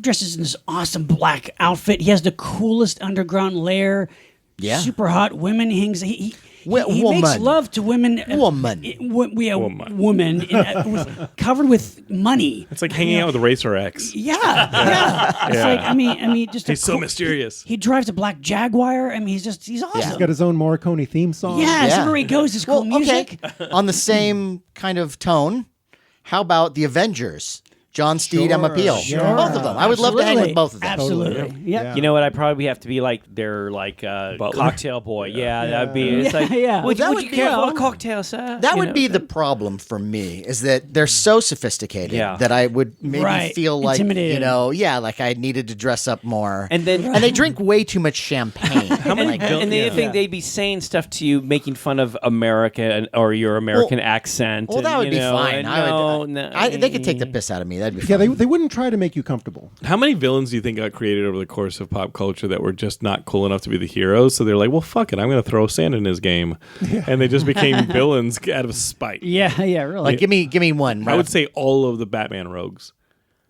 dresses in this awesome black outfit. He has the coolest underground lair. Yeah. Super hot women. He makes Woman. love to women. Woman. Woman covered with money. It's like hanging out with Racer X. Yeah. It's like, I mean, just He's so mysterious. He drives a black Jaguar. I mean, he's awesome. He's got his own Morricone theme song. Yes, Yeah. everywhere he goes, his cool music. Okay. On the same kind of tone, how about the Avengers? John Steed, Emma Peel. Sure. Both of them. I would love to hang with both of them. Absolutely. Totally. Yep. Yeah. You know what? I probably have to be like their cocktail boy. Yeah, that'd be. It's like, Yeah. would, That would would you be- care for well, a cocktail, sir? That You would know, be the problem for me, is that they're so sophisticated Yeah. that I would maybe Right. feel like, Intimidated. like I needed to dress up more. And then and they drink way too much champagne. How And, and the other thing, they'd be saying stuff to you, making fun of America or your American accent. Well, that and, would you be know, fine. and They could take the piss out of me. That'd be Yeah, fine. they wouldn't try to make you comfortable. How many villains do you think got created over the course of pop culture that were just not cool enough to be the heroes? So they're like, well, fuck it, I'm going to throw sand in his game, and they just became villains out of spite. Yeah, really. Like, give me one. I would say all of the Batman rogues,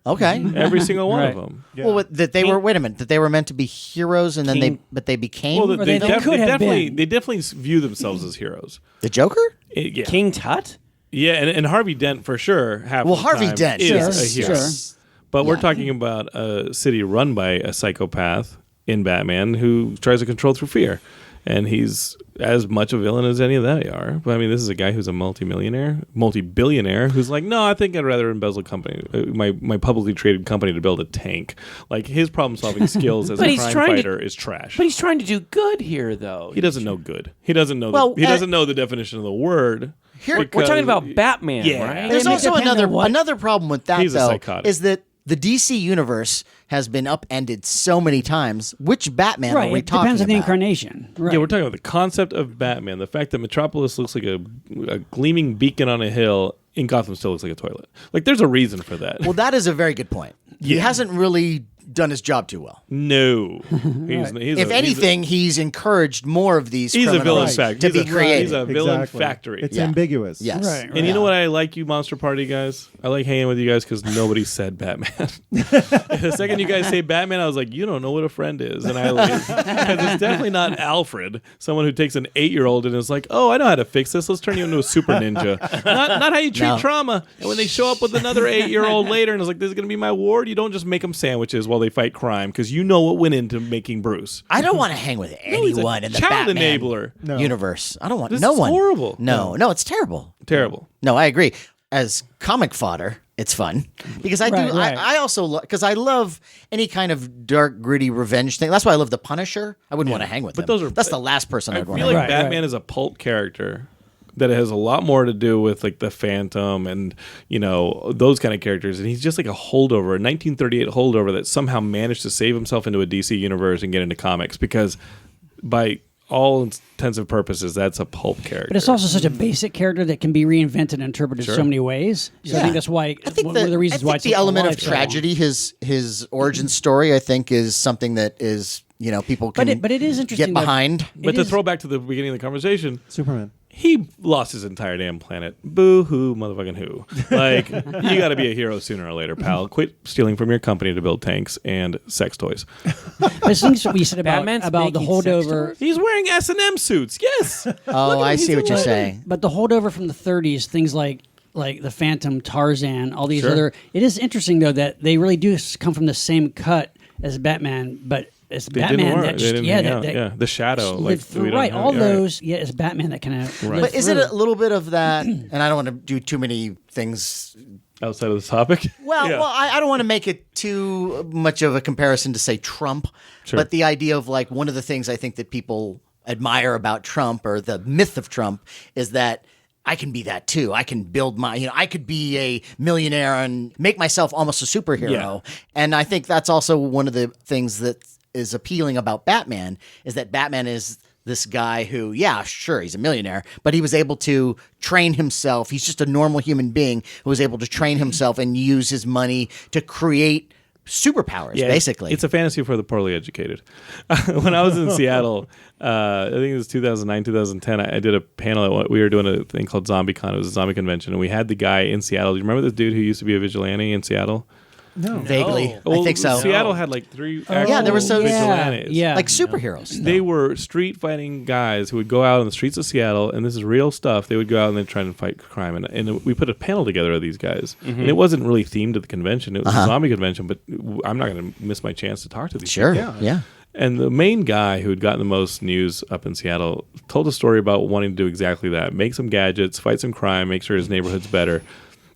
Okay. every single one of Right. them. Well, that they were. Wait a minute. That they were meant to be heroes, and then they became Well, they could have definitely been. they definitely view themselves as heroes. the Joker. Yeah, King Tut? yeah, and Harvey Dent for sure. Half Well, the Harvey time Dent, is yes, a hero. yes. But we're Yeah. talking about a city run by a psychopath in Batman who tries to control through fear. And he's as much a villain as any of that are. But I mean, this is a guy who's a multi-billionaire, who's like, no, I think I'd rather embezzle my publicly traded company to build a tank. Like, his problem-solving skills as But a he's crime trying to- fighter is trash. But he's trying to do good here, though. He doesn't know good. He doesn't know. Well, he doesn't know the definition of the word. Here- We're because- talking about Batman, Yeah. right? There's It also depends on what- another problem with that, He's a though, psychotic. is that the DC universe has been upended so many times. Which Batman right. are we It talking depends on the about? incarnation. Right. Yeah, we're talking about the concept of Batman. The fact that Metropolis looks like a gleaming beacon on a hill in Gotham still looks like a toilet. Like, there's a reason for that. Well, that is a very good point. He Yeah. hasn't really done his job too well. No. If anything, he's encouraged more of these he's a villain criminals factory. to be created. He's a villain Exactly. factory. It's Yeah. ambiguous. Yes. Right, And you know what I like, you Monster Party guys? I like hanging with you guys because nobody said Batman. The second you guys say Batman, I was like, you don't know what a friend is. And I leave. Because it's definitely not Alfred, someone who takes an 8-year-old and is like, oh, I know how to fix this. Let's turn you into a super ninja. Not how you treat No. trauma. And when they show up with another 8-year-old later and it's like, this is going to be my ward, you don't just make them sandwiches while they fight crime because you know what went into making Bruce. I don't want to hang with he's a anyone in the child Batman enabler. No. universe. I don't want This no is one. horrible. No, it's terrible. Terrible. No, I agree. As comic fodder, it's fun because I Right, do. right. I also because I love any kind of dark, gritty revenge thing. That's why I love the Punisher. I wouldn't want to hang with him. those are- that's the last person I I'd want feel to. like Right, Batman right. is a pulp character that has a lot more to do with like the Phantom and those kind of characters, and he's just like a holdover, a 1938 holdover that somehow managed to save himself into a DC universe and get into comics because by all intents and purposes that's a pulp character. But it's also such a basic character that can be reinvented and interpreted so many ways. So I think that's why I think one of the reasons why it's the element of alive so long. tragedy, his origin story, I think, is something that is people can But it is interesting get that- behind. But It to is- throw back to the beginning of the conversation, Superman. he lost his entire damn planet. Boo hoo, motherfucking who. Like, you got to be a hero sooner or later, pal. Quit stealing from your company to build tanks and sex toys. But it's things that we said Batman's about the making sex holdover. toys? He's wearing S&M suits. Yes. Oh, I see what you're saying. But the holdover from the 30s, things like the Phantom, Tarzan, all these Sure. other. It is interesting though that they really do come from the same cut as Batman, but it's They Batman didn't work. that They just didn't yeah hang that, out. that Yeah, the shadow. lived Like, through we don't right. know. All Yeah, those it's Batman that kind of. Right. But is it a little bit of that? And I don't want to do too many things. Outside of the topic. Well, Yeah. I don't want to make it too much of a comparison to say Trump, Sure. but the idea of like one of the things I think that people admire about Trump or the myth of Trump is that I can be that too. I can build I could be a millionaire and make myself almost a superhero. Yeah. And I think that's also one of the things that is appealing about Batman is that Batman is this guy who, yeah, sure, he's a millionaire, but he was able to train himself. He's just a normal human being who was able to train himself and use his money to create superpowers, basically. It's a fantasy for the poorly educated. When I was in Seattle, I think it was 2009, 2010, I did a panel at what we were doing a thing called ZombieCon. It was a zombie convention, and we had the guy in Seattle. Do you remember this dude who used to be a vigilante in Seattle? No. Vaguely. Well, I think so. Seattle had like 3 Yeah, there were so- vigilantes. Yeah. Like superheroes. They were street fighting guys who would go out on the streets of Seattle, and this is real stuff. They would go out and then try and fight crime. And we put a panel together of these guys. And it wasn't really themed to the convention. It was a zombie convention, but I'm not going to miss my chance to talk to these Sure. people. Yeah. And the main guy who had gotten the most news up in Seattle told a story about wanting to do exactly that. Make some gadgets, fight some crime, make sure his neighborhood's better.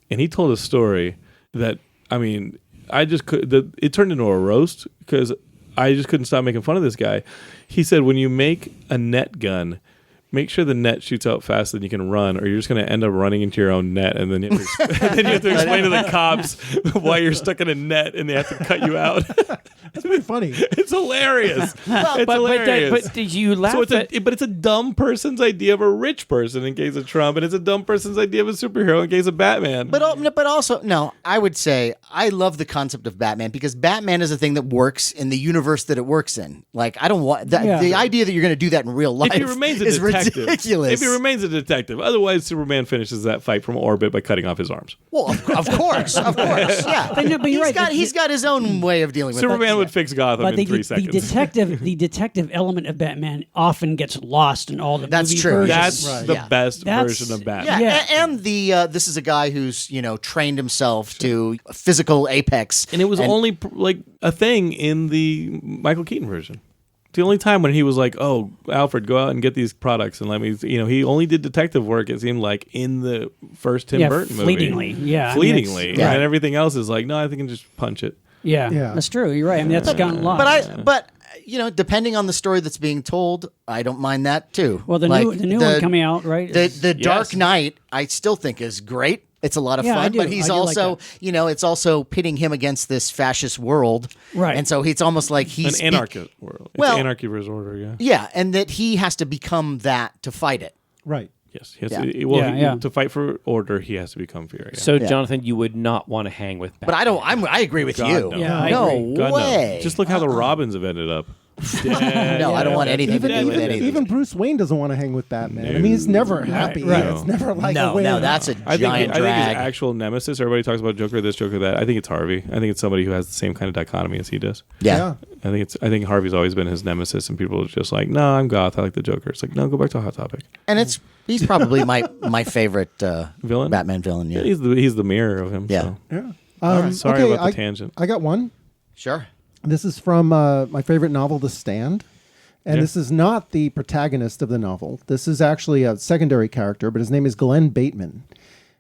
And he told a story that I mean, I just could. It turned into a roast because I just couldn't stop making fun of this guy. He said, when you make a net gun, make sure the net shoots out faster than you can run, or you're just going to end up running into your own net, and then you have to explain to the cops why you're stuck in a net, and they have to cut you out. It's pretty funny. It's hilarious. It's hilarious. But did you laugh So it's a dumb person's idea of a rich person in case of Trump, and it's a dumb person's idea of a superhero in case of Batman. But also, no, I would say I love the concept of Batman because Batman is a thing that works in the universe that it works in. Like, I don't want that. The idea that you're going to do that in real life if he remains a is detective, ridiculous. if he remains a detective, otherwise Superman finishes that fight from orbit by cutting off his arms. Well, of course, yeah. But no, but you're right. He's got his own way of dealing with Superman it. would fix Gotham But in 3 seconds. the detective element of Batman often gets lost in all the That's movie true. versions. That's the best version of Batman. Yeah, Yeah. and the this is a guy who's trained himself to physical apex, And it was only like a thing in the Michael Keaton version. The only time when he was like, "Oh, Alfred, go out and get these products and let me," he only did detective work. It seemed like in the first Tim Burton movie, fleetingly. Yeah, fleetingly, yeah. and everything else is like, no, I think I can just punch it. Yeah, Yeah. that's true. You're right. I mean, that's gotten lost. But depending on the story that's being told, I don't mind that too. Well, the new one coming out, right? The Dark Knight, I still think is great. It's a lot of Yeah, I fun, do. but he's I do like also, that. it's also pitting him against this fascist world, Right. And so it's almost like he's An anarchist world. Well- It's anarchy versus order. Yeah. yeah, and that he has to become that to fight it. Right. Yes. He has Yeah. to, to fight for order, he has to become Fury. Yeah. So, Jonathan, you would not want to hang with Batman. But I agree with God, you. no. Yeah, I no agree. God, no. way. Just look how the Robins have ended up. No, I don't want anything to do with Even, anything. even Bruce Wayne doesn't want to hang with Batman. I mean, he's never happy. right. It's never like a no, win. that's a I giant think his drag. actual nemesis. Everybody talks about Joker this, Joker that. I think it's Harvey. I think it's somebody who has the same kind of dichotomy as he does. yeah. Yeah. I think Harvey's always been his nemesis, and people are just like, no, I'm goth. I like the Joker. It's like, no, go back to Hot Topic. And he's probably my favorite Villain? Batman villain. Yeah, He's the mirror of him. Yeah. So. Yeah. Sorry okay, about the tangent. I got one. sure. This is from my favorite novel, The Stand. And Yeah. this is not the protagonist of the novel. This is actually a secondary character, but his name is Glenn Bateman.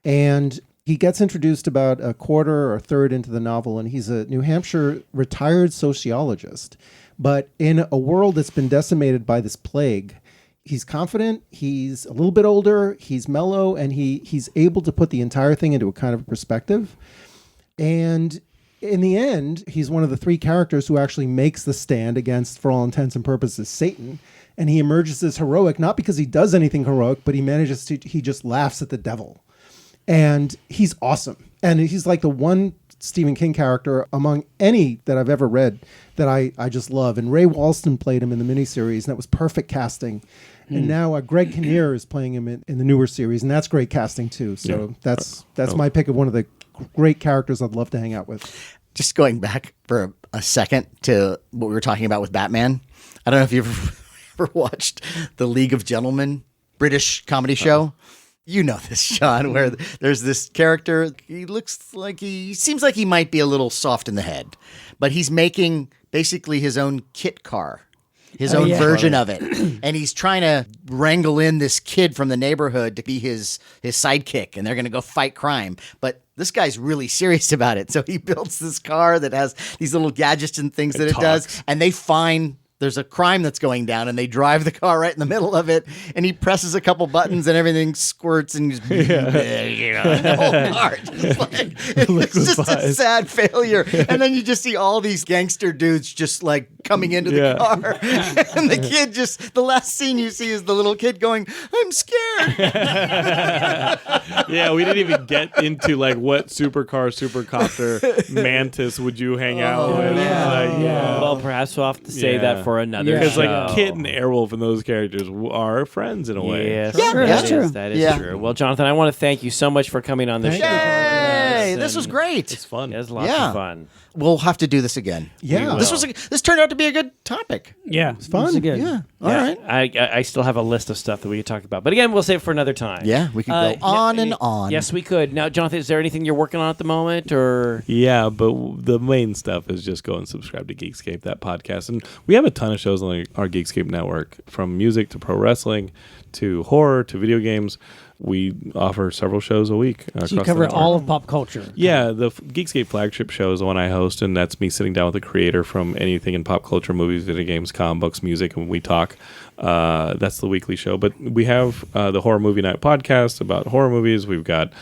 And he gets introduced about a quarter or a third into the novel, and he's a New Hampshire retired sociologist. But in a world that's been decimated by this plague, he's confident, he's a little bit older, he's mellow, and he's able to put the entire thing into a kind of perspective. And in the end, he's one of the 3 characters who actually makes the stand against, for all intents and purposes, Satan. And he emerges as heroic, not because he does anything heroic, but he just laughs at the devil. And he's awesome. And he's like the one Stephen King character among any that I've ever read that I just love. And Ray Walston played him in the miniseries, and that was perfect casting. And now Greg Kinnear is playing him in the newer series, and that's great casting too. So that's my pick of one of the great characters I'd love to hang out with. Just going back for a second to what we were talking about with Batman. I don't know if you've ever watched The League of Gentlemen, British comedy show. You know this, Sean, where there's this character. He seems like he might be a little soft in the head, but he's making basically his own kit car. His own version of it. And he's trying to wrangle in this kid from the neighborhood to be his sidekick, and they're going to go fight crime. But this guy's really serious about it. So he builds this car that has these little gadgets and things that it does, and they find there's a crime that's going down, and they drive the car right in the middle of it, and he presses a couple buttons, and everything squirts, and just the whole car just like it's just a sad failure. And then you just see all these gangster dudes just like coming into the car, and the kid the last scene you see is the little kid going, "I'm scared." Yeah, we didn't even get into like what supercopter mantis would you hang out with? Well, perhaps we'll have to say that for another Because show. like Kit and Airwolf and those characters are friends in a way. Yes, Yeah, that true. is- that is Yeah. true. Well, Jonathan, I want to thank you so much for coming on the show. Yay! This was And great. It's fun. It was lots Yeah. of fun. We'll have to do this again. Yeah. This turned out to be a good topic. Yeah, it's fun. Good. Yeah. All right. I still have a list of stuff that we could talk about. But again, we'll save it for another time. Yeah, we could go on and on. Yes, we could. Now, Jonathan, is there anything you're working on at the moment? Or Yeah, but the main stuff is just go and subscribe to Geekscape, that podcast. And we have a ton of shows on our Geekscape network, from music to pro wrestling to horror to video games. we offer several shows a week. So you across cover the network. all of pop culture. Yeah, the Geekscape flagship show is the one I host, and that's me sitting down with a creator from anything in pop culture, movies, video games, comic books, music, and we talk. That's the weekly show. But we have the Horror Movie Night podcast about horror movies. We've got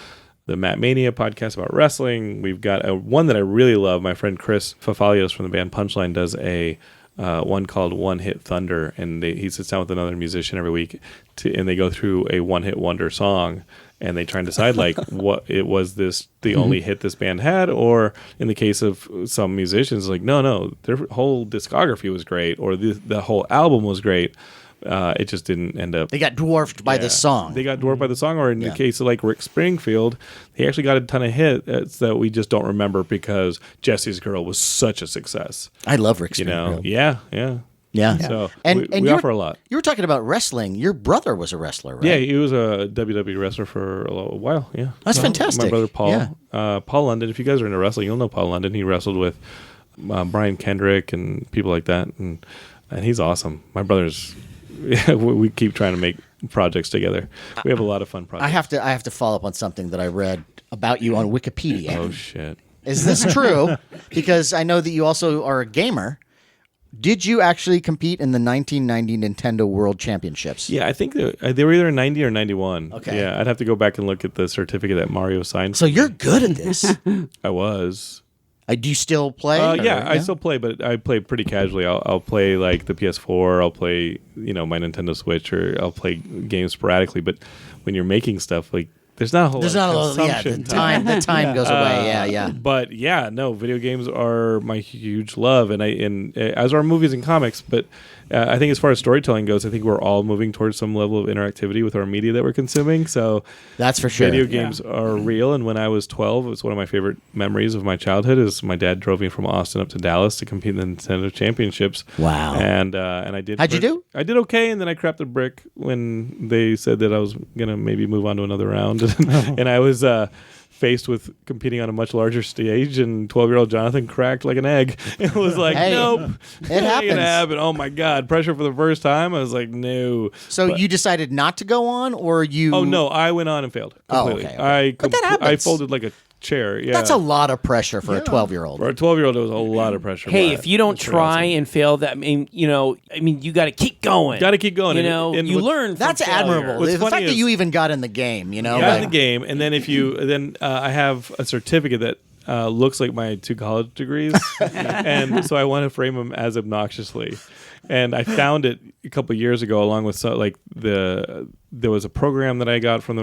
the Matt Mania podcast about wrestling. We've got one that I really love. My friend Chris Fafalios from the band Punchline does a one called One Hit Thunder, and he sits down with another musician every week, and they go through a one-hit wonder song, and they try and decide like what it was the only hit this band had, or in the case of some musicians, like no, their whole discography was great, or the whole album was great. It just didn't end up. They got dwarfed by the song. They got dwarfed by the song, or in the case of like Rick Springfield, he actually got a ton of hits that we just don't remember because Jesse's Girl was such a success. I love Rick You Springfield. know, yeah. Yeah. So And we you offer were- a lot. You were talking about wrestling. Your brother was a wrestler, right? Yeah, he was a WWE wrestler for a while. Yeah, That's fantastic. My brother Paul, Yeah. Paul London. If you guys are into wrestling, you'll know Paul London. He wrestled with Brian Kendrick and people like that, and he's awesome. My brother's. We keep trying to make projects together. We have a lot of fun projects. I have to follow up on something that I read about you on Wikipedia. Oh shit! Is this true? Because I know that you also are a gamer. Did you actually compete in the 1990 Nintendo World Championships? Yeah, I think they were either 90 or 91. Okay. Yeah, I'd have to go back and look at the certificate that Mario signed. So you're good at this. I was. Do you still play? or- Yeah, I still play, but I play pretty casually. I'll play like the PS4. I'll play my Nintendo Switch, or I'll play games sporadically. But when you're making stuff, like there's not a whole There's lot not a of lot. Yeah, consumption. the time goes away. Yeah. But yeah, no, video games are my huge love, and as are movies and comics. But I think as far as storytelling goes, I think we're all moving towards some level of interactivity with our media that we're consuming. So That's for sure. video games are real. And when I was 12, it was one of my favorite memories of my childhood. Is my dad drove me from Austin up to Dallas to compete in the Nintendo Championships. Wow. And I did. How'd you do? I did okay, and then I crapped a brick when they said that I was gonna maybe move on to another round, and I was faced with competing on a much larger stage, and 12-year-old Jonathan cracked like an egg. It was like, Hey, nope, it ain't happens. gonna happen. Oh my god, pressure for the first time. I was like, no. So But- you decided not to go on, or you? Oh no, I went on and failed completely. okay. But that happens. I folded like a chair. Yeah, That's a lot of pressure for a 12-year-old. For a 12-year-old, it was a lot of pressure. Hey, but if you don't it's try awesome. and fail, that you got to keep going. Got to keep going. And You what- learn. From That's failure. admirable. What's The funny fact that is- you even got in the game, got like- in the game, and then I have a certificate that looks like my 2 college degrees, and so I want to frame them as obnoxiously. And I found it a couple of years ago, along with there was a program that I got from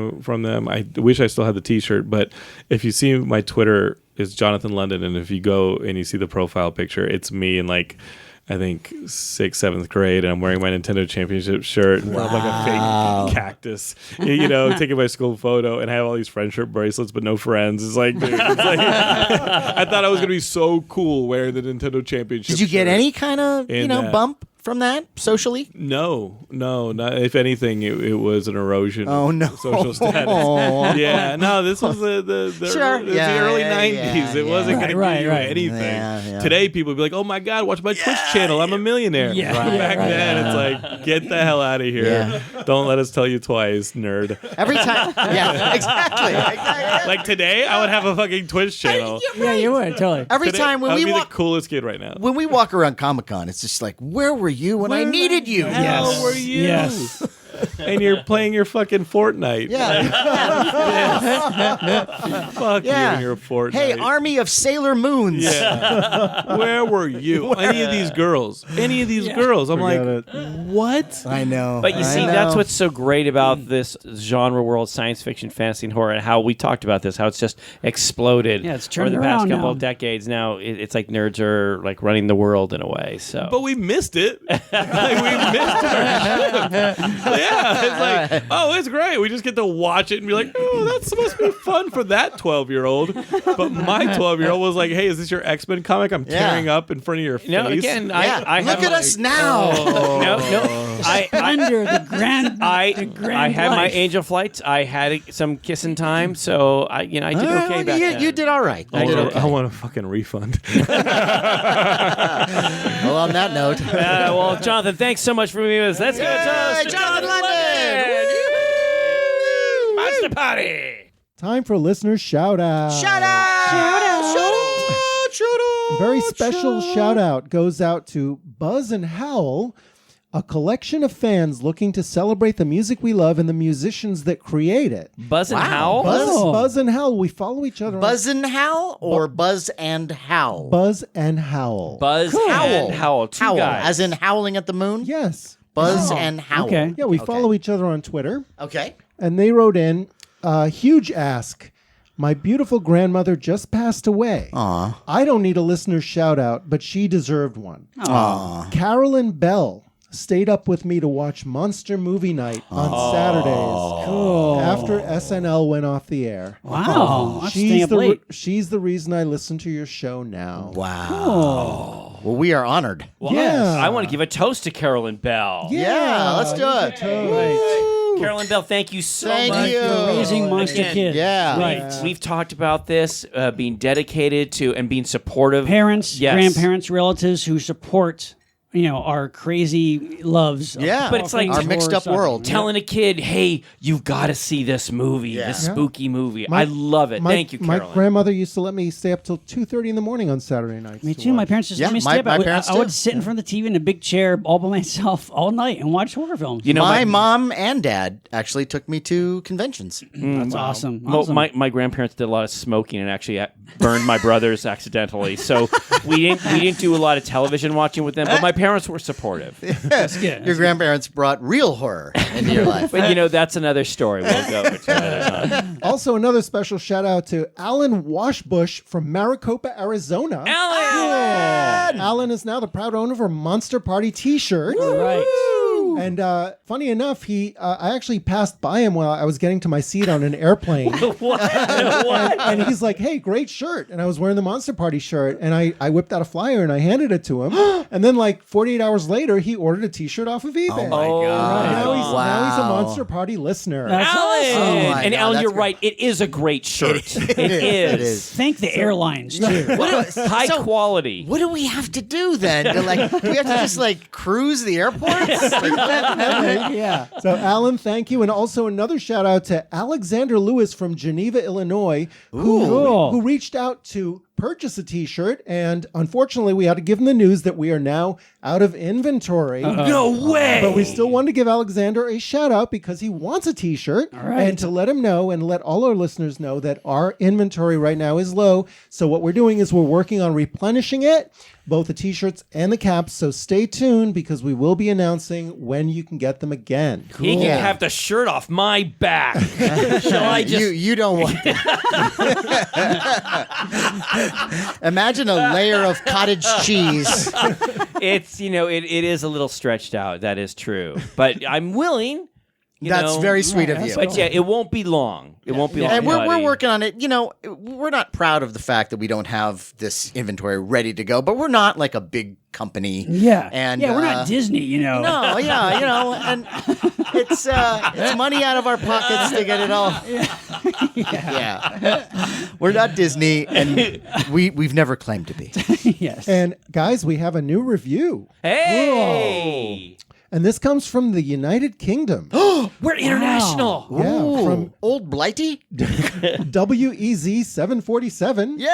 them. I wish I still had the T-shirt, but if you see my Twitter, is Jonathan London, and if you go and you see the profile picture, it's me in like, I think 6th, 7th grade, and I'm wearing my Nintendo Championship shirt, and I have like a fake cactus, taking my school photo, and I have all these friendship bracelets, but no friends. It's like, dude, I thought I was gonna be so cool wearing the Nintendo Championship. Did you get shirt. any kind of In that. bump from that socially? No, not, if anything, it was an erosion. Oh, no. of social status. Yeah, no, this was the Sure. it was Yeah, the early yeah, 90s. It yeah. wasn't going to Right, give you right. anything. Yeah. Today, people would be like, "Oh my God, watch my Twitch channel! I'm a millionaire." Yeah. Right. Yeah, Back then, it's like, get the hell out of here! Yeah. Don't let us tell you twice, nerd. Every time. Yeah, exactly. Like today, I would have a fucking Twitch channel. Yeah, you would totally. Every Today, time when I would we be walk. the coolest kid right now. When we walk around Comic-Con, it's just like, where were you when I needed you? How were you? Yes. And you're playing your fucking Fortnite. Yeah. Fuck you and your Fortnite. Hey, army of Sailor Moons. Yeah. Where were you? Any of these girls? Any of these girls? I'm Forget like, what? I know. But you I see, know. that's what's so great about this genre world, science fiction, fantasy, and horror, and how we talked about this, how it's just exploded Yeah, it's over the turned past around couple now. of decades. Now it's like nerds are like running the world in a way. So, But we missed it. Like, we missed our ship. Yeah, it's like, oh, it's great. We just get to watch it and be like, oh, that's supposed to be fun for that 12-year-old. But my 12-year-old was like, hey, is this your X-Men comic I'm tearing up in front of your face? no, again, Yeah, I look have at us now. No, I Under the grand. the grand I had my life. angel flights. I had some kissing time, so I did okay back then. You did all right. You did okay. I want a fucking refund. Well, on that note. Well, Jonathan, thanks so much for being with us. Let's go to Hey, toast Jonathan London. Woo! Bachelor party. Time for listener shout out. Shout out! Shout out! Shout out! Shout out! A very special shout out goes out to Buzz and Howl, a collection of fans looking to celebrate the music we love and the musicians that create it. Buzz and Howl? Buzz and Howl, we follow each other. Buzz and Howl or Buzz and Howl? Buzz and Howl. Buzz and Howl. Two Howl, guys. as in howling at the moon? Yes. Buzz and Howl. Okay. Yeah, we follow each other on Twitter. Okay. And they wrote in, huge ask. My beautiful grandmother just passed away. Aw. I don't need a listener shout out, but she deserved one. Aw. Carolyn Bell stayed up with me to watch Monster Movie Night on Saturdays Cool. after SNL went off the air. Wow. I'm staying up late. She's the reason I listen to your show now. Wow. Well, we are honored. Well, Yeah. I want to give a toast to Carolyn Bell. Yeah, let's do it. Carolyn Bell, thank you so Thank much. you. Raising monster Again, kids. Yeah. Right. We've talked about this, being dedicated to and being supportive. Parents, Yes. grandparents, relatives who support, our crazy loves. Yeah. But it's like our mixed up world. Telling a kid, hey, you've got to see this movie, Yeah. this spooky movie. I love it. Thank you, My Carolyn. grandmother used to let me stay up till 2:30 in the morning on Saturday nights. Me to too. My watch. parents just Yeah, let me my- stay up. my parents I would too. sit in front of the TV in a big chair all by myself all night and watch horror films. You know, My mom and dad actually took me to conventions. That's awesome. Well, Awesome. my grandparents did a lot of smoking and actually burned my brothers accidentally. So we didn't do a lot of television watching with them, but my parents were supportive. That's good. Your grandparents brought real horror into your life. But that's another story. We'll go over to another time. Also, another special shout out to Alan Washbush from Maricopa, Arizona. Alan! Alan is now the proud owner of a Monster Party T-shirt. Right. And funny enough, I actually passed by him while I was getting to my seat on an airplane. What? And he's like, "Hey, great shirt!" And I was wearing the Monster Party shirt, and I whipped out a flyer and I handed it to him. And then, like 48 hours later, he ordered a T-shirt off of eBay. Oh my God. Now he's a Wow. Monster Party listener. That's Alan! awesome. Oh my And God, Alan, that's you're great. right. It is a great shirt. It It is. is. Thank the airlines too. High So- quality. What do we have to do then? Do we have to just cruise the airports? Yeah. So, Alan, thank you. And also another shout out to Alexander Lewis from Geneva, Illinois, Cool. who reached out to purchase a T-shirt. And unfortunately, we had to give him the news that we are now out of inventory. No way. But we still wanted to give Alexander a shout out because he wants a T-shirt. right. And to let him know and let all our listeners know that our inventory right now is low. So what we're doing is we're working on replenishing it, both the T-shirts and the caps. So stay tuned because we will be announcing when you can get them again. He can have the shirt off my back. Shall I just... You don't want that. Imagine a layer of cottage cheese. It's, it is a little stretched out. That is true. But I'm willing. That's very sweet of you. But yeah, it won't be long. It won't be long. And we're buddy. working on it. We're not proud of the fact that we don't have this inventory ready to go, but we're not like a big company. Yeah. And we're not Disney, No, yeah, and it's money out of our pockets to get it all. Yeah. We're not Disney, and we've never claimed to be. Yes. And guys, we have a new review. Hey! And this comes from the United Kingdom. We're international. Yeah, from Old Blighty? WEZ747. Yay!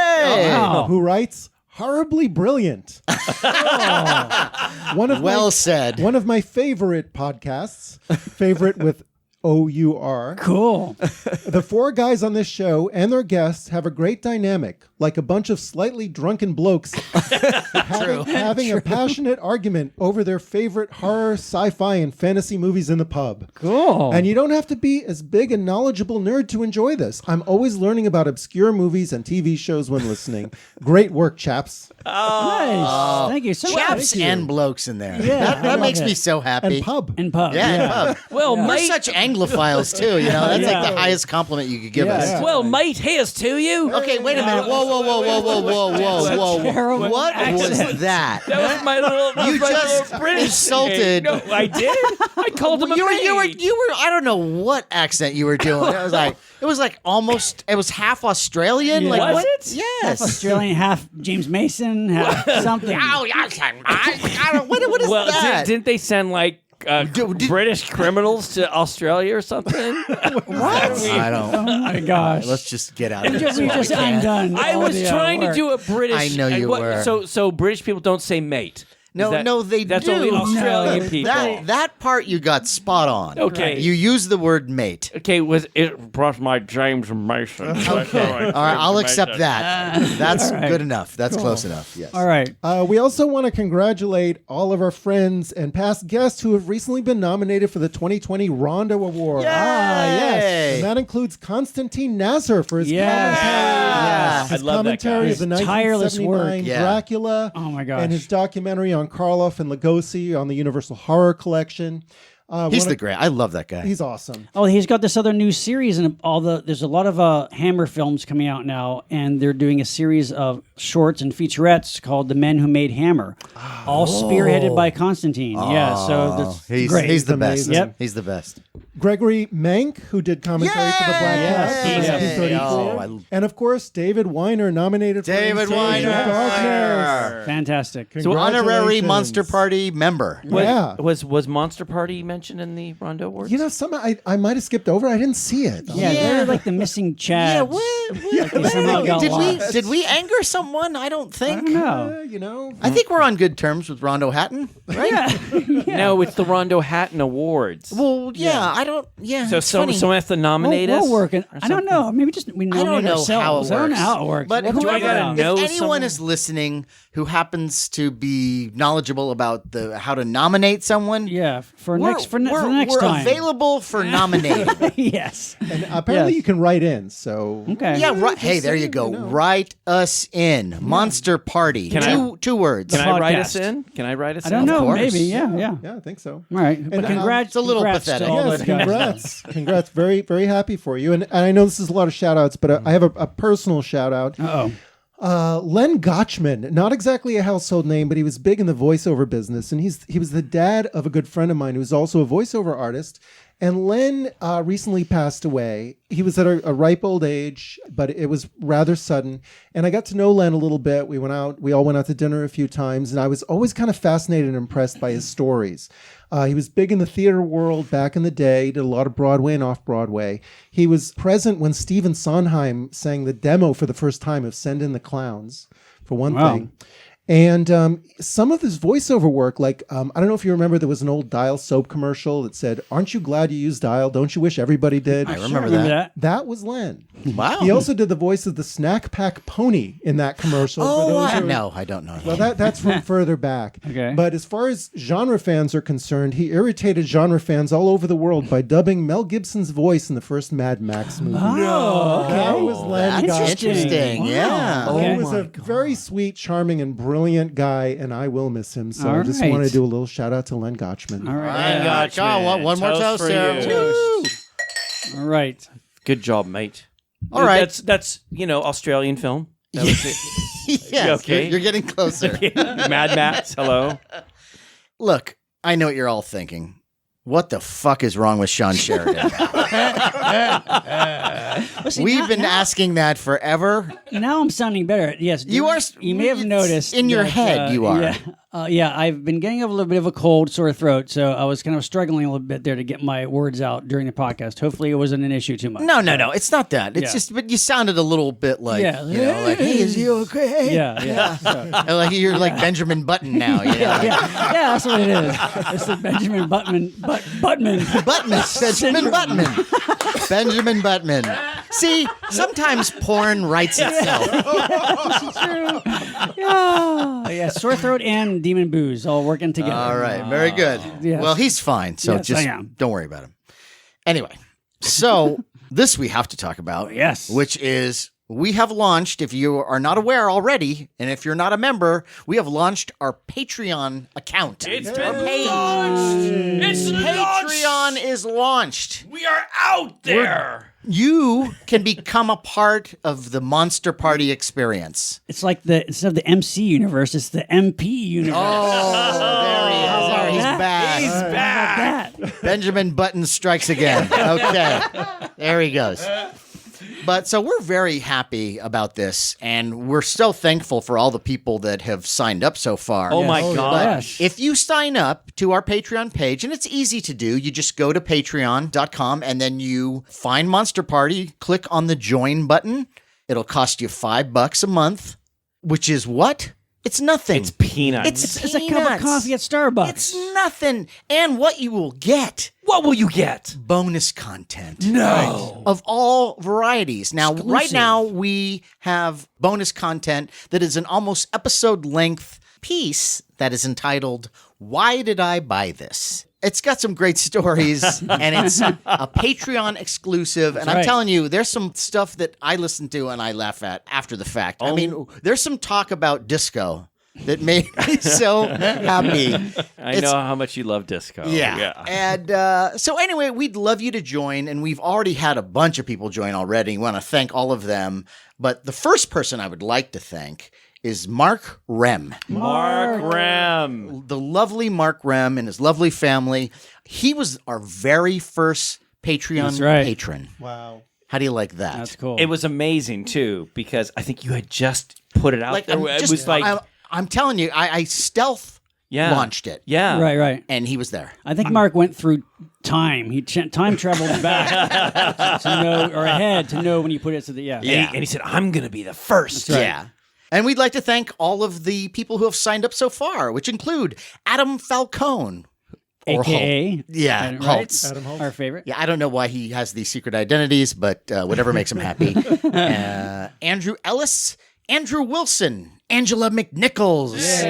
Wow. Who writes, horribly brilliant. Well said. One of my favorite podcasts, favorite with O-U-R. Cool. The four guys on this show and their guests have a great dynamic, like a bunch of slightly drunken blokes having a passionate argument over their favorite horror, sci-fi, and fantasy movies in the pub. Cool. And you don't have to be as big a knowledgeable nerd to enjoy this. I'm always learning about obscure movies and TV shows when listening. Great work, chaps. Nice. Thank you so much. Chaps and blokes in there. Yeah, I that love makes it. me so happy. And pub. In pub. Yeah, and pub. Well, We're mate. such Anglophiles too, That's like the highest compliment you could give us. Yeah. Well, mate, here's to you. Okay, wait a minute. Whoa. Terrible What was accent. that? That was my little. You just British insulted- No, I did. I called him a You were, mate. I don't know what accent you were doing. It was like almost, it was half Australian. Yeah. Like, Was what? it? Yes. Australian, half James Mason, half something. Oh, yes, what is Well, that? didn't they sound like British criminals to Australia or something? I don't. Oh my gosh. Let's just get out of We this. just undone. I all was the, trying to work. do a British. I know you were. So British people don't say mate. No, they that's do. only Australian No. people. That part you got spot on. Okay. You used the word mate. Okay, was it brought my James Mason? Okay. All right, I'll accept that. That's All right. good enough. That's close enough. Yes. All right. We also want to congratulate all of our friends and past guests who have recently been nominated for the 2020 Rondo Award. Yay! And that includes Konstantin Nasser for his Yes. Yeah. his I love that commentary guy. of the His tireless 1979 work. Yeah. Dracula. Oh my gosh. And his documentary on Karloff and Lugosi on the Universal Horror Collection. He's the great. I love that guy. He's awesome. Oh, he's got this other new series, and there's a lot of Hammer films coming out now, and they're doing a series of shorts and featurettes called "The Men Who Made Hammer," all spearheaded by Constantine. Yeah, so that's great. He's the best. amazing. Yep. He's the best. Gregory Mank, who did commentary for the Black Yes. Cat, Yes. 1934. Oh, and of course, David Weiner, nominated for David Insane Weiner. Darkness. Fantastic. Honorary Congratulations. Monster Party member. Yeah. Was Monster Party mentioned in the Rondo Awards? You know, I might have skipped over. I didn't see it. Yeah, they're like the missing Chads. Yeah, what? They somehow got Did lost. we anger someone? I don't I think. don't know. You know, I think we're on good terms with Rondo Hatton, right? No, it's the Rondo Hatton Awards. Well, yeah, I don't. Yeah, So it's someone funny. has to nominate us. We'll work it. or I don't something? know. Maybe just we I nominate don't know ourselves. how it works. I don't know how it works. But We'll whoever, figure it out. know if anyone someone? is listening who happens to be knowledgeable about how to nominate someone, Yeah, for we're, next for the next we're time. available for nominating. Yes. and apparently Yes. you can write in. So Okay. Yeah, right. Hey, there you go. Write us in. Monster Party. Can Two words. Can I write us podcast. in? Can I write us I in? don't know. course. Maybe. Yeah. Yeah. yeah, I think so. All right. But congrats. it's a little congrats pathetic. To all Yes, those guys. congrats. Very, very happy for you. And I know this is a lot of shout outs, but I have a personal shout out. Uh-oh. Len Gotchman, not exactly a household name, but he was big in the voiceover business. And he was the dad of a good friend of mine who's also a voiceover artist. And Len recently passed away. He was at a ripe old age, but it was rather sudden. And I got to know Len a little bit. We all went out to dinner a few times, and I was always kind of fascinated and impressed by his stories. He was big in the theater world back in the day, did a lot of Broadway and off-Broadway. He was present when Stephen Sondheim sang the demo for the first time of Send in the Clowns, for one Wow. thing. And some of his voiceover work, like, I don't know if you remember, there was an old Dial soap commercial that said, "Aren't you glad you used Dial? Don't you wish everybody did?" I Sure, remember that. That was Len. Wow. He also did the voice of the Snack Pack Pony in that commercial. for Oh, those who- no, I don't know. Well, that's from further back. Okay. But as far as genre fans are concerned, he irritated genre fans all over the world by dubbing Mel Gibson's voice in the first Mad Max movie. Oh, okay. That was Len That's Gotchman. interesting. Wow. Yeah. Okay. He was a very sweet, charming, and brilliant guy, and I will miss him. So All I just right. want to do a little shout out to Len Gotchman. All right. Gotchman. God, one more toast for there. you. Woo. All right. Good job, mate. All right. That's Australian film. That was it. Yes, Okay. you're getting closer. Mad Max. Hello. Look, I know what you're all thinking. What the fuck is wrong with Sean Sheridan? Listen, We've been asking that forever. Now I'm sounding better. Yes, You are- You may have noticed in your that, head you are. Yeah, I've been getting a little bit of a cold, sore throat, so I was kind of struggling a little bit there to get my words out during the podcast. Hopefully, it wasn't an issue too much. No, it's not that. It's Yeah. just, but you sounded a little bit like, Yeah. like, hey, is he okay? Yeah. So, Like you're like Benjamin Button now. You know? yeah, that's what it is. It's the Benjamin Buttman. Benjamin Buttman. Benjamin Buttman. See, sometimes porn writes itself. Yeah, sore throat and demon booze all working together. All right, very good. Yes. Well, he's fine, so Yes, just I am. don't worry about him. Anyway, so this we have to talk about. Yes. Which is we have launched, if you are not aware already, and if you're not a member, we have launched our Patreon account. It's Our been page. launched. It's Patreon is launched. We are out there. You can become a part of the Monster Party experience. It's like instead of the MC universe, it's the MP universe. Oh, there he is. There, he's back. He's back. That. Benjamin Button strikes again. Okay. There he goes. But so we're very happy about this, and we're so thankful for all the people that have signed up so far. Oh my Oh, gosh. If you sign up to our Patreon page, and it's easy to do, you just go to patreon.com and then you find Monster Party, click on the join button. It'll cost you $5 a month, which is what? It's nothing. It's peanuts. It's a cup of coffee at Starbucks. It's nothing. And what you will get, What will you get? bonus content. No. Of all varieties. Now, right Exclusive. now, we have bonus content that is an almost episode length piece that is entitled, Why Did I Buy This? It's got some great stories, and it's a Patreon exclusive. And I'm right. telling you, there's some stuff that I listen to and I laugh at after the fact. I mean, there's some talk about disco that made me so happy. I know how much you love disco. Yeah. And so anyway, we'd love you to join, and we've already had a bunch of people join already. We want to thank all of them. But the first person I would like to thank is Mark Rem. Mark Ram. The lovely Mark Rem and his lovely family. He was our very first Patreon That's right. patron. Wow. How do you like that? That's cool. It was amazing too because I think you had just put it out Like, there. I'm It just- was like I'm telling you, I stealth Yeah. launched it. yeah. right. And he was there. I think Mark went through time. He time traveled back to know, or ahead to know when you put it to the And he said, "I'm going to be the first." right. Yeah. And we'd like to thank all of the people who have signed up so far, which include Adam Falcone. Or AKA, Holt. Yeah, right? Holtz. Adam Holtz. Our favorite. Yeah, I don't know why he has these secret identities, but whatever makes him happy. Andrew Ellis, Andrew Wilson, Angela McNichols,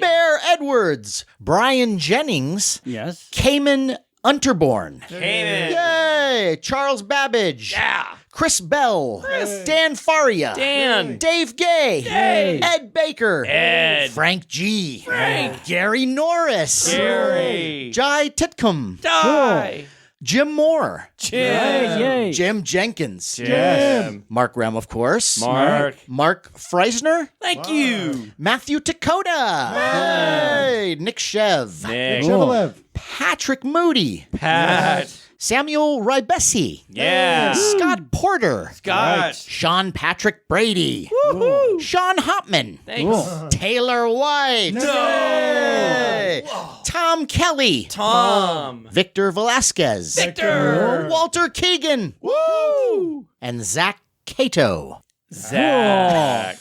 Bear Edwards, Brian Jennings, Yes. Cayman Unterborn, Cayman. Yay! Charles Babbage, Yeah. Chris Bell, Dan Faria, Dan. Dave Gay, Ed Baker, Ed. Frank G, Gary Norris, Gary. Jai Titcomb, Die. Jim Moore, Yay. Jim Jenkins, Jim. Mark Rem, of course, Mark. Freisner, Thank you. Matthew Takota, Hey, Nick Shev, Nick. Chevrolet. Patrick Moody, Pat. Samuel Rybesi, Yeah. Scott Porter, Scott. Sean Patrick Brady, Sean Hopman, Thanks. Taylor White, Yay! Tom Kelly, Tom. Victor Velasquez, Victor. Walter Keegan, and Zach Cato. Zach.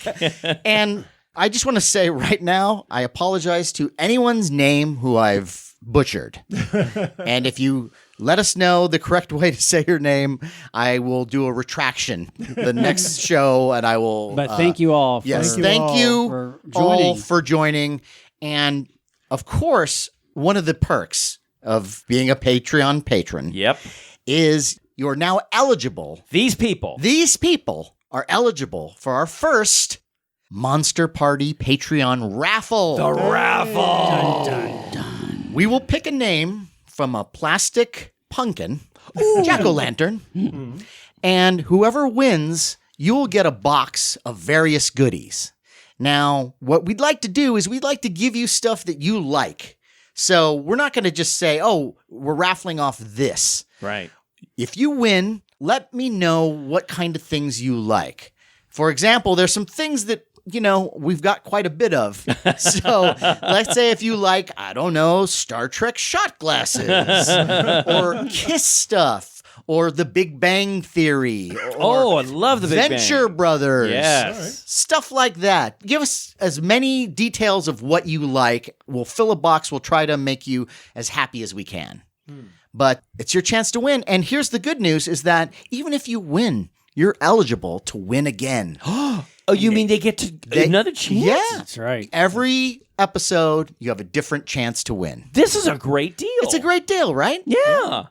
And I just want to say right now, I apologize to anyone's name who I've butchered. And if you let us know the correct way to say your name, I will do a retraction the next show, and I will. But thank you all. For, Yes, thank you for all joining. for joining. And of course, one of the perks of being a Patreon patron Yep. is you're now eligible. These people. These people are eligible for our first Monster Party Patreon raffle. The raffle. We will pick a name from a plastic pumpkin, jack-o'-lantern, and whoever wins, you will get a box of various goodies. Now, what we'd like to do is we'd like to give you stuff that you like. So we're not going to just say, oh, we're raffling off this. Right. If you win, let me know what kind of things you like. For example, there's some things that, you know, we've got quite a bit of. So let's say if you like, I don't know, Star Trek shot glasses or Kiss stuff or The Big Bang Theory. Oh, I love the Big Bang. Venture Brothers. Yes. Stuff like that. Give us as many details of what you like. We'll fill a box. We'll try to make you as happy as we can. But it's your chance to win. And here's the good news is that even if you win, you're eligible to win again. Oh, you mean they get to another chance? Yeah. That's right. Every episode, you have a different chance to win. This is a great deal. It's a great deal, right? Yeah.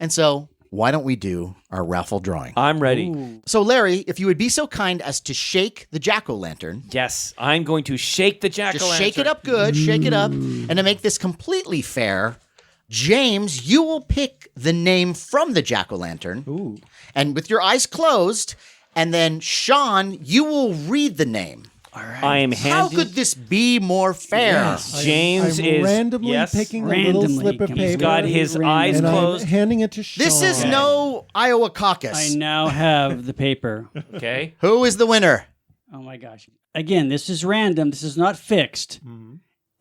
And so why don't we do our raffle drawing? I'm ready. So Larry, if you would be so kind as to shake the jack-o'-lantern. Yes, I'm going to shake the jack-o'-lantern. Just shake it up good, shake it up. And to make this completely fair, James, you will pick the name from the jack-o'-lantern. And with your eyes closed, and then Sean, you will read the name. I am How handing. could this be more fair? Yes. James I'm is randomly yes. picking a Randomly little slip of picking. paper. He's got his Randomly. eyes and closed. I'm handing it to Sean. This is no Iowa caucus. I now have the paper. Okay. Who is the winner? Oh my gosh. Again, this is random. This is not fixed.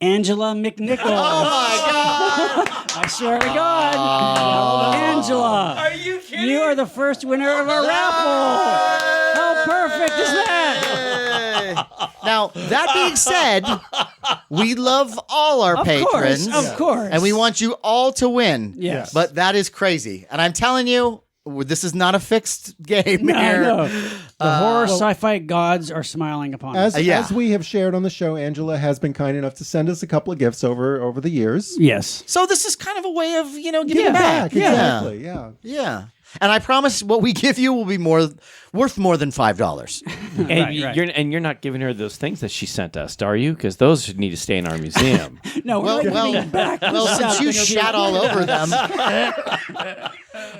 Angela McNichol. Oh my God! I swear to God. Angela. Are you kidding? You are the first winner of our raffle. How perfect is that? Now, that being said, we love all our patrons. Of course. And we want you all to win. Yes. But that is crazy. And I'm telling you, this is not a fixed game here. No. The horror sci-fi gods are smiling upon us. As we have shared on the show, Angela has been kind enough to send us a couple of gifts over the years. Yes. So this is kind of a way of, giving back. Exactly. Yeah. Yeah. And I promise what we give you will be worth more than $5. And Right. you're not giving her those things that she sent us, are you? Because those need to stay in our museum. No, Well, we're well, giving back. well, since you shat all over them, I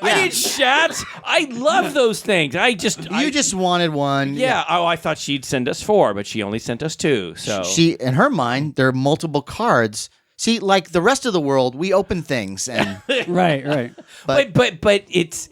didn't shat. I love those things. you just wanted one. Yeah. Oh, I thought she'd send us 4, but she only sent us 2. So She, in her mind, there are multiple cards. See, like the rest of the world, we open things, and Right. but it's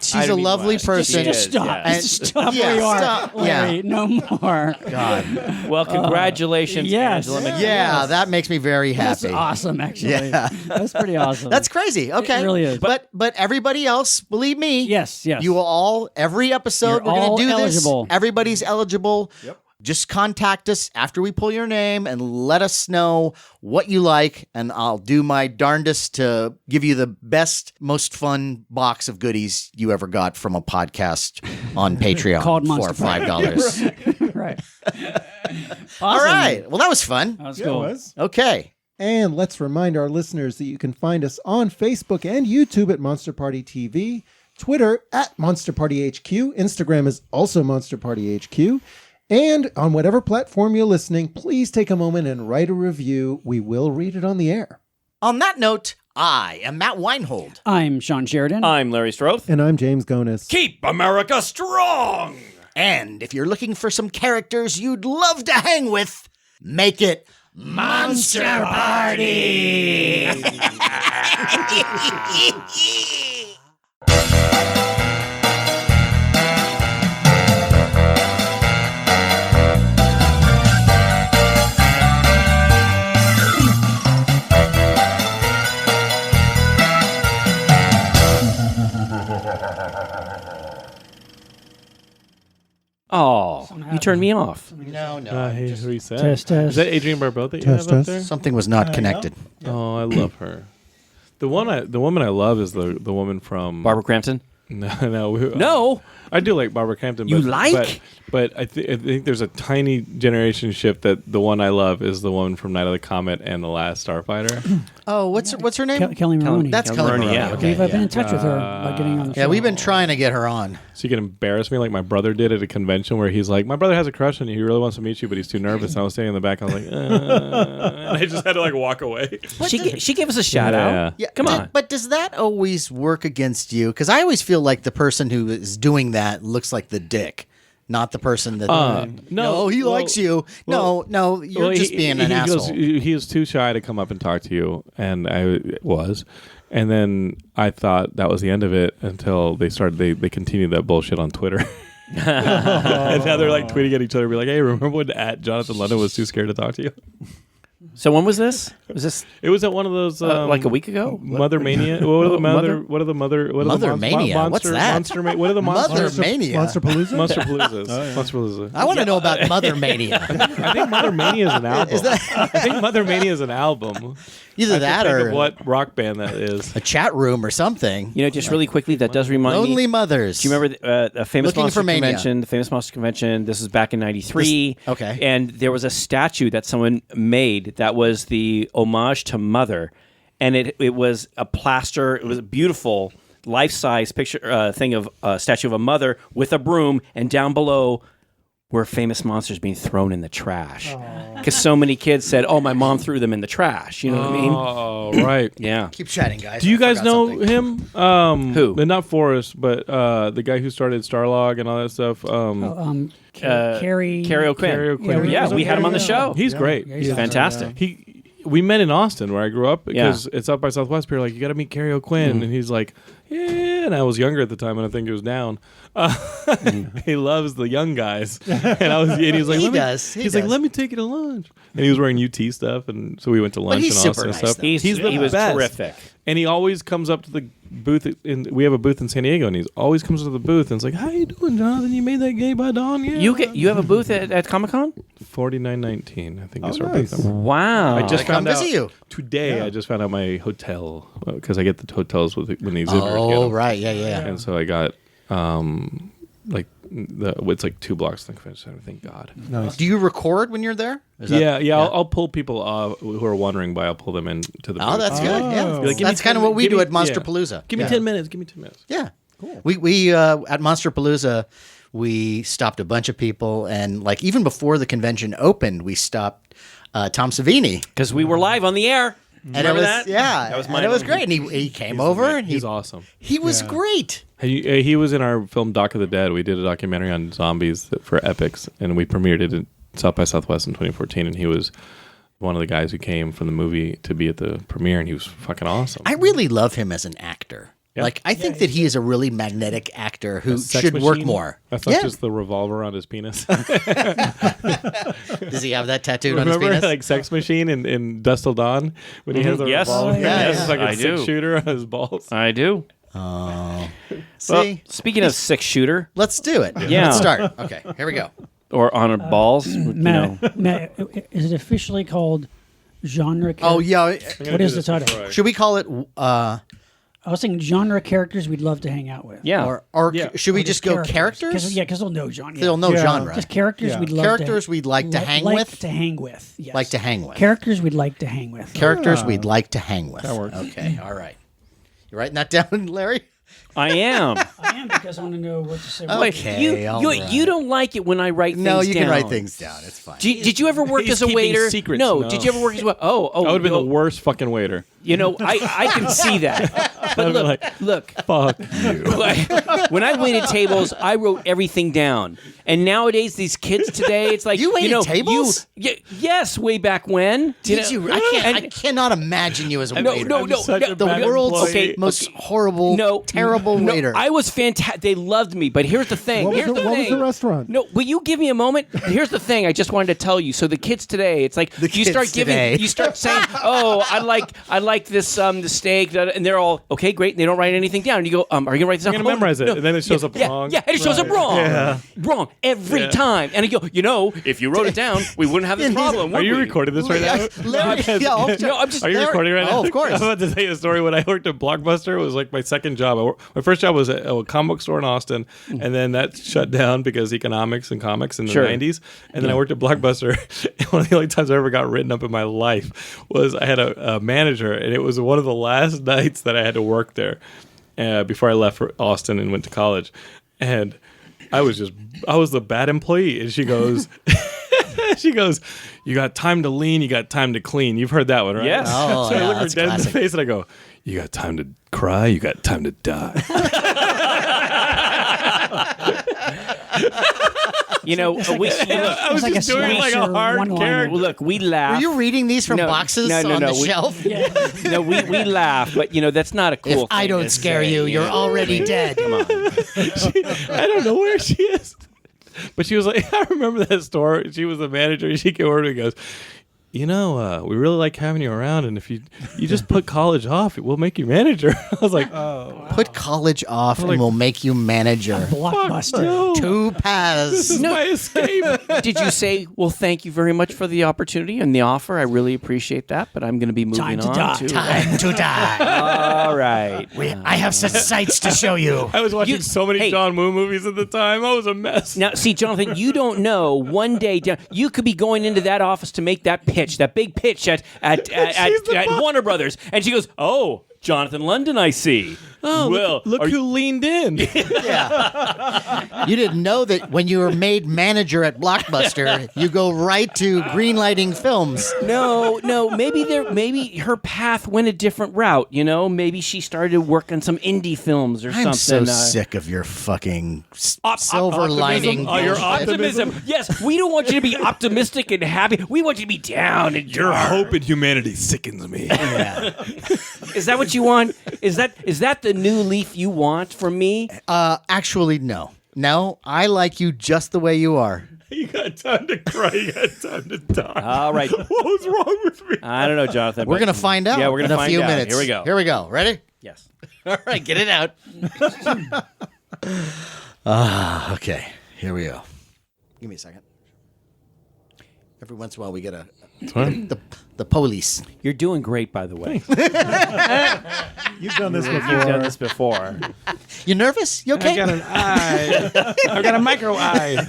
she's a lovely person. Just stop. Yeah. And- Stop yeah, where you are. stop. Larry, no more. God. Well, congratulations, yes. Angela McNichol. Yeah, that makes me very That's happy. awesome, actually. Yeah. That's pretty awesome. That's crazy. Okay. really is. But everybody else, believe me. Yes. You will all, every episode, You're we're all going to do eligible. this. Everybody's eligible. Yep. Just contact us after we pull your name and let us know what you like, and I'll do my darndest to give you the best, most fun box of goodies you ever got from a podcast on Patreon Called for Monster $5. right. All right. Well, that was fun. That was Yeah, cool. it was. Okay. And let's remind our listeners that you can find us on Facebook and YouTube at Monster Party TV, Twitter at Monster Party HQ, Instagram is also Monster Party HQ, and on whatever platform you're listening, please take a moment and write a review. We will read it on the air. On that note, I am Matt Weinhold. I'm Sean Sheridan. I'm Larry Strothe. And I'm James Gonis. Keep America strong. And if you're looking for some characters you'd love to hang with, make it Monster Party! Oh, you turned me off. No. Hey, who he said? Test, test. Is that Adrienne Barbeau that you Test, have up test. there? Something was not connected. Oh, I love her. The woman I love is the woman from Barbara Crampton. No. I do like Barbara Crampton. You like? But I think there's a tiny generation shift that the one I love is the woman from Night of the Comet and The Last Starfighter. Oh, what's her name? Kelly Maroney. That's Kelly Kelly Maroney, Maroney. yeah. Okay, I've been yeah. in touch with her by getting on the show. Yeah, we've been trying to get her on. So you can embarrass me like my brother did at a convention where he's like, my brother has a crush on you. He really wants to meet you, but he's too nervous. And I was standing in the back. I was like, and I just had to like walk away. She gave us a shout out. Yeah, Come on. But does that always work against you? Because I always feel like the person who is doing that looks like the dick, not the person that. No, he likes you. No, you're just being an asshole. He was too shy to come up and talk to you, and I was. And then I thought that was the end of it until they continued that bullshit on Twitter. And now they're like tweeting at each other, be like, "Hey, remember when @Jonathan London was too scared to talk to you?" So when was this? Was this It was at one of those like a week ago? Mother Mania. What are the Mother? Mother Mania? What's that? Monster What are the Mother monsters? Mania. Monster Palooza? Monster Paloozas. Monster Palooza. I want to know about Mother Mania. I think Mother Mania is an album. I think Mother Mania is an album. Either I that can't think or of what rock band that is. a chat room or something. You know, just really quickly, that does remind me. Lonely Mothers. Do you remember a famous Looking monster for Mania. convention? The famous monster convention. This was back in '93. Okay. And there was a statue that someone made that was the homage to Mother, and it was a plaster. It was a beautiful life-size picture thing of a statue of a mother with a broom, and down below were famous monsters being thrown in the trash. Because so many kids said, "Oh, my mom threw them in the trash." You know what I mean? Oh, right. Yeah. Keep chatting, guys. Do you I guys forgot know something. him? Who? Not Forrest, but the guy who started Starlog and all that stuff. Carrie Carrie O'Quinn. O'Quinn. Yeah, we had him on the show. He's great. Yeah, He's fantastic. We met in Austin where I grew up because it's up by Southwest. People were like, you got to meet Carrie O'Quinn. And he's like, yeah. And I was younger at the time and I think it was down. He loves the young guys. And he's like, He let me, does. He he's like, does. let me take you to lunch. And he was wearing UT stuff. And so we went to lunch he's in super Austin nice, and stuff. though. He was best. terrific. And he always comes up to the booth. We have a booth in San Diego, and he always comes to the booth and it's like, "How you doing, Jonathan? You made that gay by dawn, yeah." You have a booth at Comic-Con? 4919, I think is our nice. booth. Wow. I just Come found out visit you. today. I just found out my hotel because I get the hotels when the exhibitors get Oh, 'em. right. Yeah. And so I got it's like 2 blocks to the convention center. Thank God. Nice. Do you record when you're there? Is that- Yeah. I'll pull people who are wondering by. I'll pull them into the booth. Oh, that's good. Yeah. Be like, give me That's kind of 10 what we give do me- at Monsterpalooza. Give me 10 minutes. Give me 10 minutes. Yeah. Cool. We at Monsterpalooza, we stopped a bunch of people, and like even before the convention opened, we stopped Tom Savini. Because we were live on the air. And Remember it was, that? Yeah. That was and it was great. And he came over and He's awesome. he was great. He was in our film Doc of the Dead. We did a documentary on zombies for Epics, and we premiered it at South by Southwest in 2014. And he was one of the guys who came from the movie to be at the premiere, and he was fucking awesome. I really love him as an actor. Yeah. Like I think that he is a really magnetic actor who Sex should work machine? more. That's not Yeah. just the revolver on his penis. Does he have that tattooed on his Remember, penis? like Sex Machine in Dust Till Dawn when he has a Yes. revolver? Oh, yeah, It's yeah. like a I do. 6-shooter on his balls. I do. See, Well, speaking of 6-shooter let's do it. Yeah. Let's start. Okay, here we go. or on our balls, you know. Matt, is it officially called genre? Oh yeah. What is the title? Should we call it? I was thinking genre characters we'd love to hang out with. Yeah. Or Yeah. should we Or just go characters? Because they'll know genre. They'll know Yeah. genre. Just characters Yeah. we'd love Characters to, we'd like to hang like with? to hang with. Yes. Like to hang with. Characters we'd like to hang with. Characters we'd like to hang with. That works. Okay, all right. You writing that down, Larry? I am. I am because I want to know what to say. Wait, Okay, all right. you don't like it when I write things down. No, you can write things down. It's fine. Did you ever work He's as a keeping waiter? secrets. No. No. Did you ever work as a waiter? I would have been the worst fucking waiter. You know, I can see that. But look, Fuck you. like, when I waited tables, I wrote everything down. And nowadays, these kids today, it's like You waited know, tables? yes, way back when. Did you? I cannot imagine you as a No, waiter. no, no, such no. a The bad world's employee. most horrible, terrible no, waiter. I was fantastic. They loved me. But here's the thing. What was Here's the- the what was thing. the restaurant? No, will you give me a moment? Here's the thing. I just wanted to tell you. So the kids today, it's like you kids start giving, today. you start saying, "Oh, I like this the steak," and they're all okay, great. And they don't write anything down. And you go, "Are you gonna write this down?" I'm gonna memorize it, and then it shows up yeah, wrong. Yeah, and it shows up wrong. Wrong every time. And you go, if you wrote it down, we wouldn't have this problem. Are would you we? recording this right now? Larry, yeah, No, I'm just. Are you Larry- recording right now? Oh, of course. I'm about to tell you a story. When I worked at Blockbuster, it was like my second job. My first job was at a comic book store in Austin, and then that shut down because economics and comics in the Sure. 90s. And then I worked at Blockbuster. And one of the only times I ever got written up in my life was I had a manager, and it was one of the last nights that I had to work there before I left for Austin and went to college. And I was the bad employee. And she goes... She goes, "You got time to lean, you got time to clean." You've heard that one, right? Yes. Oh, So I yeah, look her that's dead in the classic. face and I go, "You got time to cry, you got time to die." You know, we look. I was like just a doing like a slasher hard one-liner. character. Look, we laugh. Were you reading these from No, boxes no, on the we- shelf? No, we laugh, but that's not a cool If thing I don't to scare say, you, you're know? already dead. Come on. I don't know where she is. But she was like, I remember that store. She was the manager. And she came over and goes, "We really like having you around, and if you just put college off, we'll make you manager." I was like, Put college off and we'll make you manager. Blockbuster. no, Two this paths. is my escape. Did you say, "Well, thank you very much for the opportunity and the offer. I really appreciate that, but I'm going to be moving Time to on die. to." Time to die. All right. I have such sights to show you. I was watching so many hey. John Woo movies at the time. I was a mess. Now, see, Jonathan, you don't know. One day, you could be going into that office to make that pitch, that big pitch at the boss. Warner Brothers, and she goes, "Oh, Jonathan London, I see." Oh, Well, look are who leaned in. Yeah. You didn't know that when you were made manager at Blockbuster, you go right to greenlighting films. No, maybe her path went a different route, you know? Maybe she started to work on some indie films or I'm something. so sick of your fucking silver optimism. lining. Oh, your bullshit. optimism. Yes, we don't want you to be optimistic and happy. We want you to be down and Your dark. hope in humanity sickens me. Is that what you want? Is that the new leaf you want from me? Actually, no. No, I like you just the way you are. You got time to cry. You got time to die. All right. What was wrong with me? I don't know, Jonathan. We're but- going to find out Yeah, we're in gonna a find few out. minutes. Here we go. Here we go. Ready? Yes. All right, get it out. Okay. Here we go. Give me a second. Every once in a while, we get the police. You're doing great, by the way. You've done this You've done before. this before. You nervous? You okay? I got an eye. I got a micro eye.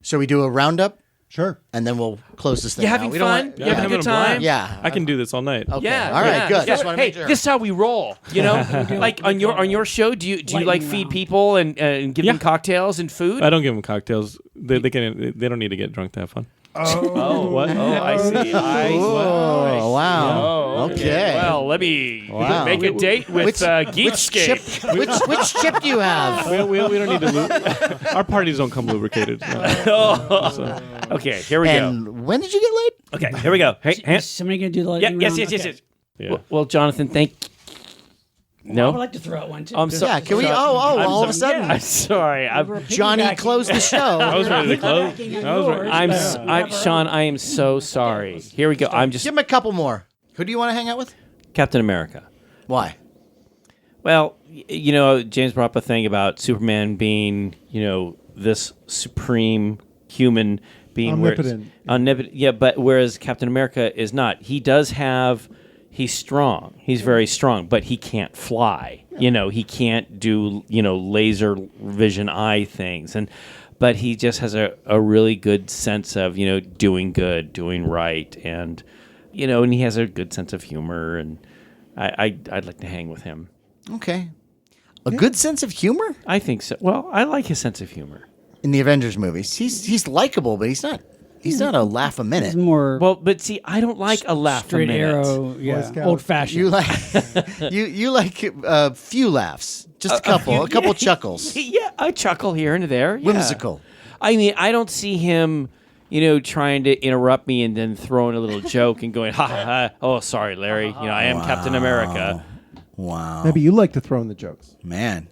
Shall we do a roundup Sure. and then we'll close this thing You out? having We don't fun? want- You having a I'm good having a blast. time? Yeah. I can do this all night. Okay. Yeah. All right. yeah, Good. yeah. Just want to Hey, make sure. this is how we roll. You know, like on your show, do you like Lightning feed round. people and give them cocktails and food? I don't give them cocktails. They don't need to get drunk to have fun. Oh, what? Oh, I see. Oh, wow. Oh, okay. Well, let me Wow. make a date with Which GEEKSCAPE. which chip do you have? We don't need to. Our parties don't come lubricated. So, Okay, here we go. And when did you get laid? Okay, here we go. Hey, Is somebody going to do the lightning yes, round? yes. Okay. yeah. Well, Jonathan, thank. I No, would like to throw out one too. I'm sorry. Yeah, can we? I'm all of a sorry. sudden, Yeah, I'm sorry. Johnny piggybacking. closed the I show. was ready to close. I was ready. I'm Sean. I am so sorry. Here we go. I'm just Give him a couple more. Who do you want to hang out with? Captain America. Why? Well, you know, James brought up a thing about Superman being, you know, this supreme human being. Omnipotent. Omnipotent. Yeah, but whereas Captain America is not. He does have. He's strong. He's very strong, but he can't fly. You know, he can't do, you know, laser vision eye things. But he just has a really good sense of, you know, doing good, doing right. And, you know, and he has a good sense of humor. And I'd like to hang with him. Okay. A good sense of humor I think so. Well, I like his sense of humor. in the Avengers movies. He's likable, but he's not a laugh a It's minute. more Well, but see, I don't like a laugh straight a minute. arrow, yeah, Scout. old fashioned. You like you like few laughs, just a couple chuckles, Yeah, I chuckle here and there. Yeah. whimsical. I mean, I don't see him, you know, trying to interrupt me and then throwing a little joke and going, ha ha ha. Oh, sorry, Larry. You know, I am Captain America. Wow, Maybe you like to throw in the jokes. man.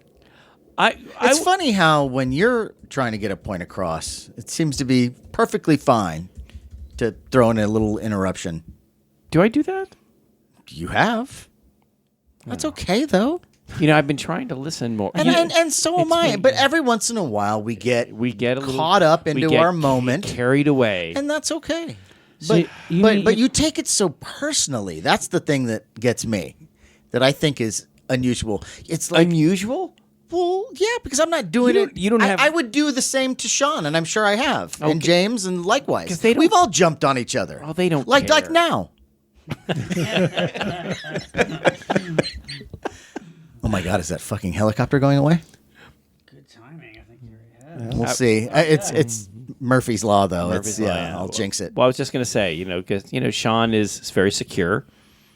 I It's funny how when you're trying to get a point across, it seems to be perfectly fine to throw in a little interruption. do I do that? You have. That's okay though. You know, I've been trying to listen more. And, You know, and so am I. But every once in a while we get a little caught up we into get our moment. carried away. And that's okay. So But you but, need- but you take it so personally. That's the thing that gets me. That I think is unusual. It's like Unusual? well, yeah, because I'm not doing it. you don't have- I would do the same to Sean, and I'm sure I have, and Okay. James, and likewise. 'Cause they don't- We've all jumped on each other. Oh, they don't like care. now. Oh my God! Is that fucking helicopter going away? Good timing, I think you're We'll see. It's Murphy's law, though. Murphy's it's Law, yeah. yeah. I'll jinx it. Well, I was just going to say, you know, because, you know, Sean is very secure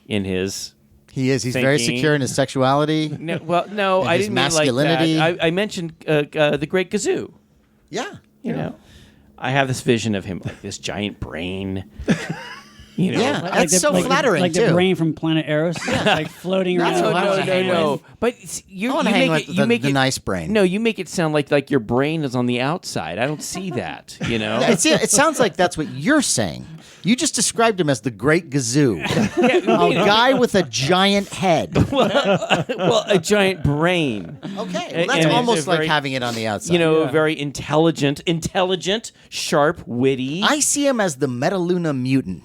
in his... He is. He's very thinking. secure in his sexuality. No, well, no, And I his didn't mean masculinity. like that. I mentioned the Great Gazoo. Yeah. You know, I have this vision of him like this giant brain. You know, Yeah. That's so like flattering, like too. the brain from Planet Eros, like floating around. That's what I no, was no, hanging no. with. But it's- you I want to you hang make with it you make the it nice brain. No, you make it sound like your brain is on the outside. I don't see that. You know. It sounds like that's what you're saying. You just described him as the Great Gazoo, a guy with a giant head. Well, a giant brain. Okay, well, that's And it's almost a like very- having it on the outside. You know, very intelligent, sharp, witty. I see him as the Metaluna mutant.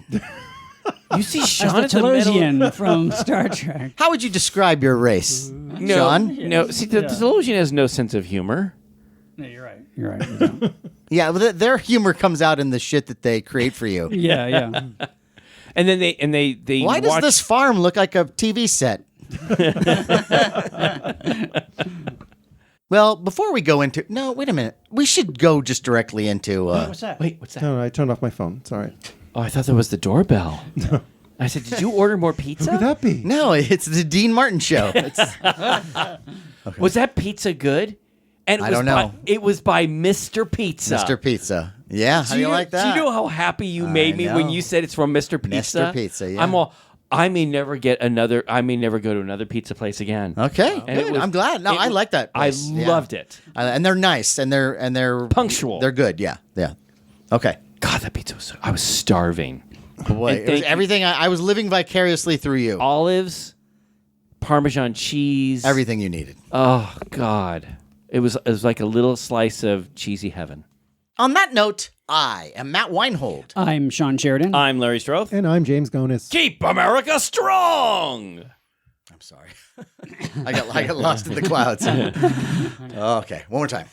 You see As Sean the as the metal. Telosian from Star Trek. How would you describe your race, Sean? No, see, the Telosian has no sense of humor. No, you're right. You're right. You don't. Yeah, well, their humor comes out in the shit that they create for you. Yeah, yeah. And then they Why does watch, this farm look like a TV set? Well, before we go into no, wait a minute. We should go just directly into. What's that? Wait, what's that? No, I turned off my phone. It's all right. Oh, I thought that was the doorbell. I said, did you order more pizza? Who could that be? No, it's the Dean Martin show. Was that pizza good? And I don't know. It was by Mr. Pizza. Mr. Pizza. Yeah, how do you like that? Do you know how happy you made me when know. you said it's from Mr. Pizza? Mr. Pizza, yeah. I may never go to another pizza place again. Okay, And it good. was- I'm glad. No, it I was- like that. I place. Yeah. loved it. And they're nice, and they're Punctual. They're good. Yeah, yeah. Okay. God, that pizza was so... I was starving. Boy, And it was thank- everything. I was living vicariously through you. Olives, Parmesan cheese. Everything you needed. Oh, God. It was like a little slice of cheesy heaven. On that note, I am Matt Weinhold. I'm Sean Sheridan. I'm Larry Stroth. And I'm James Gonis. Keep America strong! I'm sorry. I got lost in the clouds. Okay, one more time.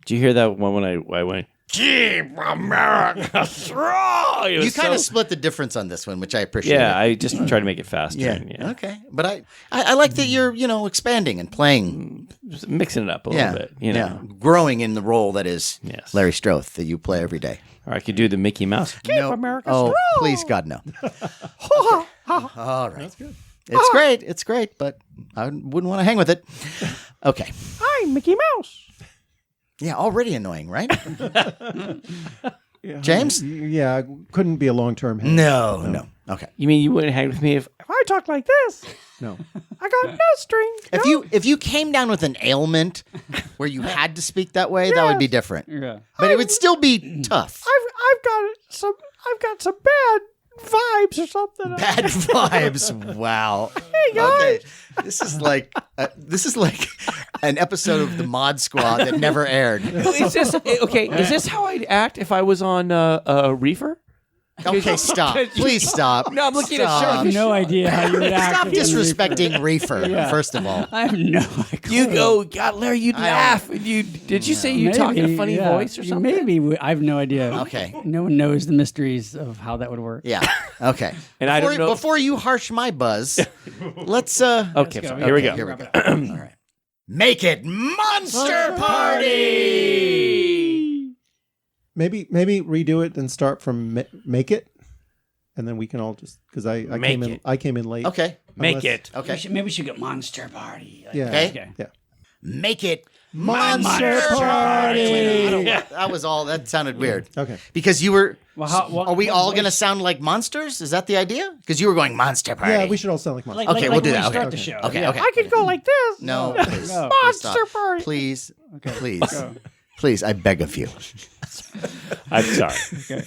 Did you hear that one when I went, Keep America strong? It You was kind of so- split the difference on this one, which I appreciate. Yeah, I just tried to make it faster. Yeah. and, Okay. But I like that you're, expanding and playing. Just mixing it up a Yeah. little bit, you know. Yeah. Growing in the role that is Yes. Larry Stroth that you play every day. Or I could do the Mickey Mouse. No. America Oh, please, God, no. All right. That's good. It's great. It's great, but I wouldn't want to hang with it. Okay. I'm Mickey Mouse. Yeah, already annoying, right? Yeah. James? Yeah, couldn't be a long-term hit. No. Okay. You mean you wouldn't hang with me if I talk like this. No. I got no strings. If you came down with an ailment where you had to speak that way, that would be different. Yeah. But it would still be tough. I've got some bad vibes or something. Bad vibes. Wow. Hey guys. Okay. This is like an episode of the Mod Squad that never aired. is this okay? Is this how I'd act if I was on Reefer? Okay, stop. Please stop. No, I'm looking Stop. at I have no idea how you would act. Stop in Reaper. disrespecting Reefer, first of all. I have no idea. You go, God, Larry, you'd laugh. Did you say you talk in a funny voice or something? Maybe. I have no idea. Okay. No one knows the mysteries of how that would work. Yeah. Okay. And I don't know- Before you harsh my buzz, let's Okay, go. here we go. Here we go. All right. Make it Monster Party! Maybe redo it and start from make it, and then we can all just because I came in late. Okay. Make Unless- it. Okay. Maybe we should get Monster Party. Yeah. Okay. Yeah. Make it Monster Party! That was all. That sounded weird. Okay. Because you were. Well, Are we all going to sound like monsters? Is that the idea? Because you were going Monster Party. Yeah, we should all sound like monsters. Okay, we'll do when that. we start Okay. the show. Okay. Yeah. Okay. I could go like this. No, please. No. Please stop. Monster Party. Please. Please. Please, I beg of you. I'm sorry. Okay.